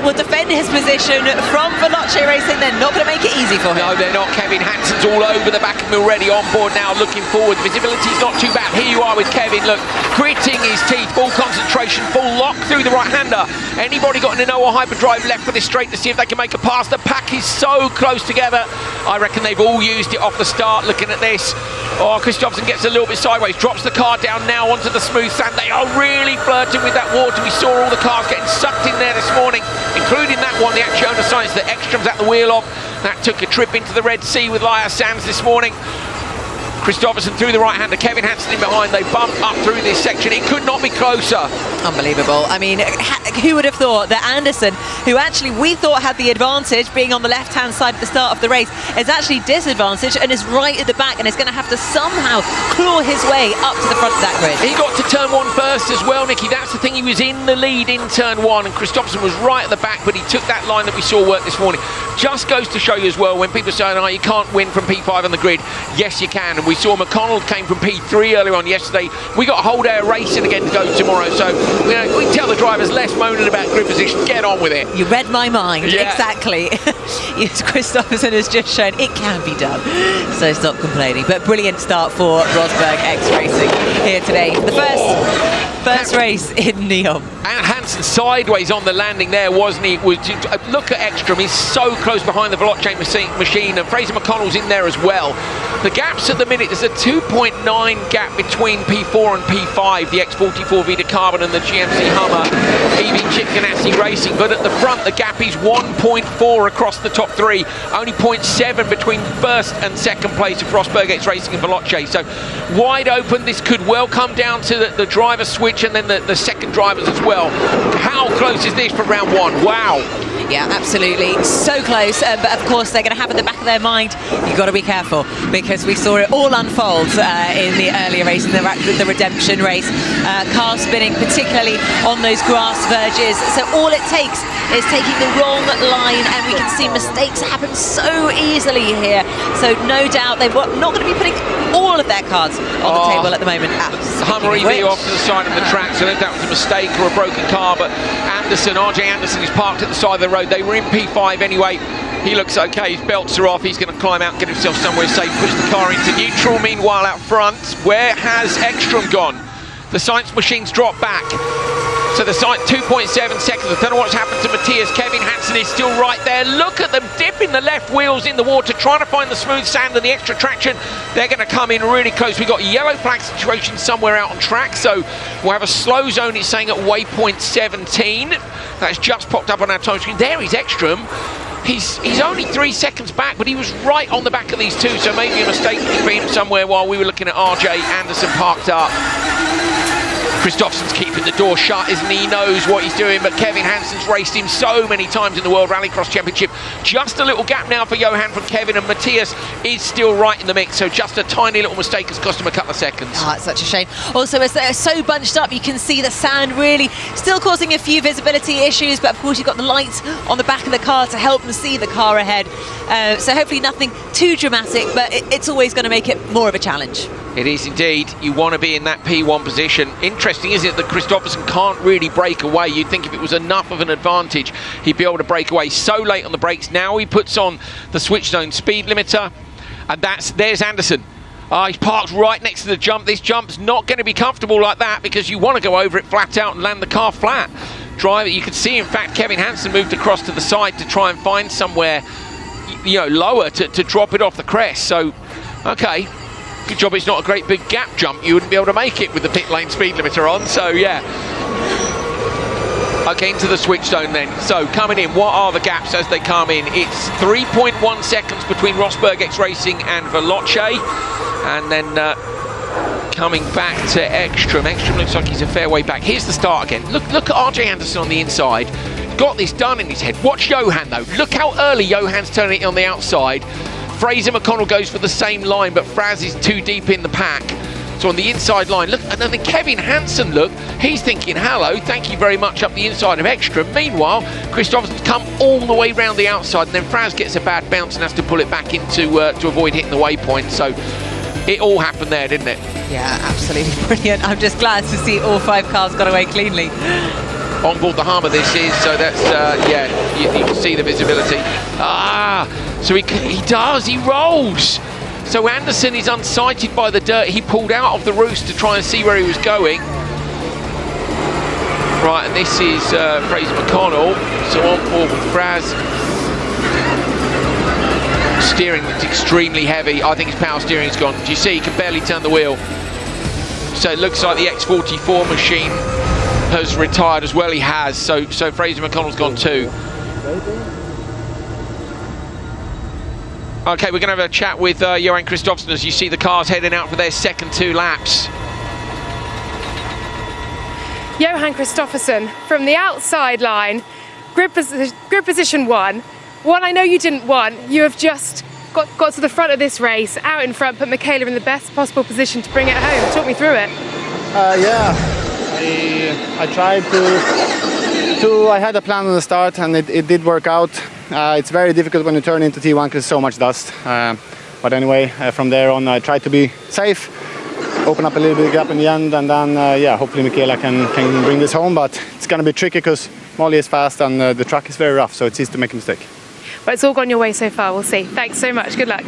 will defend his position from Veloce Racing. They're not going to make it easy for him. No, they're not. Kevin Hansen's all over the back of him already, on board now, looking forward. Visibility's not too bad. Here you are with Kevin, look, gritting his teeth, full concentration, full lock through the right-hander. Anybody got an Anoa hyperdrive left for this straight to see if they can make a pass? The pack is so close together. I reckon they've all used it off the start. Looking at this, Oh, Christopherson gets a little bit sideways, drops the car down now onto the smooth sand. They are really flirting with that water. We saw all the cars getting sucked in there this morning, including that one, the Acciona Science that Ekstrom's at the wheel of. That took a trip into the Red Sea with Laya Sands this morning. Christopherson through the right-hander, Kevin Hansen in behind. They bump up through this section. It could not be closer. Unbelievable. I mean, who would have thought that Anderson, who actually we thought had the advantage being on the left-hand side at the start of the race, is actually disadvantaged and is right at the back and is going to have to somehow claw his way up to the front of that grid. He got to turn one first as well, Nicky. That's the thing. He was in the lead in turn one, and Christopherson was right at the back, but he took that line that we saw work this morning. Just goes to show you as well, when people say, oh, you can't win from P5 on the grid. Yes, you can. And we saw McConnell came from P3 earlier on yesterday. We got a whole day of racing again to go tomorrow, so we can tell the drivers less moaning about grid position. Get on with it. You read my mind. Yeah. Exactly. Christopherson has just shown it can be done, so stop complaining. But brilliant start for Rosberg X Racing here today. The first race in Neom. And Hansen sideways on the landing there, wasn't he? Look at Ekstrom, he's so close behind the Veloce machine, and Fraser McConnell's in there as well. The gaps at the minute, there's a 2.9 gap between P4 and P5, the X44 Vita Carbon and the GMC Hummer EV Chip Ganassi Racing, but at the front the gap is 1.4 across the top three, only 0.7 between first and second place of Rosberg X Racing and Veloce. So wide open, this could well come down to the driver switch and then the second drivers as well. How close is this for round one? Wow. Yeah, absolutely. So close. But of course, they're going to have in the back of their mind, you've got to be careful, because we saw it all unfold in the earlier race, in the redemption race. Cars spinning, particularly on those grass verges. So all it takes is taking the wrong line, and we can see mistakes happen so easily here. So no doubt they're not going to be putting all of their cards on the table at the moment. Hummer EV off to the side of the track, so that was a mistake or a broken car, but RJ Anderson is parked at the side of the road. They were in P5 anyway. He looks okay, his belts are off, he's going to climb out and get himself somewhere safe, push the car into neutral. Meanwhile out front, where has Ekstrom gone? The science machines drop back. So the site 2.7 seconds. I don't know what's happened to Matthias. Kevin Hansen is still right there. Look at them dipping the left wheels in the water, trying to find the smooth sand and the extra traction. They're going to come in really close. We've got a yellow flag situation somewhere out on track, so we'll have a slow zone, it's saying at waypoint 17. That's just popped up on our time screen. There is Ekstrom. He's only 3 seconds back, but he was right on the back of these two, so maybe a mistake for him somewhere while we were looking at RJ Anderson parked up. Christopherson's keeping the door shut, isn't he? He knows what he's doing, but Kevin Hansen's raced him so many times in the World Rallycross Championship. Just a little gap now for Johan from Kevin, and Matthias is still right in the mix, so just a tiny little mistake has cost him a couple of seconds. Oh, it's such a shame. Also, as they're so bunched up, you can see the sand really still causing a few visibility issues, but of course you've got the lights on the back of the car to help them see the car ahead. So hopefully nothing too dramatic, but it's always going to make it more of a challenge. It is indeed. You want to be in that P1 position. Interesting, isn't it, that Christopherson can't really break away. You'd think if it was enough of an advantage, he'd be able to break away. So late on the brakes. Now he puts on the switch zone speed limiter, and there's Anderson. He's parked right next to the jump. This jump's not going to be comfortable like that, because you want to go over it flat out and land the car flat. Drive it. You can see, in fact, Kevin Hansen moved across to the side to try and find somewhere, lower to drop it off the crest. So, okay. Good job it's not a great big gap jump. You wouldn't be able to make it with the pit lane speed limiter on, so yeah. Okay, into the switch zone then. So coming in, what are the gaps as they come in? It's 3.1 seconds between Rosberg X Racing and Veloce. And then coming back to Ekstrom. Ekstrom looks like he's a fair way back. Here's the start again. Look at RJ Anderson on the inside. Got this done in his head. Watch Johan though. Look how early Johan's turning it on the outside. Fraser McConnell goes for the same line, but Fraz is too deep in the pack. So on the inside line, look, and then Kevin Hansen, look, he's thinking, hello, thank you very much up the inside of Ekstrom. Meanwhile, Christopherson's come all the way round the outside, and then Fraz gets a bad bounce and has to pull it back into to avoid hitting the waypoint. So it all happened there, didn't it? Yeah, absolutely brilliant. I'm just glad to see all 5 cars got away cleanly. On board the Hummer this is, so that's, yeah, you can see the visibility. So he rolls. So Anderson is unsighted by the dirt. He pulled out of the roost to try and see where he was going. Right, and this is Fraser McConnell. So on board with Fraz. steering that's extremely heavy. I think his power steering's gone. Do you see? He can barely turn the wheel. So it looks like the X44 machine has retired as well. He has. So Fraser McConnell's gone too. Okay, we're going to have a chat with Johan Kristoffersson as you see the cars heading out for their second 2 laps. Johan Kristoffersson from the outside line, grid position 1. One I know you didn't want. You have just got to the front of this race, out in front, put Michaela in the best possible position to bring it home. Talk me through it. I tried to. I had a plan on the start, and it did work out. It's very difficult when you turn into T1 because there's so much dust. But anyway, from there on, I tried to be safe, open up a little bit of gap in the end, and then hopefully Michaela can bring this home. But it's going to be tricky because Molly is fast and the track is very rough, so it's easy to make a mistake. But it's all gone your way so far. We'll see. Thanks so much. Good luck.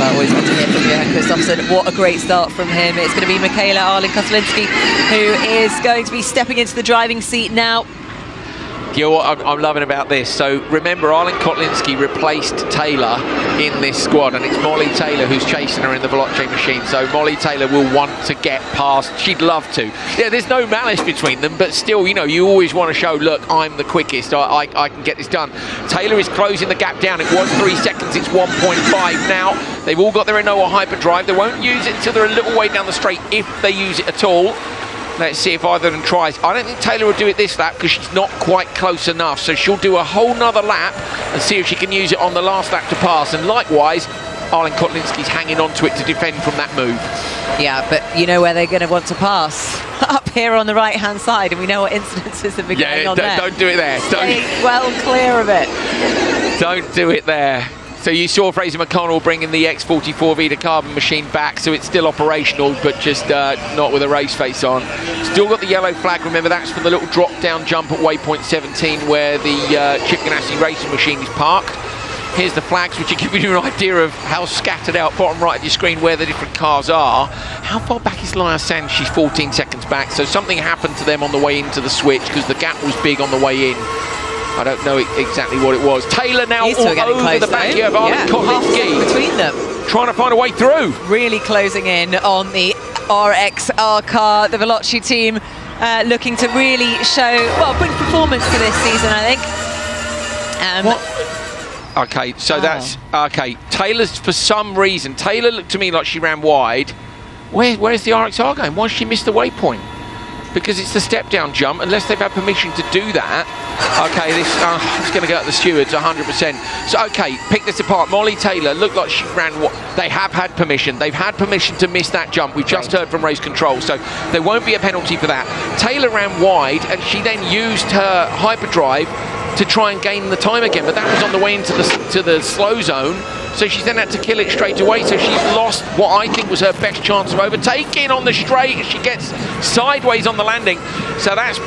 I always want to hear from Johan Kristoffersson. What a great start from him. It's going to be Michaela Arlin-Kotlinski who is going to be stepping into the driving seat now. You know what I'm loving about this? So remember, Arlen Kotlinski replaced Taylor in this squad, and it's Molly Taylor who's chasing her in the Veloce machine. So Molly Taylor will want to get past. She'd love to. Yeah, there's no malice between them, but still, you know, you always want to show, look, I'm the quickest. I can get this done. Taylor is closing the gap down. It was 3 seconds. It's 1.5 now. They've all got their Renault hyperdrive. They won't use it until they're a little way down the straight, if they use it at all. Let's see if either of them tries. I don't think Taylor will do it this lap because she's not quite close enough. So she'll do a whole nother lap and see if she can use it on the last lap to pass. And likewise, Arlen Kotlinski's hanging on to it to defend from that move. Yeah, but you know where they're going to want to pass? Up here on the right-hand side, and we know what incidences have been going on there. Don't do it there. Stay well clear of it. Don't do it there. So you saw Fraser McConnell bringing the X44 Vita carbon machine back, so it's still operational, but just not with a race face on. Still got the yellow flag. Remember, that's from the little drop-down jump at waypoint 17 where the Chip Ganassi racing machine is parked. Here's the flags, which are giving you an idea of how scattered out bottom right of your screen where the different cars are. How far back is Laya Sands? She's 14 seconds back, so something happened to them on the way into the switch because the gap was big on the way in. I don't know exactly what it was. Taylor now all over the back here of Arlen Kotlinski. Between them. Trying to find a way through. Really closing in on the RXR car. The Veloce team looking to really show, well, bring performance to this season, I think. Okay, so that's... Okay, Taylor's, for some reason, Taylor looked to me like she ran wide. Where's the RXR going? Why did she miss the waypoint? Because it's the step-down jump, unless they've had permission to do that. Okay, this it's going to go at the stewards 100%. So, okay, pick this apart. Molly Taylor looked like she ran what they have had permission. They've had permission to miss that jump. We've just heard from race control, so there won't be a penalty for that. Taylor ran wide, and she then used her hyperdrive to try and gain the time again, but that was on the way into the slow zone. So she's then had to kill it straight away. So she's lost what I think was her best chance of overtaking on the straight. She gets sideways on the landing. So that's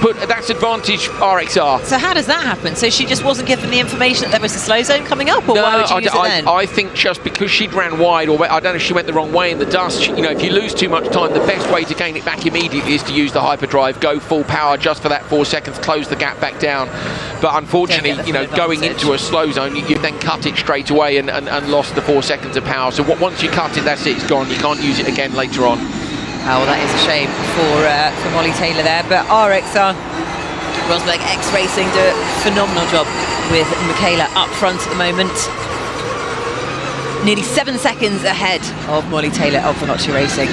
advantage RXR. So how does that happen? So she just wasn't given the information that there was a slow zone coming up, or why would you use it then? I think just because she'd ran wide, or I don't know if she went the wrong way in the dust. You know, if you lose too much time, the best way to gain it back immediately is to use the hyperdrive, go full power just for that 4 seconds, close the gap back down. But unfortunately, you know, going into a slow zone, you then cut it straight away and lost the 4 seconds of power. So once you cut it, that's it, it's gone. You can't use it again later on. Oh, well, that is a shame for Molly Taylor there. But RXR, Rosberg X Racing do a phenomenal job with Michaela up front at the moment. Nearly 7 seconds ahead of Molly Taylor of Veloce Racing.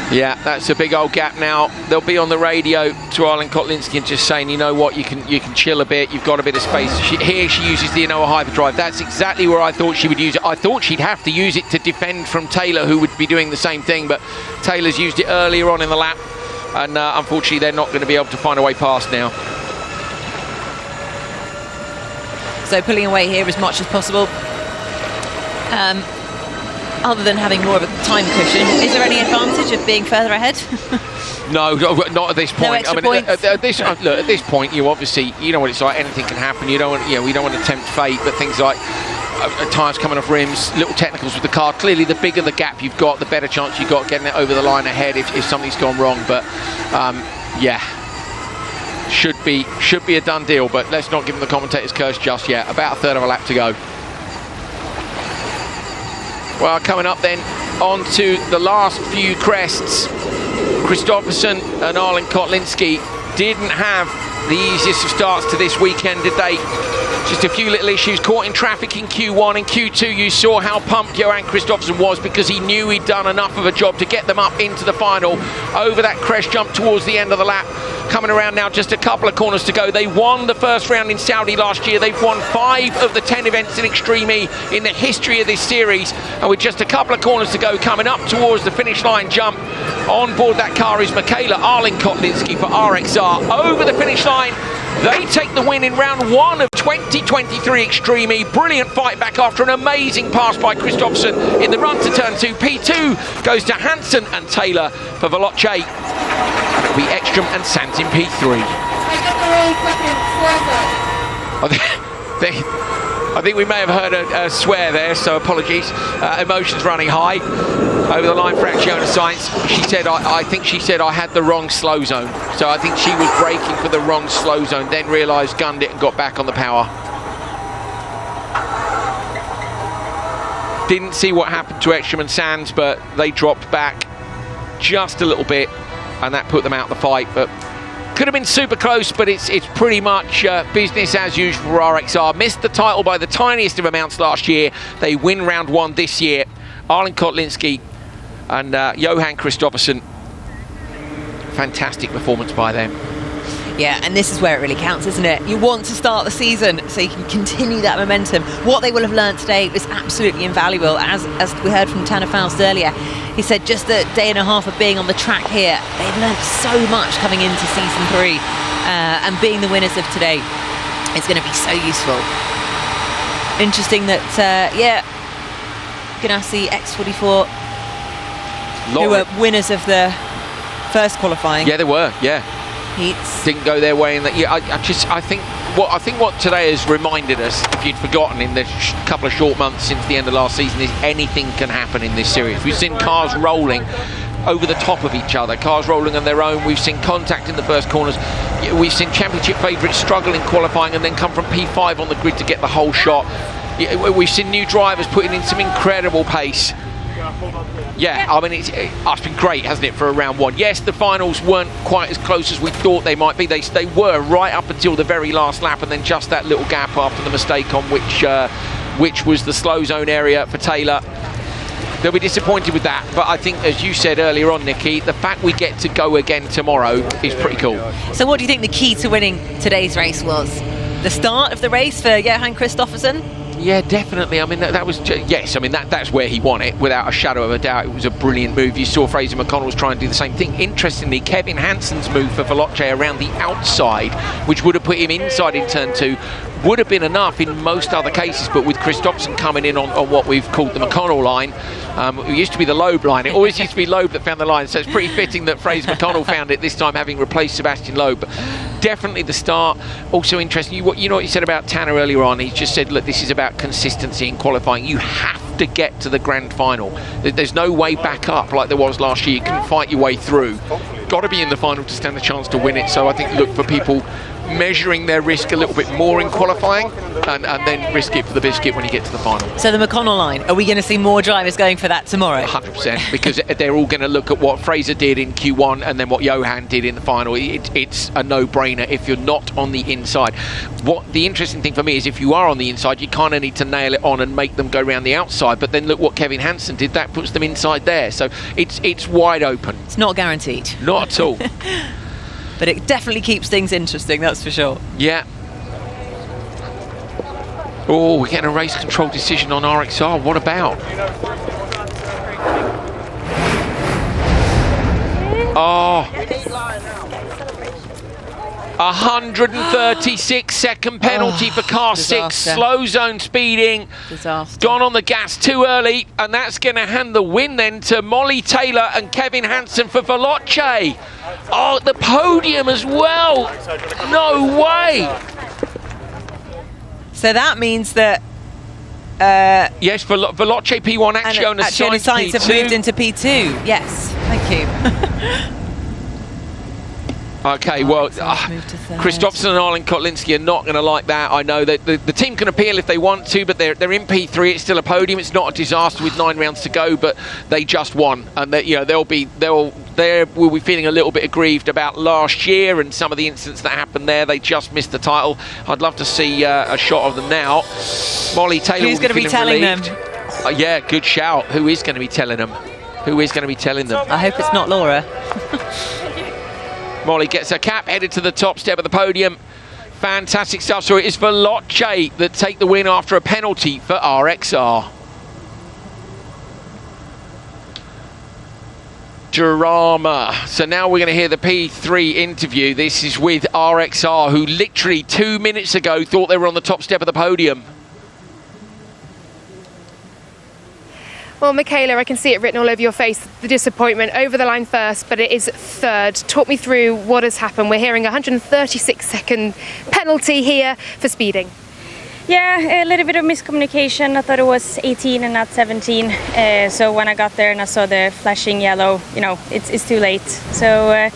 Yeah, that's a big old gap now. They'll be on the radio to Arlen Kotlinski and just saying, you know what, you can chill a bit, you've got a bit of space. Here she uses the Renault hyperdrive. That's exactly where I thought she would use it. I thought she'd have to use it to defend from Taylor, who would be doing the same thing, but Taylor's used it earlier on in the lap, and unfortunately they're not going to be able to find a way past now. So pulling away here as much as possible. Other than having more of a time cushion, is there any advantage of being further ahead? No, not at this point. No extra points? At this point, you obviously, you know what it's like. Anything can happen. You don't want, we don't want to tempt fate. But things like tyres coming off rims, little technicals with the car. Clearly, the bigger the gap you've got, the better chance you've got getting it over the line ahead if something's gone wrong. But yeah. should be a done deal, but let's not give them the commentator's curse just yet. About a third of a lap to go. Well, coming up then on to the last few crests. Kristoffersen and Arlen Kotlinski didn't have the easiest of starts to this weekend today. Just a few little issues, caught in traffic in Q1. In Q2 you saw how pumped Johan Kristoffersen was because he knew he'd done enough of a job to get them up into the final over that crest jump towards the end of the lap. Coming around now, just a couple of corners to go. They won the first round in Saudi last year. They've won 5 of the 10 events in Extreme E in the history of this series. And with just a couple of corners to go, coming up towards the finish line jump, on board that car is Michaela Arlen Kotlinski for RXR. Over the finish line, they take the win in round 1 of 2023 Extreme E. Brilliant fight back after an amazing pass by Kristoffersen in the run to turn 2. P2 goes to Hansen and Taylor for Veloce. It'll be Ekstrom and Sands in P3. I think we may have heard a swear there, so apologies. Emotions running high. Over the line for Acciona Sainz. She said, I think she said I had the wrong slow zone. So I think she was braking for the wrong slow zone, then realised, gunned it and got back on the power. Didn't see what happened to Ekstrom and Sands, but they dropped back just a little bit and that put them out the fight. But could have been super close, but it's pretty much business as usual for RXR. Missed the title by the tiniest of amounts last year. They win round 1 this year. Arlen Kotlinski and Johan Kristoffersen. Fantastic performance by them. Yeah, and this is where it really counts, isn't it? You want to start the season so you can continue that momentum. What they will have learned today is absolutely invaluable. As we heard from Tanner Faust earlier, he said just a day and a half of being on the track here, they've learned so much coming into season 3, and being the winners of today is going to be so useful. Interesting that, Ganassi, X44, who were winners of the first qualifying. Yeah, they were, yeah. Heats. Didn't go their way in that. Yeah, I think what today has reminded us, if you'd forgotten in the couple of short months since the end of last season, is anything can happen in this series. We've seen cars rolling over the top of each other, cars rolling on their own. We've seen contact in the first corners. We've seen championship favourites struggle in qualifying and then come from P5 on the grid to get the whole shot. We've seen new drivers putting in some incredible pace. Yeah, I mean, it's been great, hasn't it, for a round 1? Yes, the finals weren't quite as close as we thought they might be. They were right up until the very last lap, and then just that little gap after the mistake on which was the slow zone area for Taylor. They'll be disappointed with that, but I think, as you said earlier on, Nikki, the fact we get to go again tomorrow is pretty cool. So what do you think the key to winning today's race was? The start of the race for Johan Kristoffersen? Yeah, definitely. I mean, that was yes. I mean, that's where he won it without a shadow of a doubt. It was a brilliant move. You saw Fraser McConnell was trying to do the same thing. Interestingly, Kevin Hansen's move for Veloce around the outside, which would have put him inside in turn 2, would have been enough in most other cases. But with Kristoffersen coming in on what we've called the McConnell line, it used to be the Loeb line. It always used to be Loeb that found the line. So it's pretty fitting that Fraser McConnell found it this time, having replaced Sebastian Loeb. But definitely the start. Also interesting. You know what you said about Tanner earlier on. He just said, look, this is about consistency in qualifying. You have to get to the grand final. There's no way back up like there was last year. You can fight your way through. Got to be in the final to stand a chance to win it. So I think look for people measuring their risk a little bit more in qualifying and then risk it for the biscuit when you get to the final. So the McConnell line, are we going to see more drivers going for that tomorrow? 100%, because they're all going to look at what Fraser did in Q1 and then what Johan did in the final. It's a no-brainer if you're not on the inside. What the interesting thing for me is if you are on the inside, you kind of need to nail it on and make them go around the outside, but then look what Kevin Hansen did, that puts them inside there. So it's wide open. It's not guaranteed. Not at all. But it definitely keeps things interesting, that's for sure. Yeah. Oh, we're getting a race control decision on RXR. What about? Oh. 136-second penalty for car 6. Slow zone speeding. Disaster. Gone on the gas too early, and that's going to hand the win then to Molly Taylor and Kevin Hansen for Veloce. Oh, the podium as well. No way. So that means that yes, Veloce P1, Acciona Sainz have moved into P2. Yes, thank you. Okay, well, Kristoffersson and Arlen Kotlinski are not going to like that. I know that the team can appeal if they want to, but they're in P3. It's still a podium. It's not a disaster with 9 rounds to go, but they just won, and they'll be feeling a little bit aggrieved about last year and some of the incidents that happened there. They just missed the title. I'd love to see a shot of them now. Molly Taylor. Who's going to be telling them? Yeah, good shout. Who is going to be telling them? Who is going to be telling them? I hope it's not Laura. Molly gets her cap, headed to the top step of the podium. Fantastic stuff. So it is Veloce that take the win after a penalty for RXR. Drama. So now we're going to hear the P3 interview. This is with RXR, who literally 2 minutes ago thought they were on the top step of the podium. Well, Michaela, I can see it written all over your face, the disappointment. Over the line first, but it is third. Talk me through what has happened. We're hearing a 136-second penalty here for speeding. Yeah, a little bit of miscommunication. I thought it was 18 and not 17. So when I got there and I saw the flashing yellow, it's too late. So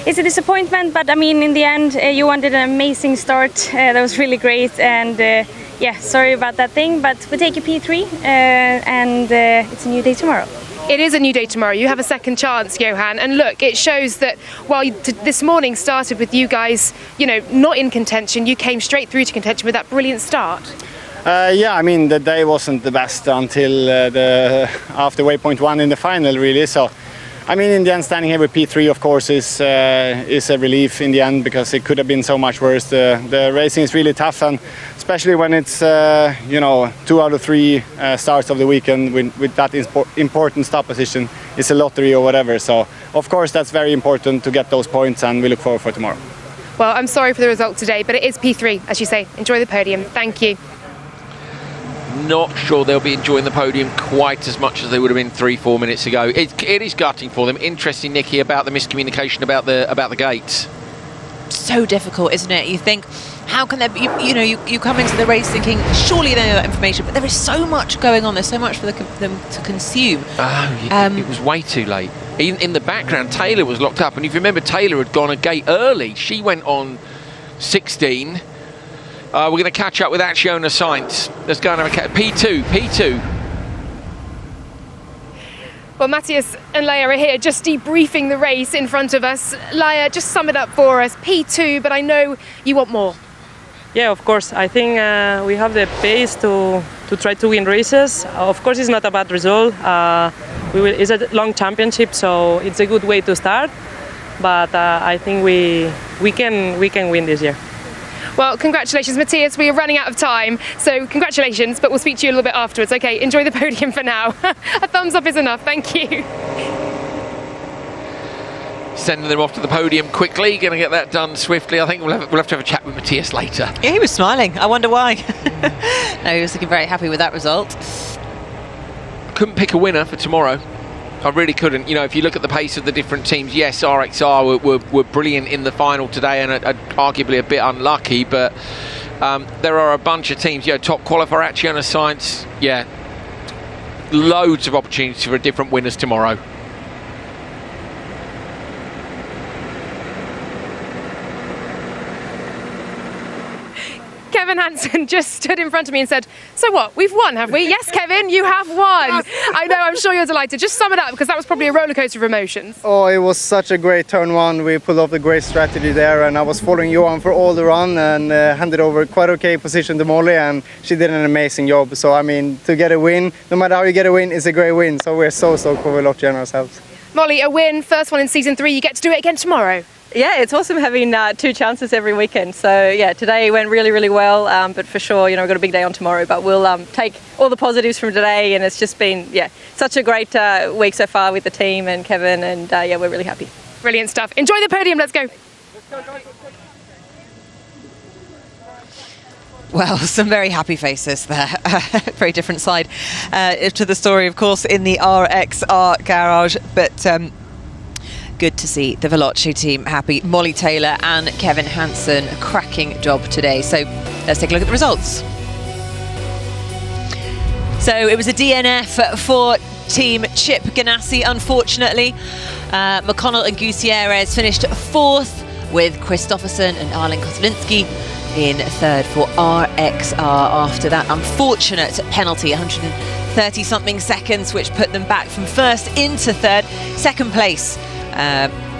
it's a disappointment, but I mean, in the end, Johan did an amazing start. That was really great. And yeah, sorry about that thing, but we take a P3 and it's a new day tomorrow. It is a new day tomorrow. You have a second chance, Johan. And look, it shows that while this morning started with you guys, not in contention, you came straight through to contention with that brilliant start. Yeah, I mean, the day wasn't the best until after waypoint 1 in the final, really. So, I mean, in the end, standing here with P3, of course, is a relief in the end, because it could have been so much worse. The racing is really tough, and especially when it's 2 out of 3 starts of the weekend with that important start position. It's a lottery or whatever. So, of course, that's very important to get those points, and we look forward for tomorrow. Well, I'm sorry for the result today, but it is P3, as you say. Enjoy the podium. Thank you. Not sure they'll be enjoying the podium quite as much as they would have been 3-4 minutes ago. It is gutting for them. Interesting, Nikki, about the miscommunication about the gates. So difficult, isn't it? You think, how can there be, you come into the race thinking, surely they know that information, but there is so much going on. There's so much for them to consume. It was way too late. In the background, Taylor was locked up, and if you remember, Taylor had gone a gate early. She went on 16. We're going to catch up with Acciona Sainz. Let's go and have a P2. Well, Matthias and Leia are here just debriefing the race in front of us. Leia, just sum it up for us. P2, but I know you want more. Yeah, of course. I think we have the pace to try to win races. Of course, it's not a bad result. It's a long championship, so it's a good way to start. But I think we can win this year. Well, congratulations, Matthias. We are running out of time, so congratulations, but we'll speak to you a little bit afterwards. Okay, enjoy the podium for now. A thumbs up is enough. Thank you. Sending them off to the podium quickly. Going to get that done swiftly. I think we'll have to have a chat with Matthias later. Yeah, he was smiling. I wonder why. No, he was looking very happy with that result. Couldn't pick a winner for tomorrow. I really couldn't. If you look at the pace of the different teams, yes, RXR were brilliant in the final today and arguably a bit unlucky, but there are a bunch of teams, top qualifier, Acciona Sainz, loads of opportunities for different winners tomorrow. Kevin Hansen just stood in front of me and said, so what, we've won, have we? Yes, Kevin, you have won. I know, I'm sure you're delighted. Just sum it up, because that was probably a roller coaster of emotions. Oh, it was such a great turn one. We pulled off a great strategy there, and I was following Johan for all the run and handed over quite okay position to Molly, and she did an amazing job. So, I mean, to get a win, no matter how you get a win, it's a great win. So we're so Veloce on ourselves. Molly, a win, first one in season 3. You get to do it again tomorrow. Yeah, it's awesome having 2 chances every weekend. So yeah, today went really, really well. But for sure, we've got a big day on tomorrow. But we'll take all the positives from today, and it's just been such a great week so far with the team and Kevin, and we're really happy. Brilliant stuff. Enjoy the podium. Let's go. Well, some very happy faces there. Very different side to the story, of course, in the RXR garage, but. Good to see the Veloce team happy. Molly Taylor and Kevin Hansen, a cracking job today. So let's take a look at the results. So it was a DNF for Team Chip Ganassi, unfortunately. McConnell and Gutierrez finished 4th, with Kristoffersen and Arlen Kotlinski in third for RXR after that unfortunate penalty, 130-something seconds, which put them back from first into third. Second place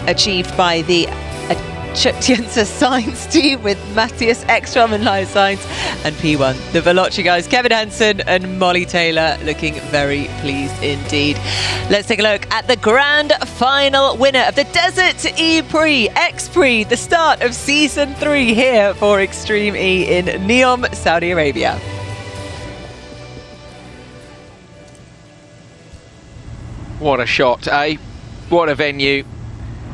achieved by the Jensen Science team with Matthias Ekstrom and Lyle Sainz, and P1 the Veloce guys, Kevin Hansen and Molly Taylor, looking very pleased indeed. Let's take a look at the grand final winner of the Desert E-Prix, X-Prix, the start of season 3 here for Extreme E in Neom, Saudi Arabia. What a shot, eh? What a venue.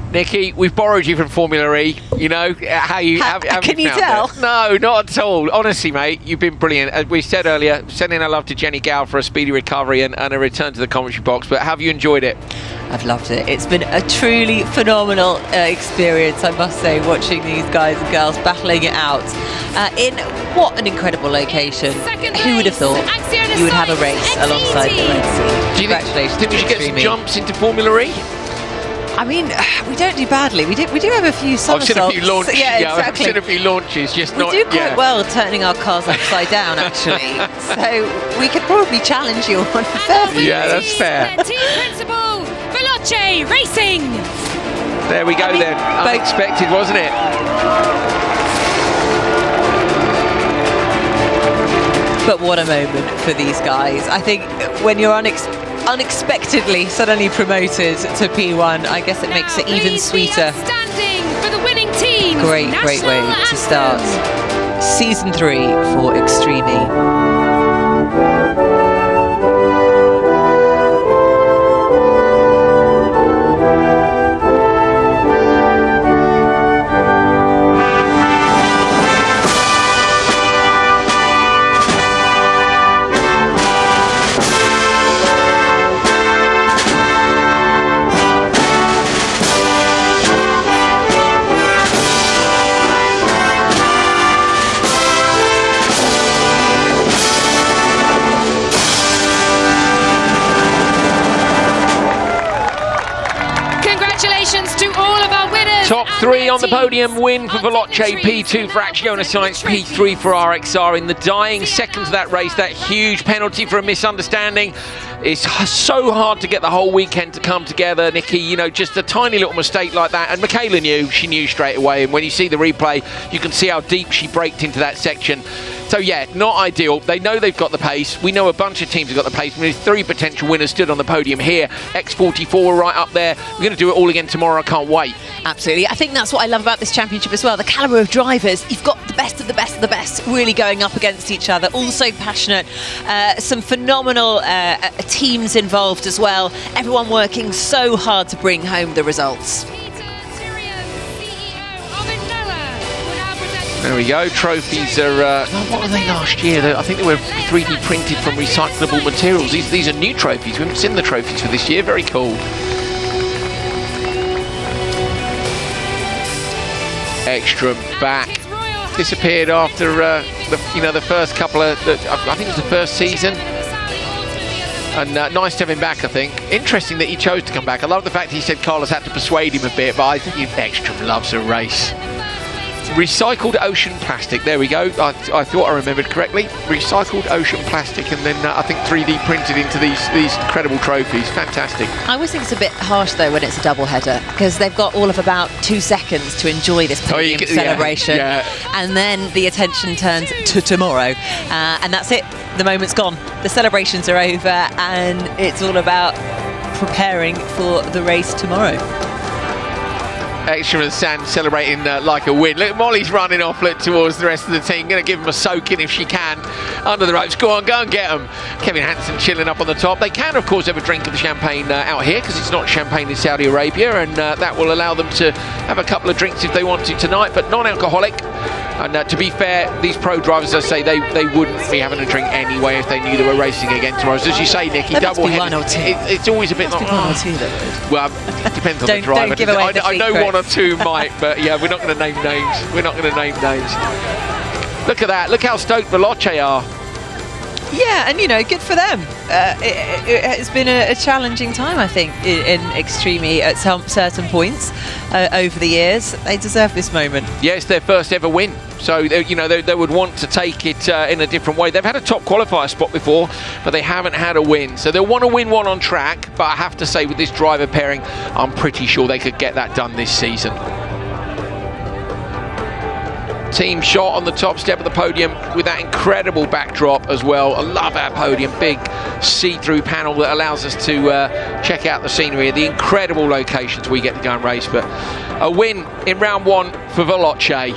Nikki, we've borrowed you from Formula E. You know how you have can you found tell? it? No, not at all. Honestly, mate, you've been brilliant. As we said earlier, sending our love to Jenny Gow for a speedy recovery and a return to the commentary box. But have you enjoyed it? I've loved it. It's been a truly phenomenal experience, I must say, watching these guys and girls battling it out in what an incredible location. Who would have thought you would have a race alongside the Red Sea? Do you think we should get some jumps into Formula E? I mean, we don't do badly. We do have a few somersaults. I've seen a few launches. Yeah, exactly. I've seen a few launches. Just not. We do quite well turning our cars upside down, actually. So we could probably challenge you on fair. Yeah, that's fair. Team principal, Veloce Racing. There we go then. Unexpected, wasn't it? But what a moment for these guys. I think when you're unexpectedly suddenly promoted to P1, I guess it makes it even sweeter. Standing for the winning team. Great way to start season 3 for Extreme E. Top 3 on the podium, win for Veloce, P2 for Acciona Science, P3 for RXR. In the dying seconds of that race, that huge penalty for a misunderstanding. It's so hard to get the whole weekend to come together, Nikki. You know, just a tiny little mistake like that. And Michaela knew, she knew straight away. And when you see the replay, you can see how deep she braked into that section. So yeah, not ideal. They know they've got the pace. We know a bunch of teams have got the pace. I mean, there's 3 potential winners stood on the podium here. X44 right up there. We're going to do it all again tomorrow. I can't wait. Absolutely. I think that's what I love about this championship as well. The calibre of drivers. You've got the best of the best of the best really going up against each other. All so passionate. Some phenomenal teams involved as well. Everyone working so hard to bring home the results. There we go. Trophies are, what were they last year? I think they were 3D printed from recyclable materials. These are new trophies. We haven't seen the trophies for this year. Very cool. Extra back. Disappeared after the first couple of, I think it was the first season. And nice to have him back, I think. Interesting that he chose to come back. I love the fact he said Carlos had to persuade him a bit, but I think Ekstrom loves a race. Recycled ocean plastic, there we go. I thought I remembered correctly. Recycled ocean plastic, and then I think 3D printed into these incredible trophies. Fantastic. I always think it's a bit harsh though when it's a double header, because they've got all of about 2 seconds to enjoy this podium celebration, and then the attention turns to tomorrow, and that's it. The moment's gone. The celebrations are over, and it's all about preparing for the race tomorrow. Ekstrom and Sand celebrating like a win. Look, Molly's running off towards the rest of the team. Going to give them a soaking if she can. Under the ropes. Go and get them. Kevin Hansen chilling up on the top. They can, of course, have a drink of the champagne out here because it's not champagne in Saudi Arabia, and that will allow them to have a couple of drinks if they want to tonight, but non-alcoholic. And to be fair, these pro drivers, as I say, they wouldn't be having a drink anyway if they knew they were racing again tomorrow. So as you say, Nikki, double header. It's always a bit like, one or two that would. Well, it depends on the driver. Don't give away the I know one or two might, but yeah, we're not going to name names. We're not going to name names. Look at that. Look how stoked Veloce are. Yeah, and good for them. It's been a challenging time, I think, in Extreme at some certain points over the years. They deserve this moment. Yeah, it's their first ever win. So, they would want to take it in a different way. They've had a top qualifier spot before, but they haven't had a win. So they'll want to win one on track. But I have to say, with this driver pairing, I'm pretty sure they could get that done this season. Team shot on the top step of the podium with that incredible backdrop as well. I love our podium, big see-through panel that allows us to check out the scenery, the incredible locations we get to go and race. But a win in round one for Veloce.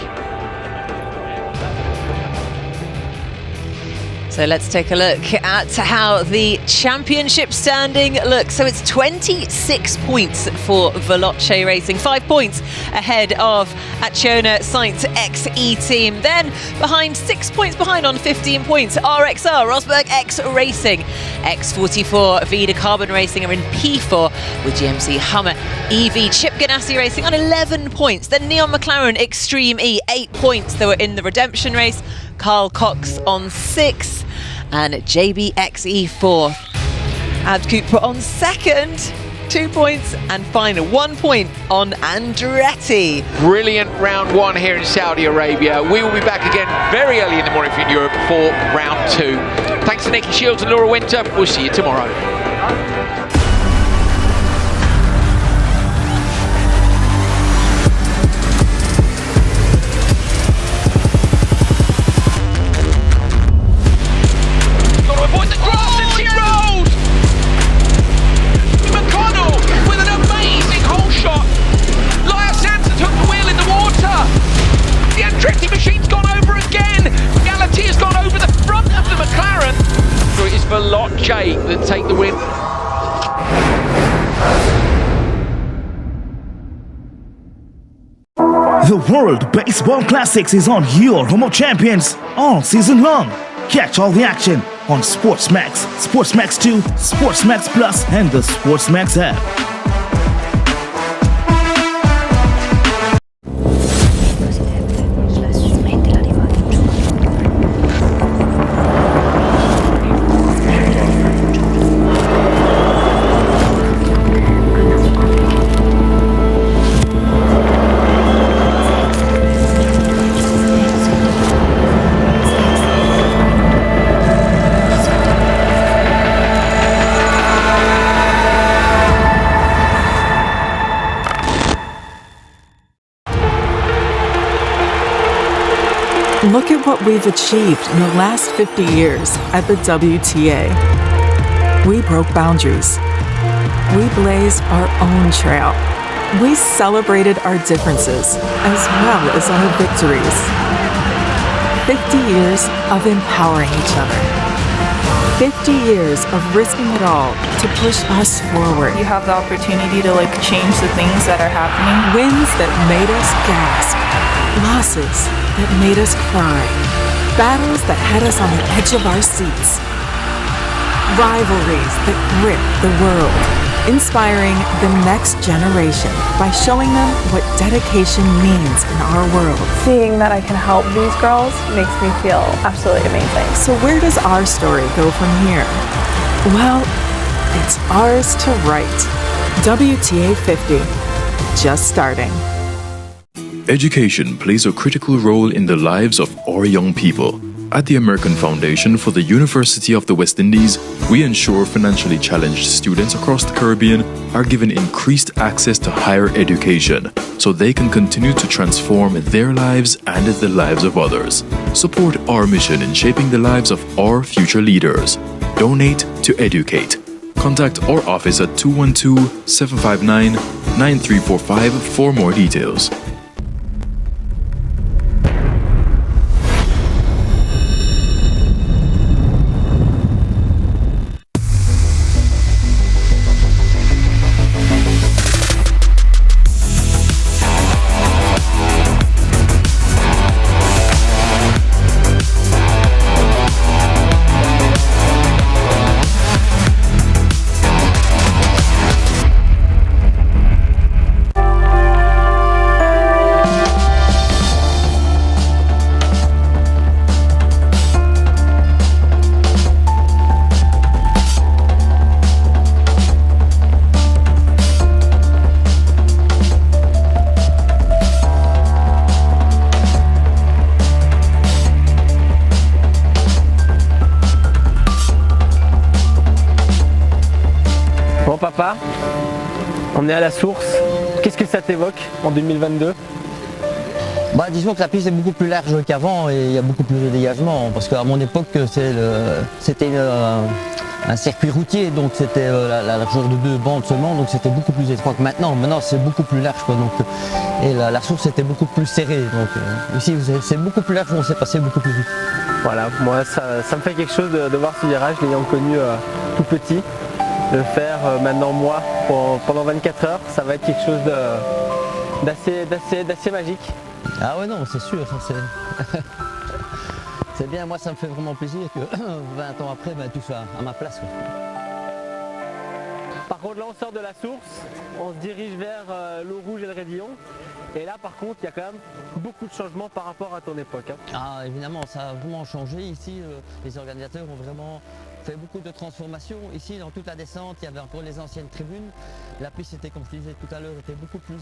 So let's take a look at how the championship standing looks. So it's 26 points for Veloce Racing, 5 points ahead of Acciona Sainz XE team. Then behind, 6 points behind on 15 points, RXR, Rosberg X Racing. X44 Vida Carbon Racing are in P4 with GMC Hummer EV. Chip Ganassi Racing on 11 points. Then Neom McLaren Extreme E, 8 points. They were in the redemption race. Carl Cox on 6 and JBXE 4th. Ad Cooper on 2nd, 2 points, and final 1 point on Andretti. Brilliant round one here in Saudi Arabia. We will be back again very early in the morning for Europe for round 2. Thanks to Nikki Shields and Laura Winter. We'll see you tomorrow. Veloce that take the win. The World Baseball Classics is on your home of champions all season long. Catch all the action on SportsMax, SportsMax 2, SportsMax Plus, and the SportsMax app. Look at what we've achieved in the last 50 years at the WTA. We broke boundaries. We blazed our own trail. We celebrated our differences as well as our victories. 50 years of empowering each other. 50 years of risking it all to push us forward. You have the opportunity to change the things that are happening. Wins that made us gasp. Losses that made us cry. Battles that had us on the edge of our seats. Rivalries that grip the world. Inspiring the next generation by showing them what dedication means in our world. Seeing that I can help these girls makes me feel absolutely amazing. So where does our story go from here? Well, it's ours to write. WTA 50. Just starting. Education plays a critical role in the lives of our young people. At the American Foundation for the University of the West Indies, we ensure financially challenged students across the Caribbean are given increased access to higher education so they can continue to transform their lives and the lives of others. Support our mission in shaping the lives of our future leaders. Donate to educate. Contact our office at 212-759-9345 for more details. papa, on est à la source. Qu'est-ce que ça t'évoque en 2022? Bah, disons que la piste est beaucoup plus large qu'avant et il y a beaucoup plus de dégagement parce qu'à mon époque c'était un circuit routier, donc c'était la largeur de 2 bandes seulement, donc c'était beaucoup plus étroit que maintenant. Maintenant c'est beaucoup plus large quoi, donc, et la source était beaucoup plus serrée, donc ici c'est beaucoup plus large, on s'est passé beaucoup plus vite. Voilà, moi ça me fait quelque chose de voir ce virage, l'ayant connu tout petit. Le faire maintenant moi pendant 24 heures, ça va être quelque chose d'assez magique. Ah ouais non, c'est sûr, c'est bien, moi ça me fait vraiment plaisir que 20 ans après tu sois à ma place. Quoi. Par contre là on sort de la source, on se dirige vers l'eau rouge et le raidillon. Et là par contre il y a quand même beaucoup de changements par rapport à ton époque. Ah évidemment, ça a vraiment changé ici, les organisateurs ont vraiment fait beaucoup de transformations. Ici dans toute la descente, il y avait encore les anciennes tribunes. La piste était, comme je disais tout à l'heure, était beaucoup plus